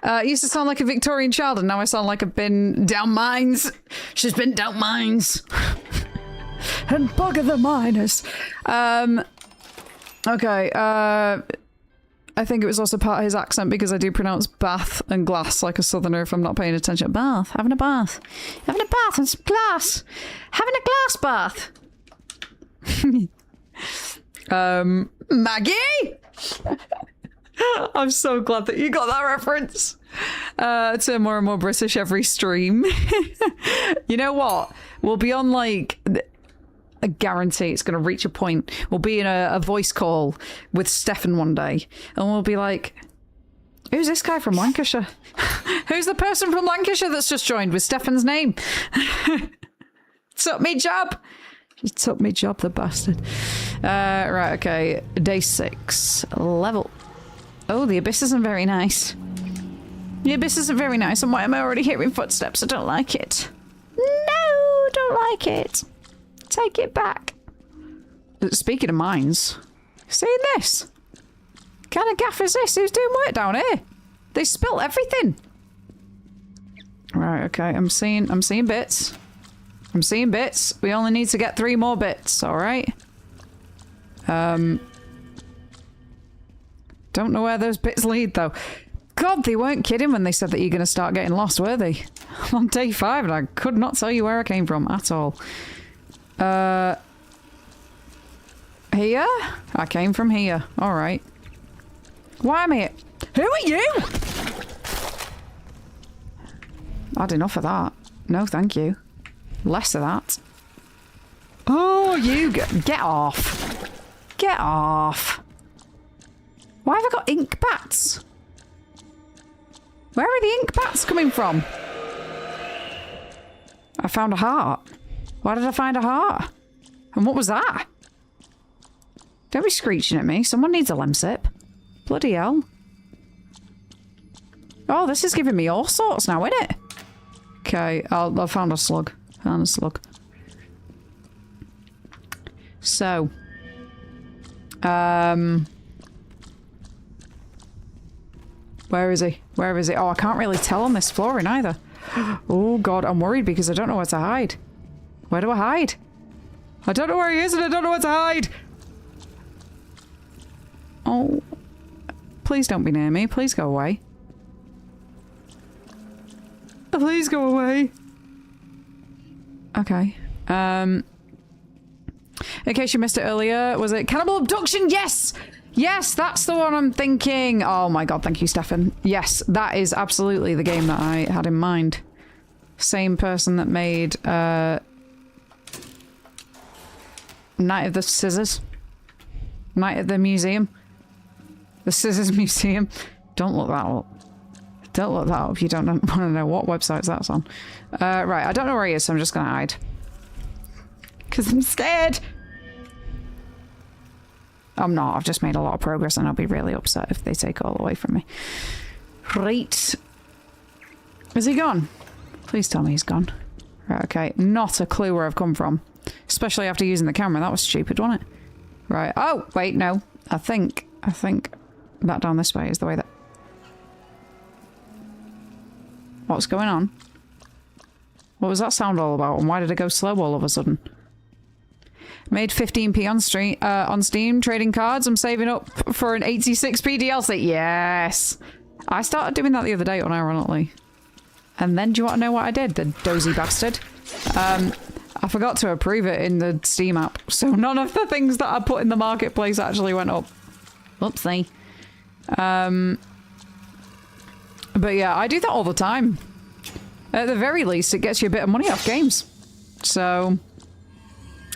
I used to sound like a Victorian child, and now I sound like I've been down mines. She's been down mines. And bugger the miners. Okay, I think it was also part of his accent because I do pronounce bath and glass like a southerner if I'm not paying attention. Bath. Having a bath. Having a bath and some glass. Having a glass bath. Maggie? I'm so glad that you got that reference. To more and more British every stream. You know what? We'll be on, like... I guarantee it's going to reach a point. We'll be in a voice call with Stefan one day, and we'll be like, who's this guy from Lancashire? Who's the person from Lancashire that's just joined with Stefan's name? Took me job. He took me job, the bastard. Right, okay. Day 6. Level. Oh, the abyss isn't very nice. The abyss isn't very nice, and why am I already hearing footsteps? I don't like it. No, don't like it. Take it back. Speaking of mines, see this? What kind of gaff is this? Who's doing work down here? They spilt everything. Right, okay, I'm seeing bits. I'm seeing bits. We only need to get 3 more bits, alright? Don't know where those bits lead though. God, they weren't kidding when they said that you're going to start getting lost, were they? I'm on day 5 and I could not tell you where I came from at all. Here? I came from here. Alright. Why am I here? Who are you? I had enough of that. No, thank you. Less of that. Oh, you get off. Get off. Why have I got ink bats? Where are the ink bats coming from? I found a heart. Why did I find a heart? And what was that? Don't be screeching at me. Someone needs a lemsip. Bloody hell. Oh, this is giving me all sorts now, isn't it? Okay, I found a slug. Found a slug. So. Where is he? Where is he? Oh, I can't really tell on this flooring either. Oh god, I'm worried because I don't know where to hide. Where do I hide? I don't know where he is and I don't know where to hide! Oh. Please don't be near me. Please go away. Please go away. Okay. In case you missed it earlier, was it Cannibal Abduction? Yes! Yes, that's the one I'm thinking. Oh my god, thank you, Stefan. Yes, that is absolutely the game that I had in mind. Same person that made Night of the Scissors. Night at the Museum. The Scissors Museum. Don't look that up. Don't look that up if you don't want to know what websites that's on. Right, I don't know where he is, so I'm just gonna hide. Because I'm scared! I'm not, I've just made a lot of progress and I'll be really upset if they take it all away from me. Right. Is he gone? Please tell me he's gone. Right, okay. Not a clue where I've come from. Especially after using the camera. That was stupid, wasn't it? Right. Oh, wait, no. I think that down this way is the way that... What's going on? What was that sound all about? And why did it go slow all of a sudden? Made 15p on Steam, trading cards. I'm saving up for an 86p DLC. Yes! I started doing that the other day, unironically. And then, do you want to know what I did, the dozy bastard? I forgot to approve it in the Steam app, so none of the things that I put in the marketplace actually went up. Whoopsie. But yeah, I do that all the time. At the very least, it gets you a bit of money off games. So...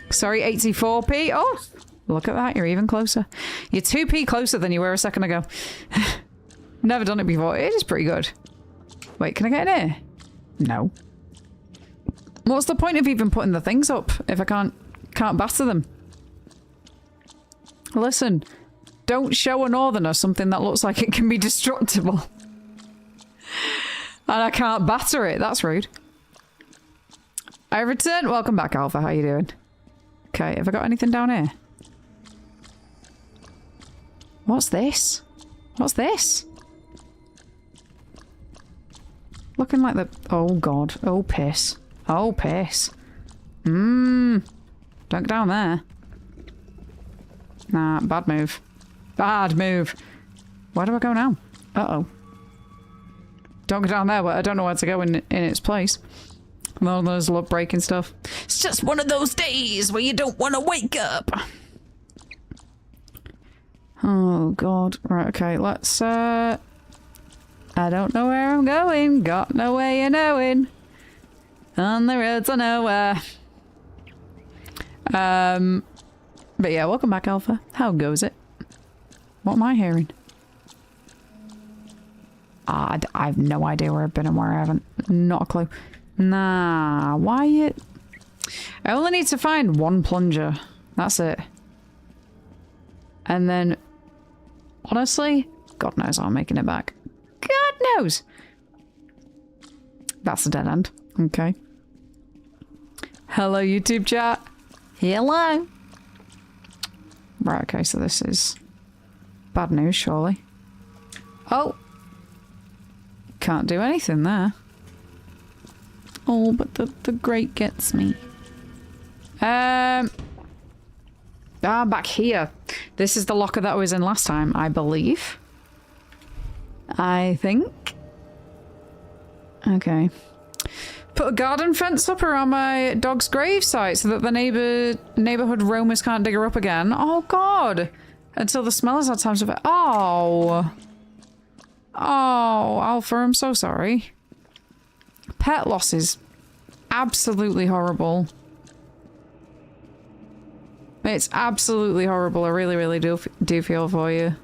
Sorry, 84p. Oh, look at that. You're even closer. You're 2p closer than you were a second ago. Never done it before. It is pretty good. Wait, can I get in here? No. What's the point of even putting the things up if I can't batter them? Listen, don't show a northerner something that looks like it can be destructible. And I can't batter it. That's rude. I returned. Welcome back, Alpha. How you doing? Okay, have I got anything down here? What's this? What's this? Looking like the... Oh, God. Oh, piss. Oh, piss. Don't go down there. Nah, bad move. Bad move. Where do I go now? Uh-oh. Don't go down there, but I don't know where to go in its place. There's a lot of breaking stuff. It's just one of those days where you don't want to wake up. Oh, God. Right, okay, let's, I don't know where I'm going. Got no way of knowing. On the road to nowhere. But yeah, welcome back, Alpha. How goes it? What am I hearing? I have no idea where I've been and where I haven't. Not a clue. Nah, why it? I only need to find one plunger. That's it. And then, honestly, God knows how I'm making it back. God knows. That's a dead end. Okay. Hello, YouTube chat. Hello. Right, okay, so this is bad news, surely. Oh. Can't do anything there. Oh, but the grate gets me. Back here. This is the locker that I was in last time, I believe. I think. Okay. Put a garden fence up around my dog's gravesite so that the neighborhood roamers can't dig her up again. Oh, God. Until the smellers had time to... Oh. Oh, Alpha, I'm so sorry. Pet loss is absolutely horrible. It's absolutely horrible. I really, really do feel for you.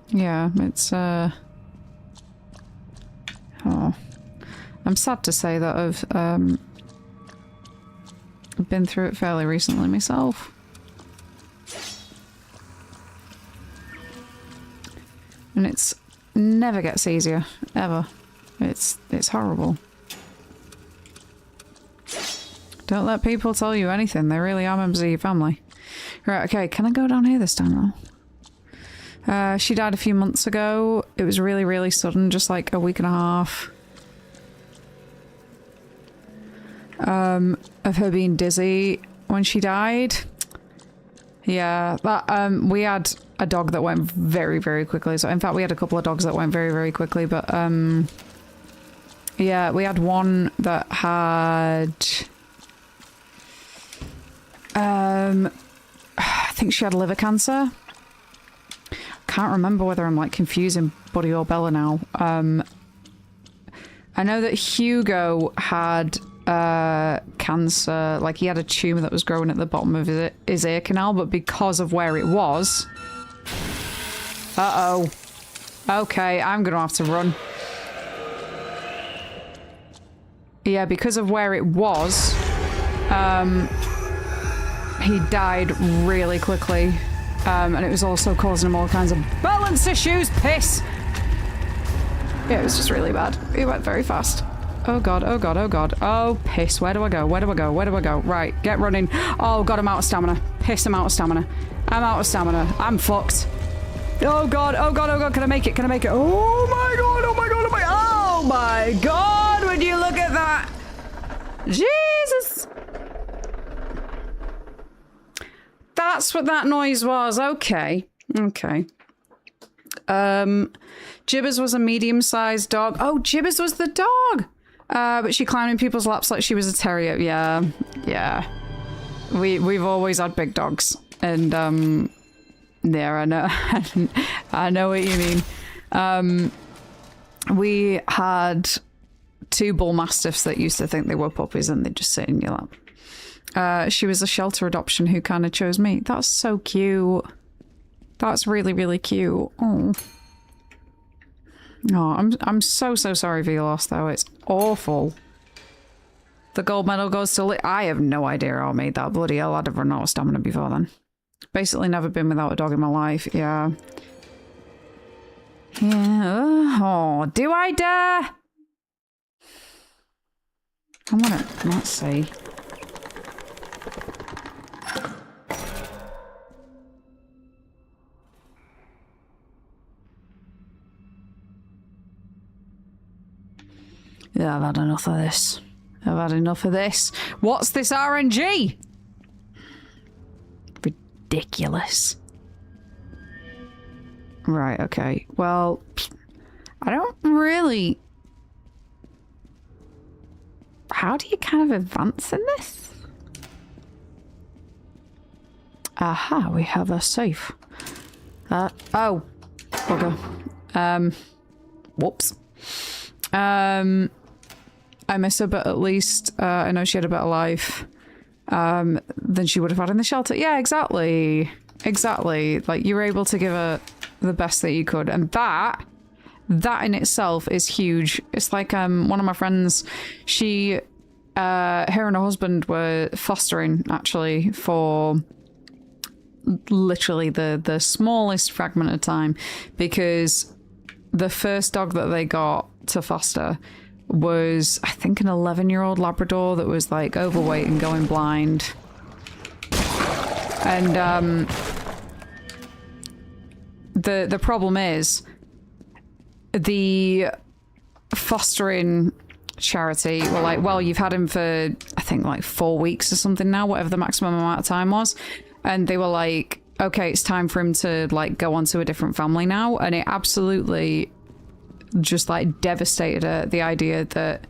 Yeah, it's, oh. I'm sad to say that I've been through it fairly recently myself. And it's never gets easier, ever. It's horrible. Don't let people tell you anything. They really are members of your family. Right, okay, can I go down here this time though? She died a few months ago. It was really, really sudden, just like a week and a half. Of her being dizzy when she died. Yeah, that, we had a dog that went very, very quickly. So in fact, we had a couple of dogs that went very, very quickly, but, yeah, we had one that had, I think she had liver cancer. Can't remember whether I'm like confusing Buddy or Bella now. I know that Hugo had cancer, like he had a tumour that was growing at the bottom of his ear canal, but because of where it was... Uh-oh. Okay, I'm gonna have to run. Yeah, because of where it was, he died really quickly. And it was also causing him all kinds of balance issues. Piss! Yeah, it was just really bad. It went very fast. Oh god, oh god, oh god. Oh, piss. Where do I go? Where do I go? Where do I go? Right, get running. Oh god, I'm out of stamina. Piss, I'm out of stamina. I'm out of stamina. I'm fucked. Oh god, oh god, oh god. Can I make it? Can I make it? Oh my god, oh my god, oh my... Oh my god, would you look at that? Jesus! That's what that noise was. Okay. Okay. Jibbers was a medium-sized dog. Oh, Jibbers was the dog! But she climbed in people's laps like she was a terrier. Yeah. Yeah. We've always had big dogs. And, yeah, I know. I know what you mean. We had 2 bull mastiffs that used to think they were puppies and they'd just sit in your lap. She was a shelter adoption who kind of chose me. That's so cute. That's really, really cute. Oh. Oh, I'm so sorry for your loss, though. It's awful. The gold medal goes to I have no idea how I made that. Bloody hell, I'd have run out of stamina before then. Basically never been without a dog in my life. Yeah. Yeah. Oh, do I dare? I want to... Let's see. Yeah, I've had enough of this. I've had enough of this. What's this RNG? Ridiculous. Right, okay. Well, I don't really... How do you kind of advance in this? Aha, we have a safe. Oh. Okay. Whoops. I miss her, but at least I know she had a better life than she would have had in the shelter. Yeah, exactly. Exactly. Like, you were able to give her the best that you could. And that in itself is huge. It's like one of my friends, she, her and her husband were fostering, actually, for literally the smallest fragment of time, because the first dog that they got to foster was, I think, an 11-year-old Labrador that was like overweight and going blind. And the problem is the fostering charity were like, well, you've had him for, I think, like 4 weeks or something now, whatever the maximum amount of time was. And they were like, okay, it's time for him to like go on to a different family now. And it absolutely just like devastated her, the idea that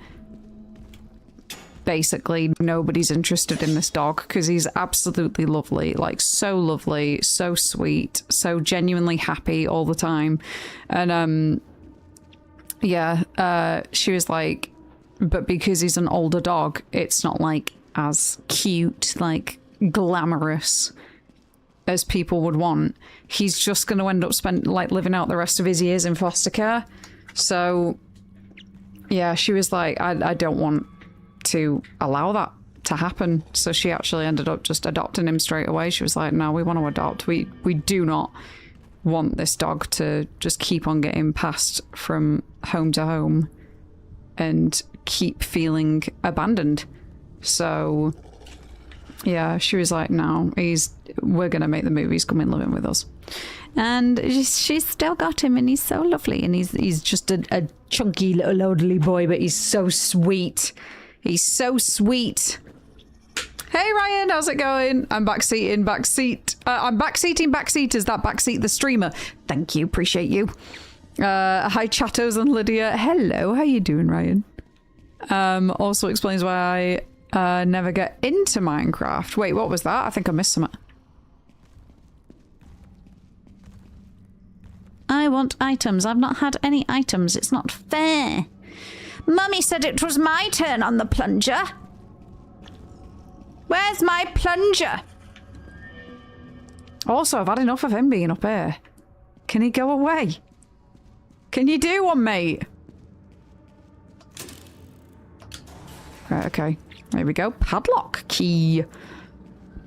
basically nobody's interested in this dog because he's absolutely lovely, like so lovely, so sweet, so genuinely happy all the time. And Yeah, she was like, but because he's an older dog, it's not like as cute, like glamorous as people would want. He's just going to end up living out the rest of his years in foster care. So yeah, she was like, I don't want to allow that to happen. So she actually ended up just adopting him straight away. She was like, no, we want to adopt. We do not want this dog to just keep on getting passed from home to home and keep feeling abandoned. So yeah, she was like, no, we're gonna make the move. He's coming living with us. And she's still got him, and he's so lovely, and he's just a chunky little elderly boy, but he's so sweet. He's so sweet. Hey Ryan, how's it going? I'm backseating, backseat. I'm backseating, backseaters. That backseat the streamer. Thank you, appreciate you. Hi Chattos and Lydia. Hello, how you doing, Ryan? Also explains why I never get into Minecraft. Wait, what was that? I think I missed something. I want items. I've not had any items. It's not fair. Mummy said it was my turn on the plunger. Where's my plunger? Also, I've had enough of him being up here. Can he go away? Can you do one, mate? Right, okay. There we go. Padlock key.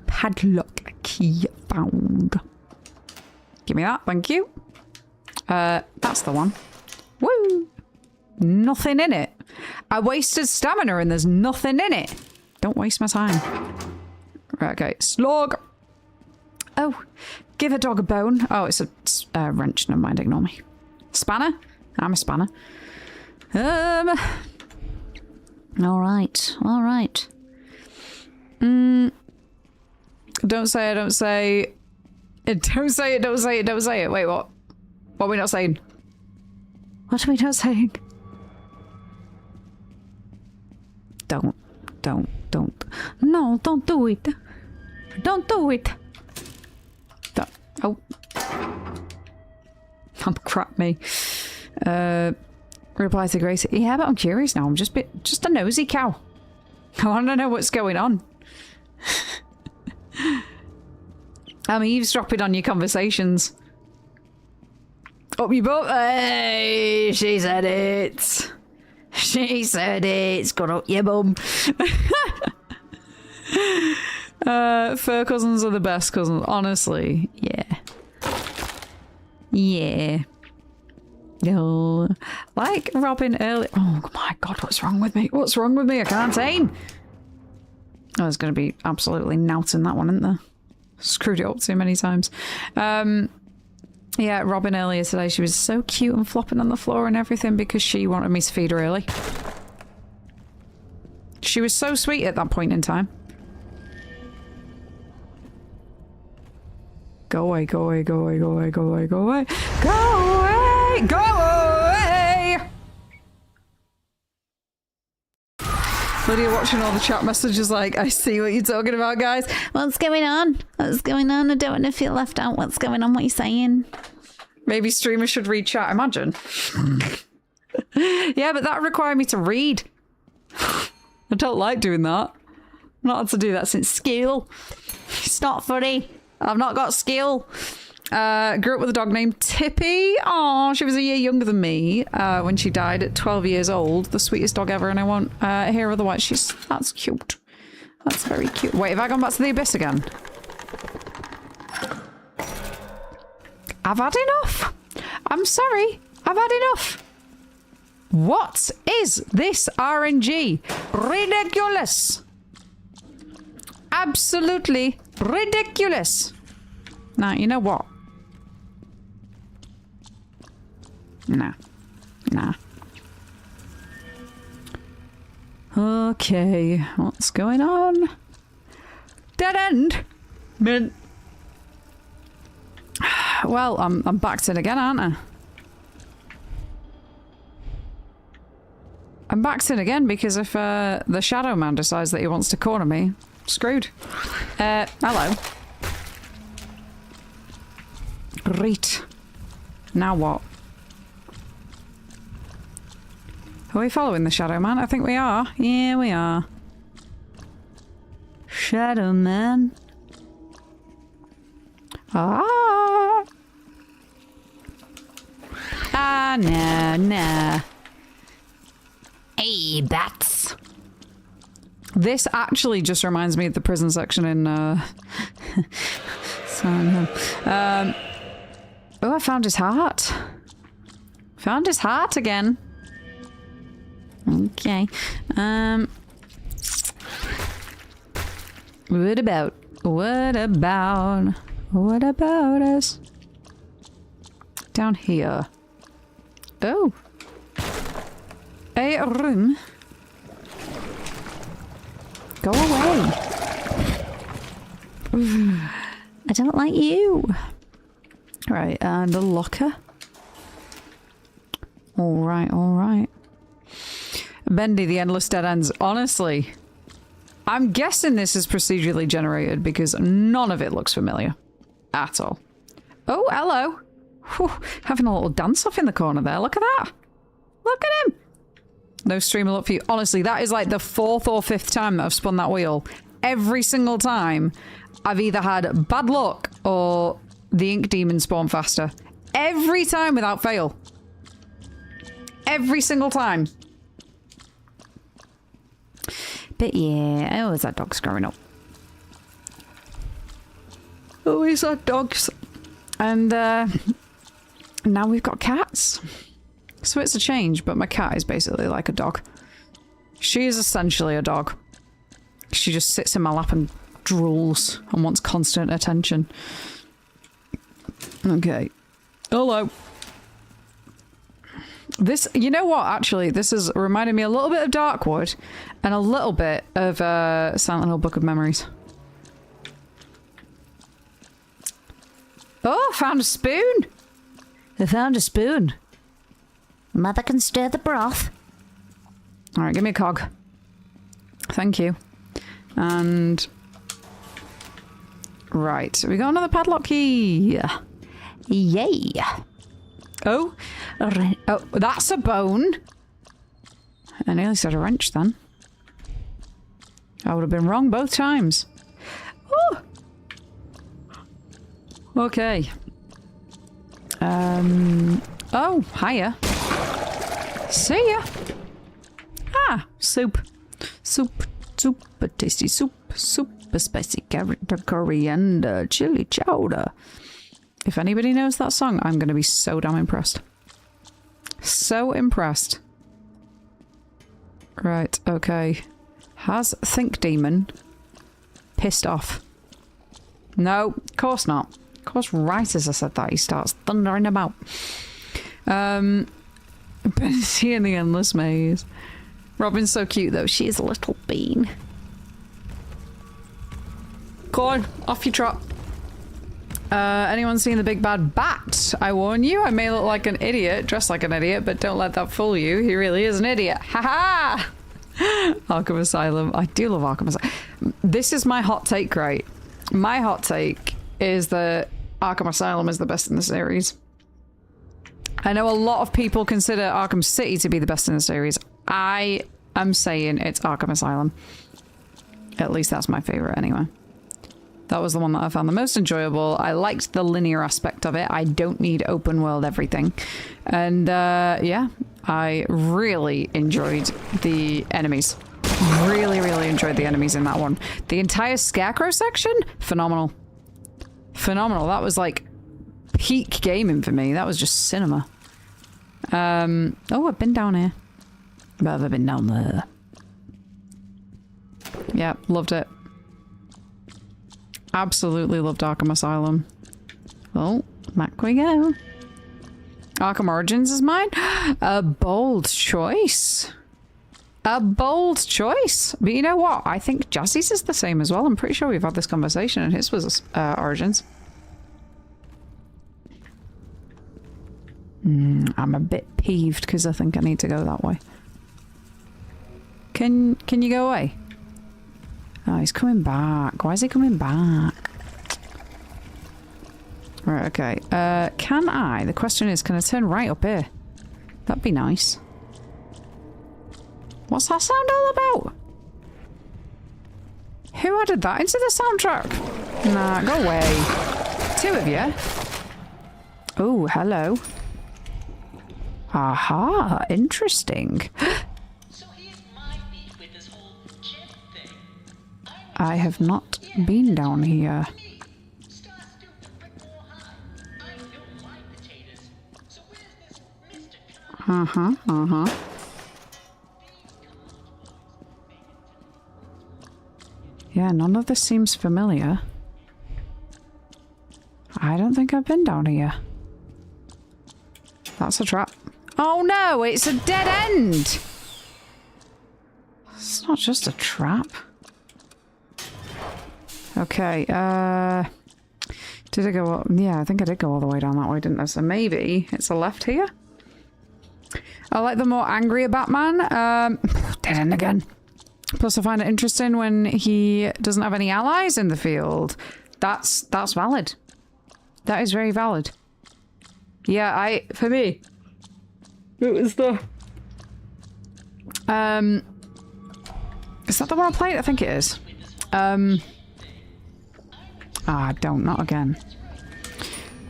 Padlock key found. Give me that, thank you. That's the one. Woo! Nothing in it. I wasted stamina and there's nothing in it. Don't waste my time. Right, okay. Slug! Oh, give a dog a bone. Oh, it's a wrench. Never mind, ignore me. Spanner? I'm a spanner. Alright, alright. Don't say it, don't say it. Don't say it, don't say it, don't say it. Wait, what? What are we not saying? What are we not saying? Don't. No, don't do it. Don't do it. Don't. Oh. Oh, crap me. Reply to Grace. Yeah, but I'm curious now. I'm just a nosy cow. I want to know what's going on. I'm eavesdropping on your conversations. Up your butt. Hey, she said it. She said it. It's gone up your bum. Fur cousins are the best cousins. Honestly, yeah. Yeah. Oh, like Robin early. Oh my god, what's wrong with me? What's wrong with me? I can't aim. Oh, there's going to be absolutely nouting that one, isn't there? Screwed it up too many times. Yeah, Robin earlier today, she was so cute and flopping on the floor and everything because she wanted me to feed her early. She was so sweet at that point in time. Go away, go away, go away, go away, go away, go away. Go away! Go away! Lydia watching all the chat messages like, I see what you're talking about, guys. What's going on? What's going on? I don't want to feel left out. What's going on? What are you saying? Maybe streamers should read chat, imagine. Yeah, but that would require me to read. I don't like doing that. I've not had to do that since school. It's not funny. I've not got skill. Grew up with a dog named Tippy. Oh, she was a year younger than me when she died at 12 years old. The sweetest dog ever, and I won't hear otherwise. That's cute. That's very cute. Wait, have I gone back to the abyss again? I've had enough. I'm sorry. I've had enough. What is this RNG? Ridiculous. Absolutely ridiculous. Now, you know what? Nah. Nah. Okay, what's going on? Dead end. Mint. Well, I'm backed in again, aren't I? I'm backed in again because if the Shadow Man decides that he wants to corner me, screwed. Hello. Great. Now what? Are we following the Shadow Man? I think we are. Yeah, we are. Shadow Man. Ah! Ah, nah, nah. Hey, bats. This actually just reminds me of the prison section in, Silent Hill. Oh, I found his heart. Found his heart again. Okay. What about us? Down here. Oh. A room. Go away. I don't like you. Right, and a locker. Alright, alright. Bendy, the Endless Dead Ends. Honestly, I'm guessing this is procedurally generated because none of it looks familiar. At all. Oh, hello. Whew, having a little dance off in the corner there. Look at that. Look at him. No streamer look for you. Honestly, that is like the 4th or 5th time that I've spun that wheel. Every single time, I've either had bad luck or the ink demon spawn faster. Every time without fail. Every single time. But yeah, I always had dogs growing up. Always had dogs. And now we've got cats. So it's a change, but my cat is basically like a dog. She is essentially a dog. She just sits in my lap and drools and wants constant attention. Okay. Hello. This, you know what, actually, this is reminding me a little bit of Darkwood and a little bit of Silent Hill Book of Memories. Oh, found a spoon! I found a spoon. Mother can stir the broth. Alright, give me a cog. Thank you. And... right, we got another padlock key. Yay! Oh, oh, that's a bone. I nearly said a wrench then. I would have been wrong both times. Ooh. Okay. Oh, hiya. See ya. Ah, soup. Soup, super tasty soup. Super spicy carrot, coriander, chili chowder. If anybody knows that song, I'm going to be so damn impressed. So impressed. Right, okay. Has Think Demon pissed off? No, of course not. Of course, right as I said that, he starts thundering about. Bendy in the Endless Maze. Robin's so cute, though. She is a little bean. Go on, off you trot. Anyone seen the big bad bat? I warn you, I may look like an idiot, dressed like an idiot, but don't let that fool you. He really is an idiot. Ha ha! Arkham Asylum. I do love Arkham Asylum. This is my hot take, right? My hot take is that Arkham Asylum is the best in the series. I know a lot of people consider Arkham City to be the best in the series. I am saying it's Arkham Asylum. At least that's my favorite anyway. That was the one that I found the most enjoyable. I liked the linear aspect of it. I don't need open world everything. And yeah, I really enjoyed the enemies. Really, really enjoyed the enemies in that one. The entire Scarecrow section? Phenomenal. Phenomenal. That was like peak gaming for me. That was just cinema. Oh, I've been down here. But I've been down there. Yeah, loved it. Absolutely loved Arkham Asylum. Oh, back we go. Arkham Origins is mine? A bold choice. A bold choice. But you know what? I think Jazzy's is the same as well. I'm pretty sure we've had this conversation and his was Origins. I'm a bit peeved because I think I need to go that way. Can you go away? Oh, he's coming back. Why is he coming back? Right, okay. Can I? The question is, can I turn right up here? That'd be nice. What's that sound all about? Who added that into the soundtrack? Nah, go away. Two of you. Oh, hello. Aha, interesting. So here's my beef with this whole jet thing. I have not been down here. Star stupid Whitmore High. I don't like potatoes. So where's this Mr. Khan? Uh-huh. Yeah, none of this seems familiar. I don't think I've been down here. That's a trap. Oh no, it's a dead end! It's not just a trap. Okay, did I go... Yeah, I think I did go all the way down that way, didn't I? So maybe it's a left here? I like the more angrier Batman. Dead end again. Plus I find it interesting when he doesn't have any allies in the field. That's valid. That is very valid. Yeah, for me, it was the... Is that the one I played? I think it is. Not again.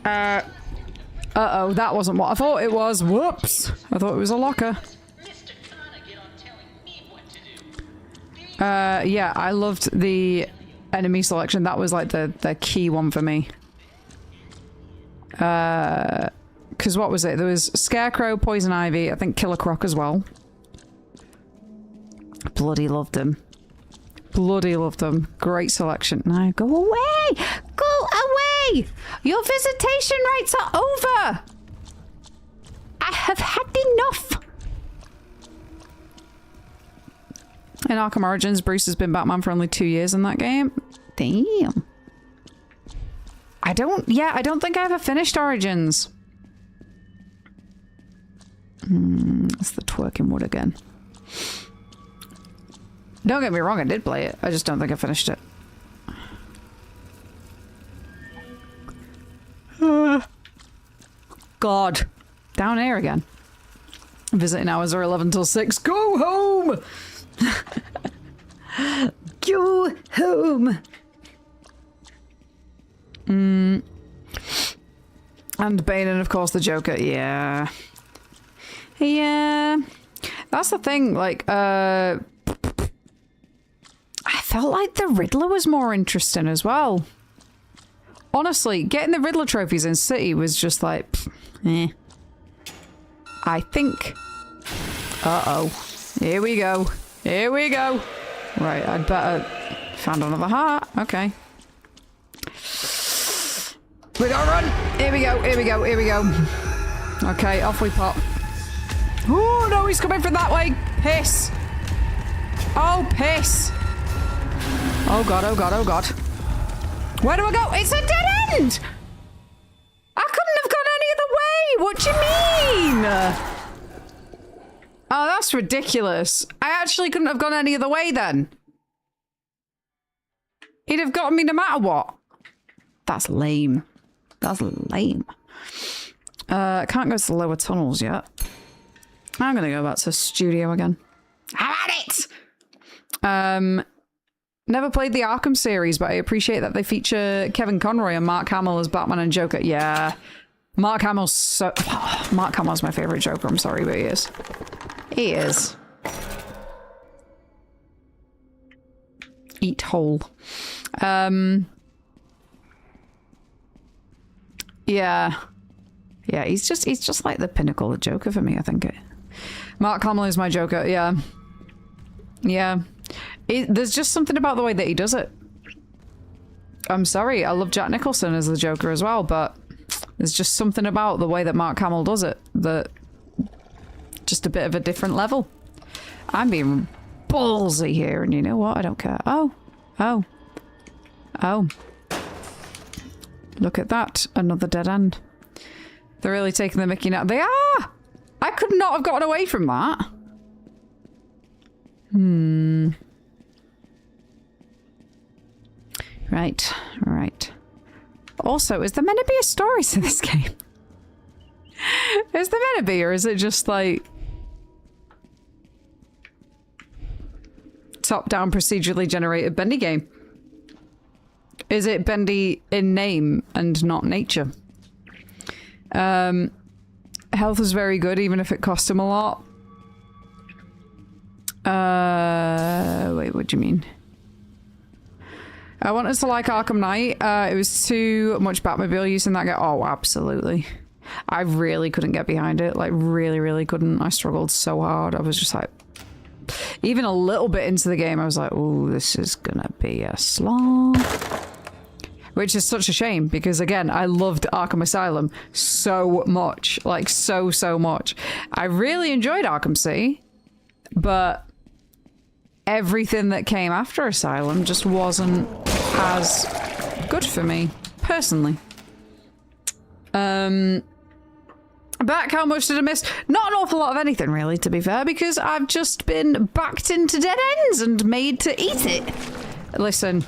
Uh-oh, that wasn't what I thought it was. Whoops! I thought it was a locker. Mr. Connor get on telling me what to do. Yeah, I loved the enemy selection. That was like the key one for me. Because what was it? There was Scarecrow, Poison Ivy, I think Killer Croc as well. Bloody loved them. Bloody loved them. Great selection. Now go away! Go away! Your visitation rights are over! I have had enough! In Arkham Origins, Bruce has been Batman for only 2 years in that game. Damn. I don't think I ever finished Origins. It's the twerking wood again. Don't get me wrong, I did play it. I just don't think I finished it. God. Down here again. Visiting hours are 11 till 6. Go home! Go home! And Bane and of course the Joker. Yeah. Yeah. That's the thing, like, I felt like the Riddler was more interesting as well. Honestly, getting the Riddler trophies in City was just like, eh. I think... Uh-oh. Here we go. Here we go. Right, I'd better... Found another heart. Okay. We gotta run. Here we go. Here we go. Here we go. Okay, off we pop. Oh, no, he's coming from that way. Piss. Oh, piss. Oh, God, oh, God, oh, God. Where do I go? It's a dead end! I couldn't have gone any other way! What do you mean? Oh, that's ridiculous. I actually couldn't have gone any other way then. He'd have gotten me no matter what. That's lame. That's lame. Can't go to the lower tunnels yet. I'm gonna go back to studio again. How about it? Never played the Arkham series, but I appreciate that they feature Kevin Conroy and Mark Hamill as Batman and Joker. Yeah. Mark Hamill's so... Oh, Mark Hamill's my favorite Joker. I'm sorry, but he is. He is. Eat hole. Yeah. Yeah, he's just like the pinnacle of Joker for me, I think. Mark Hamill is my Joker, yeah. Yeah. There's just something about the way that he does it. I'm sorry, I love Jack Nicholson as the Joker as well, but there's just something about the way that Mark Hamill does it that just a bit of a different level. I'm being ballsy here, and you know what? I don't care. Oh. Oh. Oh. Look at that. Another dead end. They're really taking the mickey now. They are! I could not have gotten away from that. Right, right. Also, is there meant to be a story to this game? Is there meant to be, or is it just like... top-down procedurally generated Bendy game. Is it Bendy in name and not nature? Health is very good, even if it cost him a lot. Wait, what do you mean? I wanted to like Arkham Knight. It was too much Batmobile use in that game. Oh, absolutely. I really couldn't get behind it. Like, really, really couldn't. I struggled so hard. I was just like... Even a little bit into the game, I was like, oh, this is gonna be a slog. Which is such a shame, because again, I loved Arkham Asylum so much. Like, so much. I really enjoyed Arkham City, but everything that came after Asylum just wasn't as good for me, personally. Back, how much did I miss? Not an awful lot of anything, really, to be fair, because I've just been backed into dead ends and made to eat it. Listen.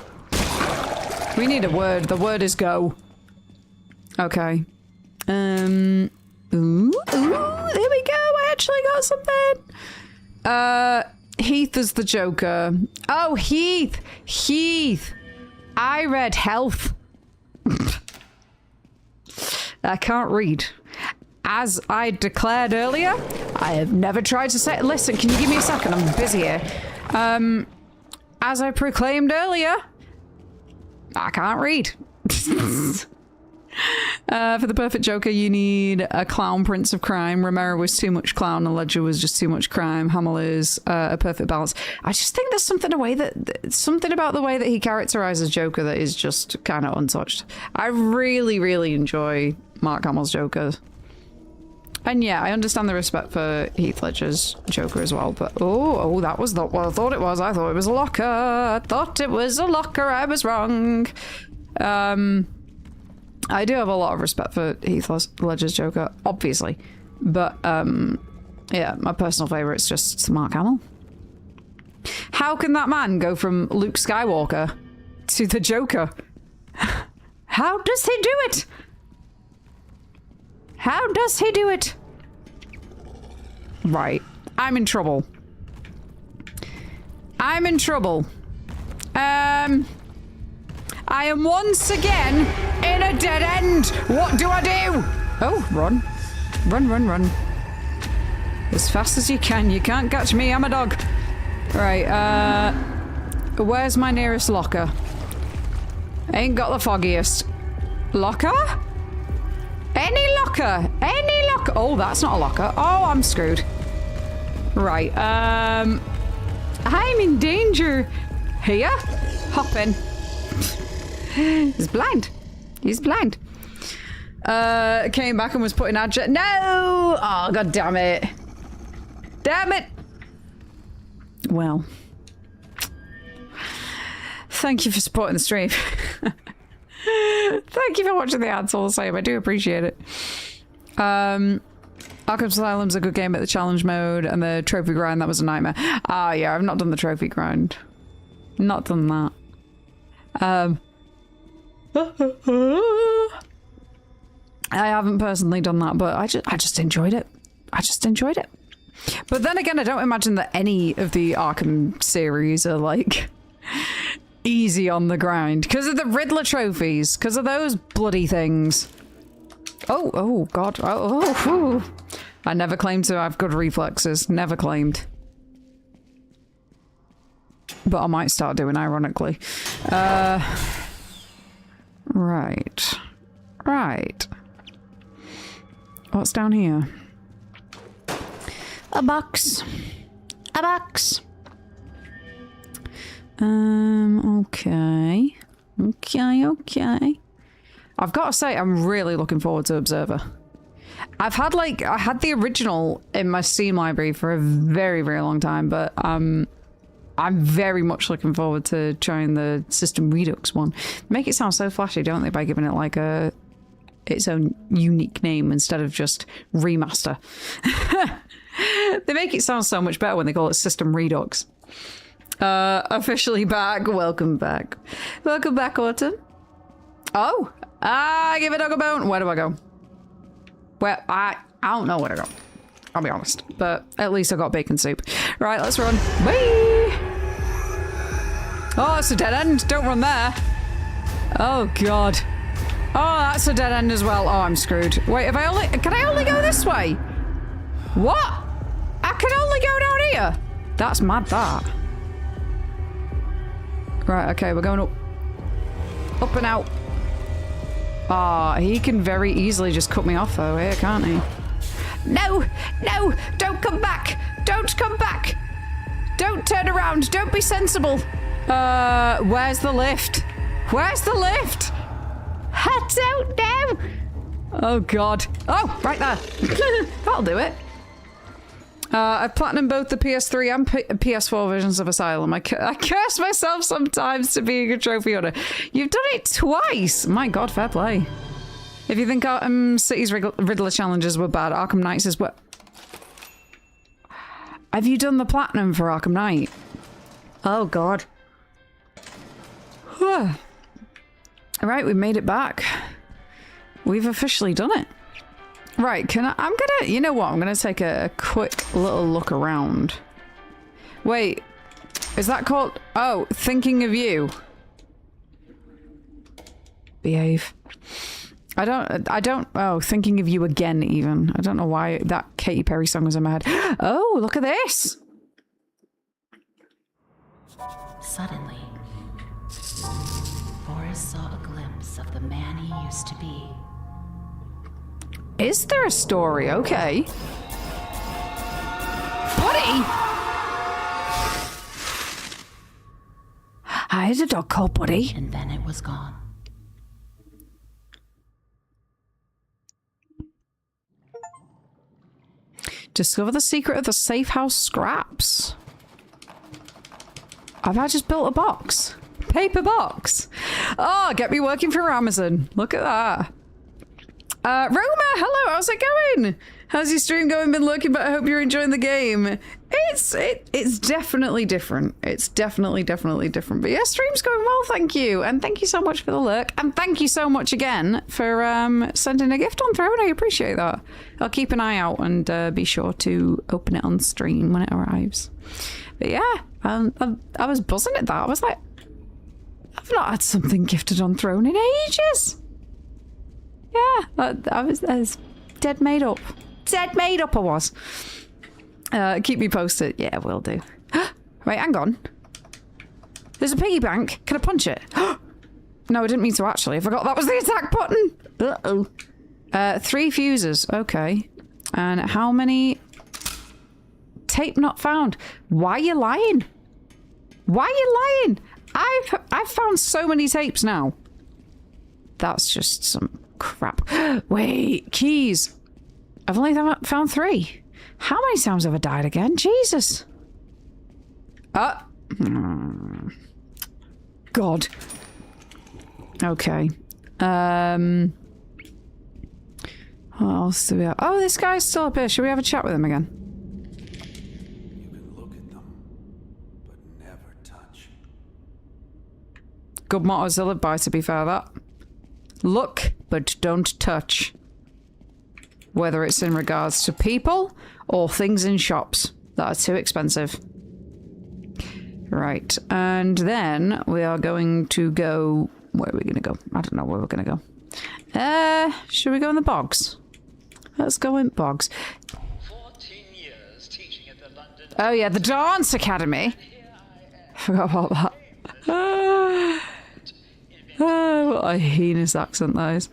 We need a word. The word is go. Okay. Ooh, there we go. I actually got something. Heath is the Joker. Oh, Heath. Heath. I read health. I can't read. As I declared earlier, I have never tried to say... Listen, can you give me a second? I'm busy here. As I proclaimed earlier, I can't read. For the perfect Joker, you need a clown prince of crime. Romero was too much clown, and Ledger was just too much crime. Hamill is a perfect balance. I just think there's something about the way that he characterizes Joker that is just kind of untouched. I really, really enjoy Mark Hamill's Joker. And yeah, I understand the respect for Heath Ledger's Joker as well, but oh, that was not what I thought it was. I thought it was a locker. I thought it was a locker. I was wrong. I do have a lot of respect for Heath Ledger's Joker, obviously, but yeah, my personal favorite's just Mark Hamill. How can that man go from Luke Skywalker to the Joker? How does he do it? How does he do it? Right. I'm in trouble. I'm in trouble. I am once again in a dead end. What do I do? Oh, run. Run, run, run. As fast as you can. You can't catch me. I'm a dog. Right, where's my nearest locker? Ain't got the foggiest. Locker? Any locker? Any locker? Oh, that's not a locker. Oh, I'm screwed. Right, I'm in danger. Here? Hop in. He's blind. He's blind. Came back and was put in adject. No! Oh, god damn it. Damn it! Well. Thank you for supporting the stream. Thank you for watching the ads all the same. I do appreciate it. Arkham Asylum's a good game at the challenge mode, and the trophy grind, that was a nightmare. Ah, yeah, I've not done the trophy grind. Not done that. I haven't personally done that, but I just enjoyed it. I just enjoyed it. But then again, I don't imagine that any of the Arkham series are like easy on the grind because of the Riddler trophies, because of those bloody things. Oh god. Oh. I never claimed to have good reflexes. Never claimed. But I might start doing, ironically. Right. Right. What's down here? A box. A box. Okay. Okay. I've got to say, I'm really looking forward to Observer. I had the original in my Steam library for a very, very long time, but I'm very much looking forward to trying the System Redux one. Make it sound so flashy, don't they, by giving it like its own unique name instead of just remaster. They make it sound so much better when they call it System Redux. Officially back. Welcome back. Welcome back, Autumn. Oh, give a dog a bone. Where do I go? Well, I don't know where to go. I'll be honest. But at least I got bacon soup. Right, let's run. Whee! Oh, it's a dead end. Don't run there. Oh, God. Oh, that's a dead end as well. Oh, I'm screwed. Wait, can I only go this way? What? I can only go down here? That's mad, that. Right, okay, we're going up. Up and out. Ah, he can very easily just cut me off though here, can't he? No! No! Don't come back! Don't come back! Don't turn around! Don't be sensible! Where's the lift? Where's the lift? I don't know! Oh, God. Oh, right there. That'll do it. I've platinumed both the PS3 and PS4 versions of Asylum. I curse myself sometimes to being a trophy hunter. You've done it twice! My God, fair play. If you think Arkham City's Riddler challenges were bad, Arkham Knight's is what? Have you done the platinum for Arkham Knight? Oh, God. Alright, we made it back. We've officially done it. Right, you know what? I'm gonna take a quick little look around. Wait, is that called, oh, Thinking of You? Behave. Oh, Thinking of You Again, even. I don't know why that Katy Perry song was in my head. Oh, look at this! Suddenly, Boris saw a glimpse of the man he used to be. Is there a story? Okay. Buddy! I had a dog called Buddy. And then it was gone. Discover the secret of the safe house scraps. Have I just built a box? Paper box. Oh, get me working for Amazon. Look at that. Roma, hello, how's it going? How's your stream going? Been looking, but I hope you're enjoying the game. It's definitely different. It's definitely different. But yeah, stream's going well, thank you. And thank you so much for the lurk. And thank you so much again for sending a gift on Throne. I appreciate that. I'll keep an eye out and be sure to open it on stream when it arrives. But yeah, I was buzzing at that. I was like, I've not had something gifted on Throne in ages. Yeah, I was dead made up. Dead made up I was. Keep me posted. Yeah, will do. Wait, hang on. There's a piggy bank. Can I punch it? No, I didn't mean to actually. I forgot that was the attack button. Uh-oh. 3 fuses. Okay. And how many? Tape not found. Why are you lying? Why are you lying? I've found so many tapes now. That's just some crap. Wait, keys. I've only found 3. How many times have I died again? Jesus. God. Okay. What else do we have? Oh, this guy's still up here. Should we have a chat with him again? You can look at them, but never touch. Good motto to live by, to be fair, that. Look, but don't touch. Whether it's in regards to people or things in shops that are too expensive. Right, and then we are going to go... Where are we going to go? I don't know where we're going to go. Should we go in the bogs? Let's go in bogs. 14 years teaching at the London... Oh yeah, the Dance Academy. Forgot about that. What a heinous accent that is.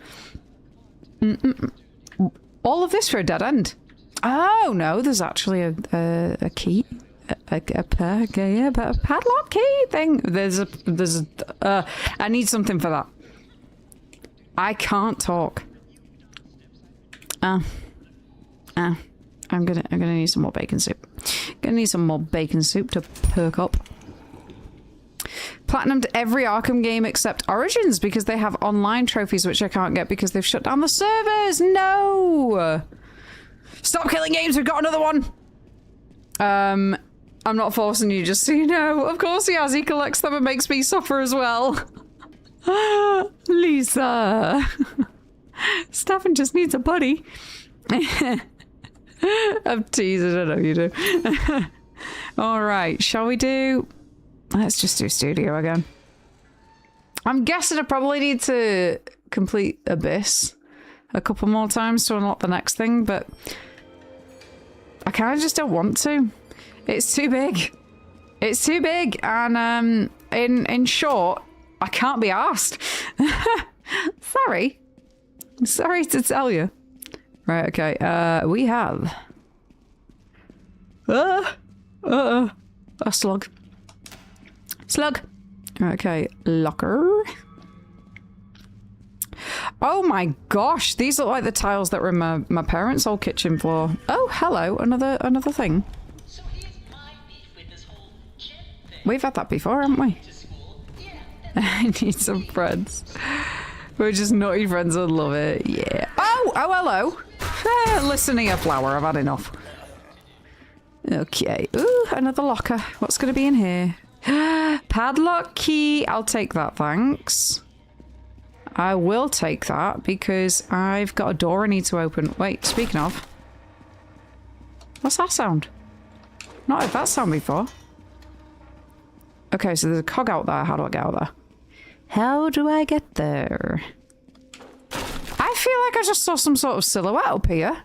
All of this for a dead end. Oh no, there's actually a key, a padlock key thing. I need something for that. I can't talk. I'm gonna need some more bacon soup. Gonna need some more bacon soup to perk up. Platinumed every Arkham game except Origins because they have online trophies which I can't get because they've shut down the servers. No! Stop killing games, we've got another one! I'm not forcing you, just so you know. Of course he has, he collects them and makes me suffer as well. Lisa! Stefan just needs a buddy. I'm teasing, I know you do. Alright, shall we do... Let's just do studio again. I'm guessing I probably need to complete Abyss a couple more times to unlock the next thing, but I kind of just don't want to. It's too big. It's too big, and in short, I can't be arsed. Sorry to tell you. Right, okay, we have a slug. Okay, locker. Oh my gosh, these look like the tiles that were in my parents' old kitchen floor. Oh, hello, another thing. So here's my beef with this whole gym thing. We've had that before, haven't we? To school. Yeah. I need some friends. We're just naughty friends and love it. Yeah. Oh, hello. Listen here, flower. I've had enough. Okay. Ooh, another locker. What's going to be in here? Padlock key. I'll take that, thanks. I will take that because I've got a door I need to open. Wait, speaking of. What's that sound? Not heard that sound before. Okay, so there's a cog out there. How do I get out there? How do I get there? I feel like I just saw some sort of silhouette up here.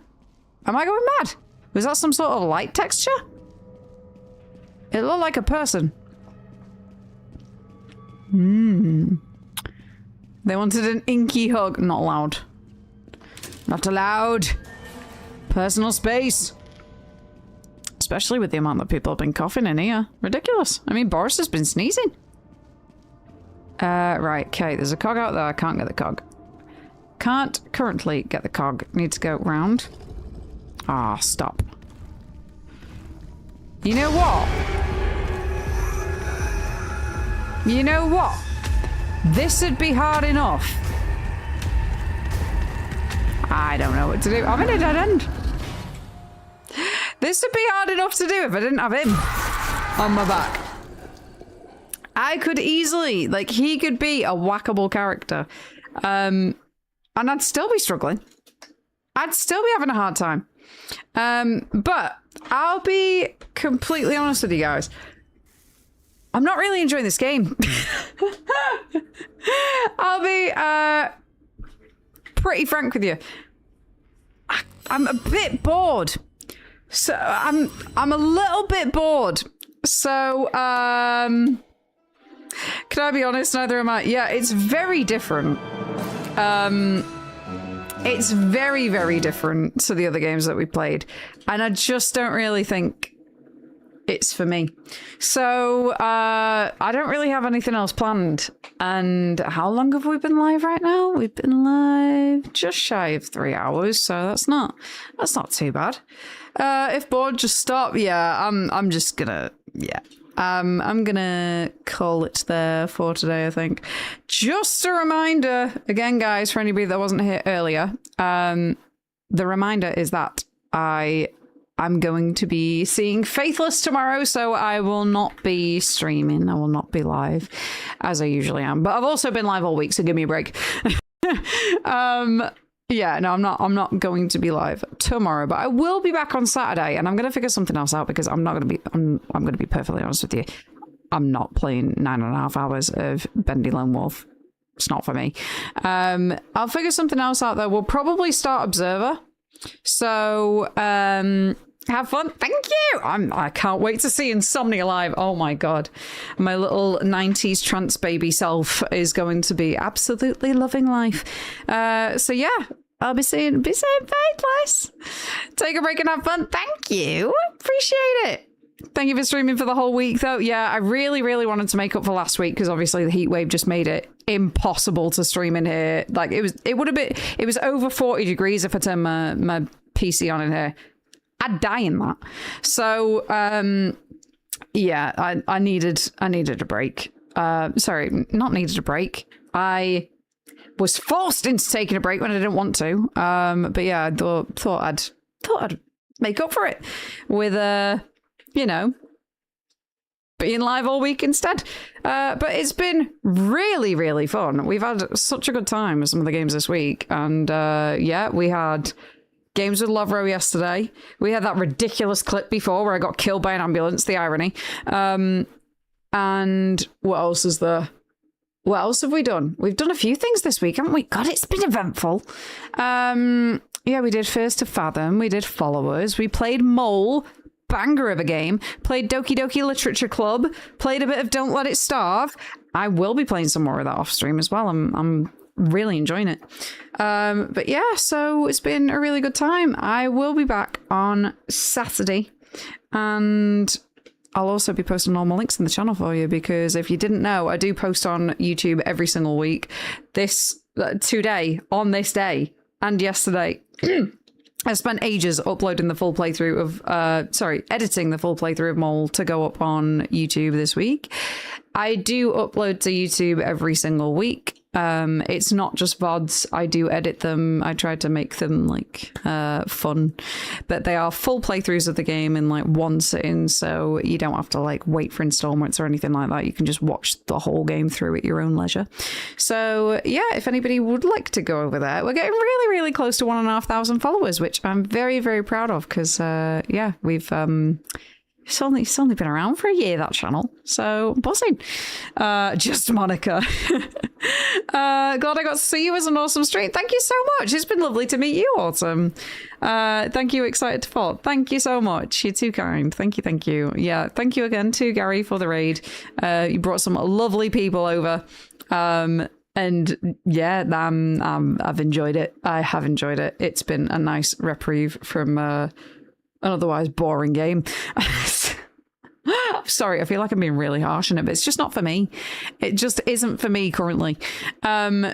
Am I going mad? Was that some sort of light texture? It looked like a person. They wanted an inky hug. Not allowed. Not allowed. Personal space. Especially with the amount that people have been coughing in here. Ridiculous. I mean, Boris has been sneezing. Right, okay, there's a cog out there. I can't get the cog. Can't currently get the cog. Need to go round. Ah, stop. You know what? You know what? This would be hard enough. I don't know what to do. I'm in a dead end. This would be hard enough to do if I didn't have him on my back. I could easily, like, he could be a whackable character. And I'd still be struggling. I'd still be having a hard time. But I'll be completely honest with you guys. I'm not really enjoying this game. I'll be pretty frank with you. I'm a bit bored. So I'm a little bit bored. So can I be honest? Neither am I. Yeah, it's very different. It's very, very different to the other games that we played. And I just don't really think it's for me. So I don't really have anything else planned. And how long have we been live right now? We've been live just shy of 3 hours, so that's not too bad. If bored, just stop. Yeah, I'm just gonna, yeah. I'm gonna call it there for today, I think. Just a reminder, again, guys, for anybody that wasn't here earlier, the reminder is that I'm going to be seeing Faithless tomorrow, so I will not be streaming. I will not be live, as I usually am. But I've also been live all week, so give me a break. Yeah, no, I'm not going to be live tomorrow, but I will be back on Saturday, and I'm going to figure something else out because I'm going to be perfectly honest with you. I'm not playing 9.5 hours of Bendy Lone Wolf. It's not for me. I'll figure something else out though. We'll probably start Observer. So, have fun. Thank you. I can't wait to see Insomnia live. Oh my God. My little 90s trance baby self is going to be absolutely loving life. So yeah, I'll be seeing Faithless. Take a break and have fun. Thank you. Appreciate it. Thank you for streaming for the whole week though. Yeah, I really, really wanted to make up for last week because obviously the heat wave just made it impossible to stream in here. Like it was over 40 degrees if I turned my PC on in here. I'd die in that. So yeah, I needed a break. Sorry, not needed a break. I was forced into taking a break when I didn't want to. But yeah, I thought I'd make up for it with you know, being live all week instead. But it's been really, really fun. We've had such a good time with some of the games this week. And yeah, we had games with Lovro yesterday. We had that ridiculous clip before where I got killed by an ambulance, the irony. And And what else is there? What else have we done? We've done a few things this week, haven't we? God, it's been eventful. Yeah, we did First to Fathom. We did Followers. We played Mole. Banger of a game. Played Doki Doki Literature Club. Played a bit of Don't Let It Starve. I will be playing some more of that off stream as well. I'm really enjoying it. But yeah, so it's been a really good time. I will be back on Saturday. And I'll also be posting normal links in the channel for you, because if you didn't know, I do post on YouTube every single week. Today, on this day, and yesterday, I spent ages uploading the full playthrough of, editing the full playthrough of Mole to go up on YouTube this week. I do upload to YouTube every single week. It's not just VODs. I do edit them. I try to make them fun, but they are full playthroughs of the game in one sitting, so you don't have to wait for installments or anything like that. You can just watch the whole game through at your own leisure. So yeah, if anybody would like to go over there, we're getting really, really close to 1,500 followers, which I'm very, very proud of, because we've It's only been around for a year, that channel. So, buzzing. Just Monica. Glad I got to see you as an awesome stream. Thank you so much. It's been lovely to meet you, Autumn. Thank you, Excited to Fall. Thank you so much. You're too kind. Thank you, thank you. Yeah, thank you again to Gary for the raid. You brought some lovely people over. And yeah, I've enjoyed it. I have enjoyed it. It's been a nice reprieve from an otherwise boring game. Sorry, I feel like I'm being really harsh on it, but it's just not for me. It just isn't for me currently.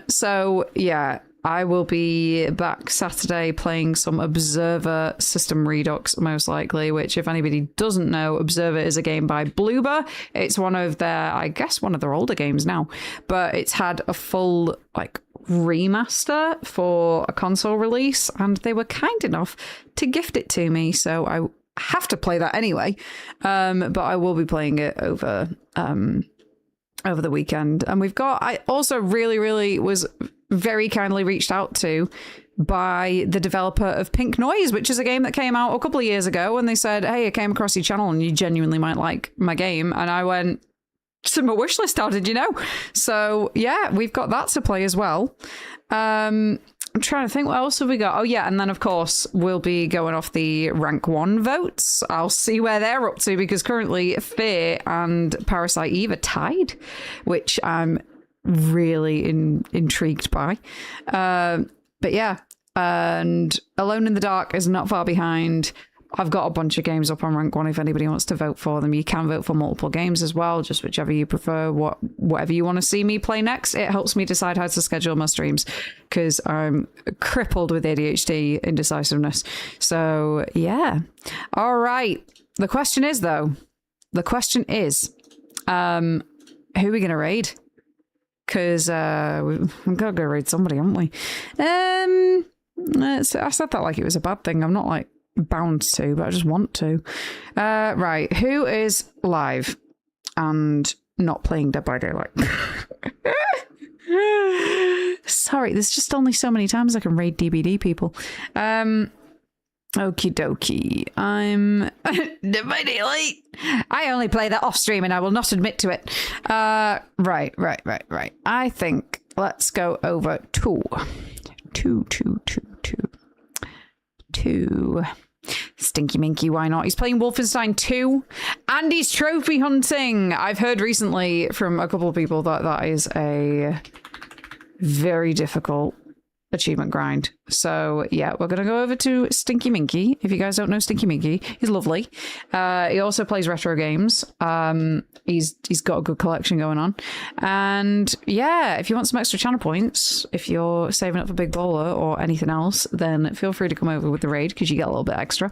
So yeah, I will be back Saturday playing some Observer System Redux, most likely, which, if anybody doesn't know, Observer is a game by Bloober. It's one of their older games now, but it's had a full remaster for a console release, and they were kind enough to gift it to me, so I have to play that anyway. But I will be playing it over the weekend. And I also really was very kindly reached out to by the developer of Pink Noise, which is a game that came out a couple of years ago, and they said, hey, I came across your channel and you genuinely might like my game. And I went, it's in my wish list, how did you know? So yeah, we've got that to play as well. I'm trying to think, what else have we got? Oh yeah, and then of course we'll be going off the rank 1 votes. I'll see where they're up to, because currently Fear and Parasite Eve are tied, which I'm really intrigued by. But yeah, and Alone in the Dark is not far behind. I've got a bunch of games up on rank 1 if anybody wants to vote for them. You can vote for multiple games as well, just whichever you prefer, whatever you want to see me play next. It helps me decide how to schedule my streams, because I'm crippled with ADHD indecisiveness. So yeah. All right. The question is, who are we going to raid? Because we've got to go raid somebody, haven't we? I said that like it was a bad thing. I'm not bound to, but I just want to. Right, who is live and not playing Dead by Daylight? Sorry, there's just only so many times I can raid DBD people. Okie dokie. I'm Dead by Daylight. I only play that off stream and I will not admit to it. Right. I think let's go over to Stinky Minky, why not? He's playing Wolfenstein 2 and he's trophy hunting. I've heard recently from a couple of people that is a very difficult achievement grind. So yeah, we're gonna go over to Stinky Minky. If you guys don't know Stinky Minky, he's lovely. He also plays retro games. He's got a good collection going on. And yeah, if you want some extra channel points, if you're saving up for Big Bowler or anything else, then feel free to come over with the raid, because you get a little bit extra.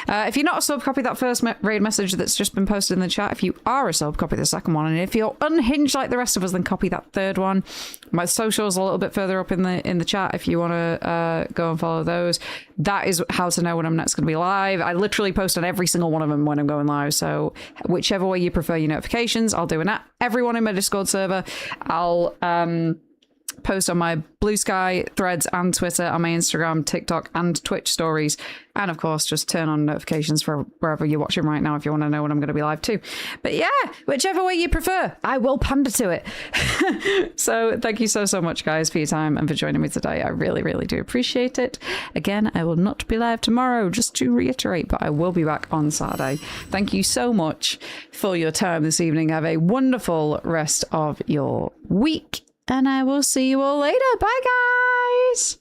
If you're not a sub, copy that first raid message that's just been posted in the chat. If you are a sub, copy the second one. And if you're unhinged like the rest of us, then copy that third one. My socials are a little bit further up in the chat if you want to go and follow those. That is how to know when I'm next going to be live. I literally post on every single one of them when I'm going live, so whichever way you prefer your notifications, I'll do everyone in my Discord server. I'll post on my Blue Sky, Threads, and Twitter, on my Instagram, TikTok, and Twitch stories. And of course, just turn on notifications for wherever you're watching right now if you want to know when I'm going to be live too. But yeah, whichever way you prefer, I will pander to it. So thank you so much, guys, for your time and for joining me today. I really, really do appreciate it. Again, I will not be live tomorrow, just to reiterate, but I will be back on Saturday. Thank you so much for your time this evening. Have a wonderful rest of your week, and I will see you all later. Bye, guys.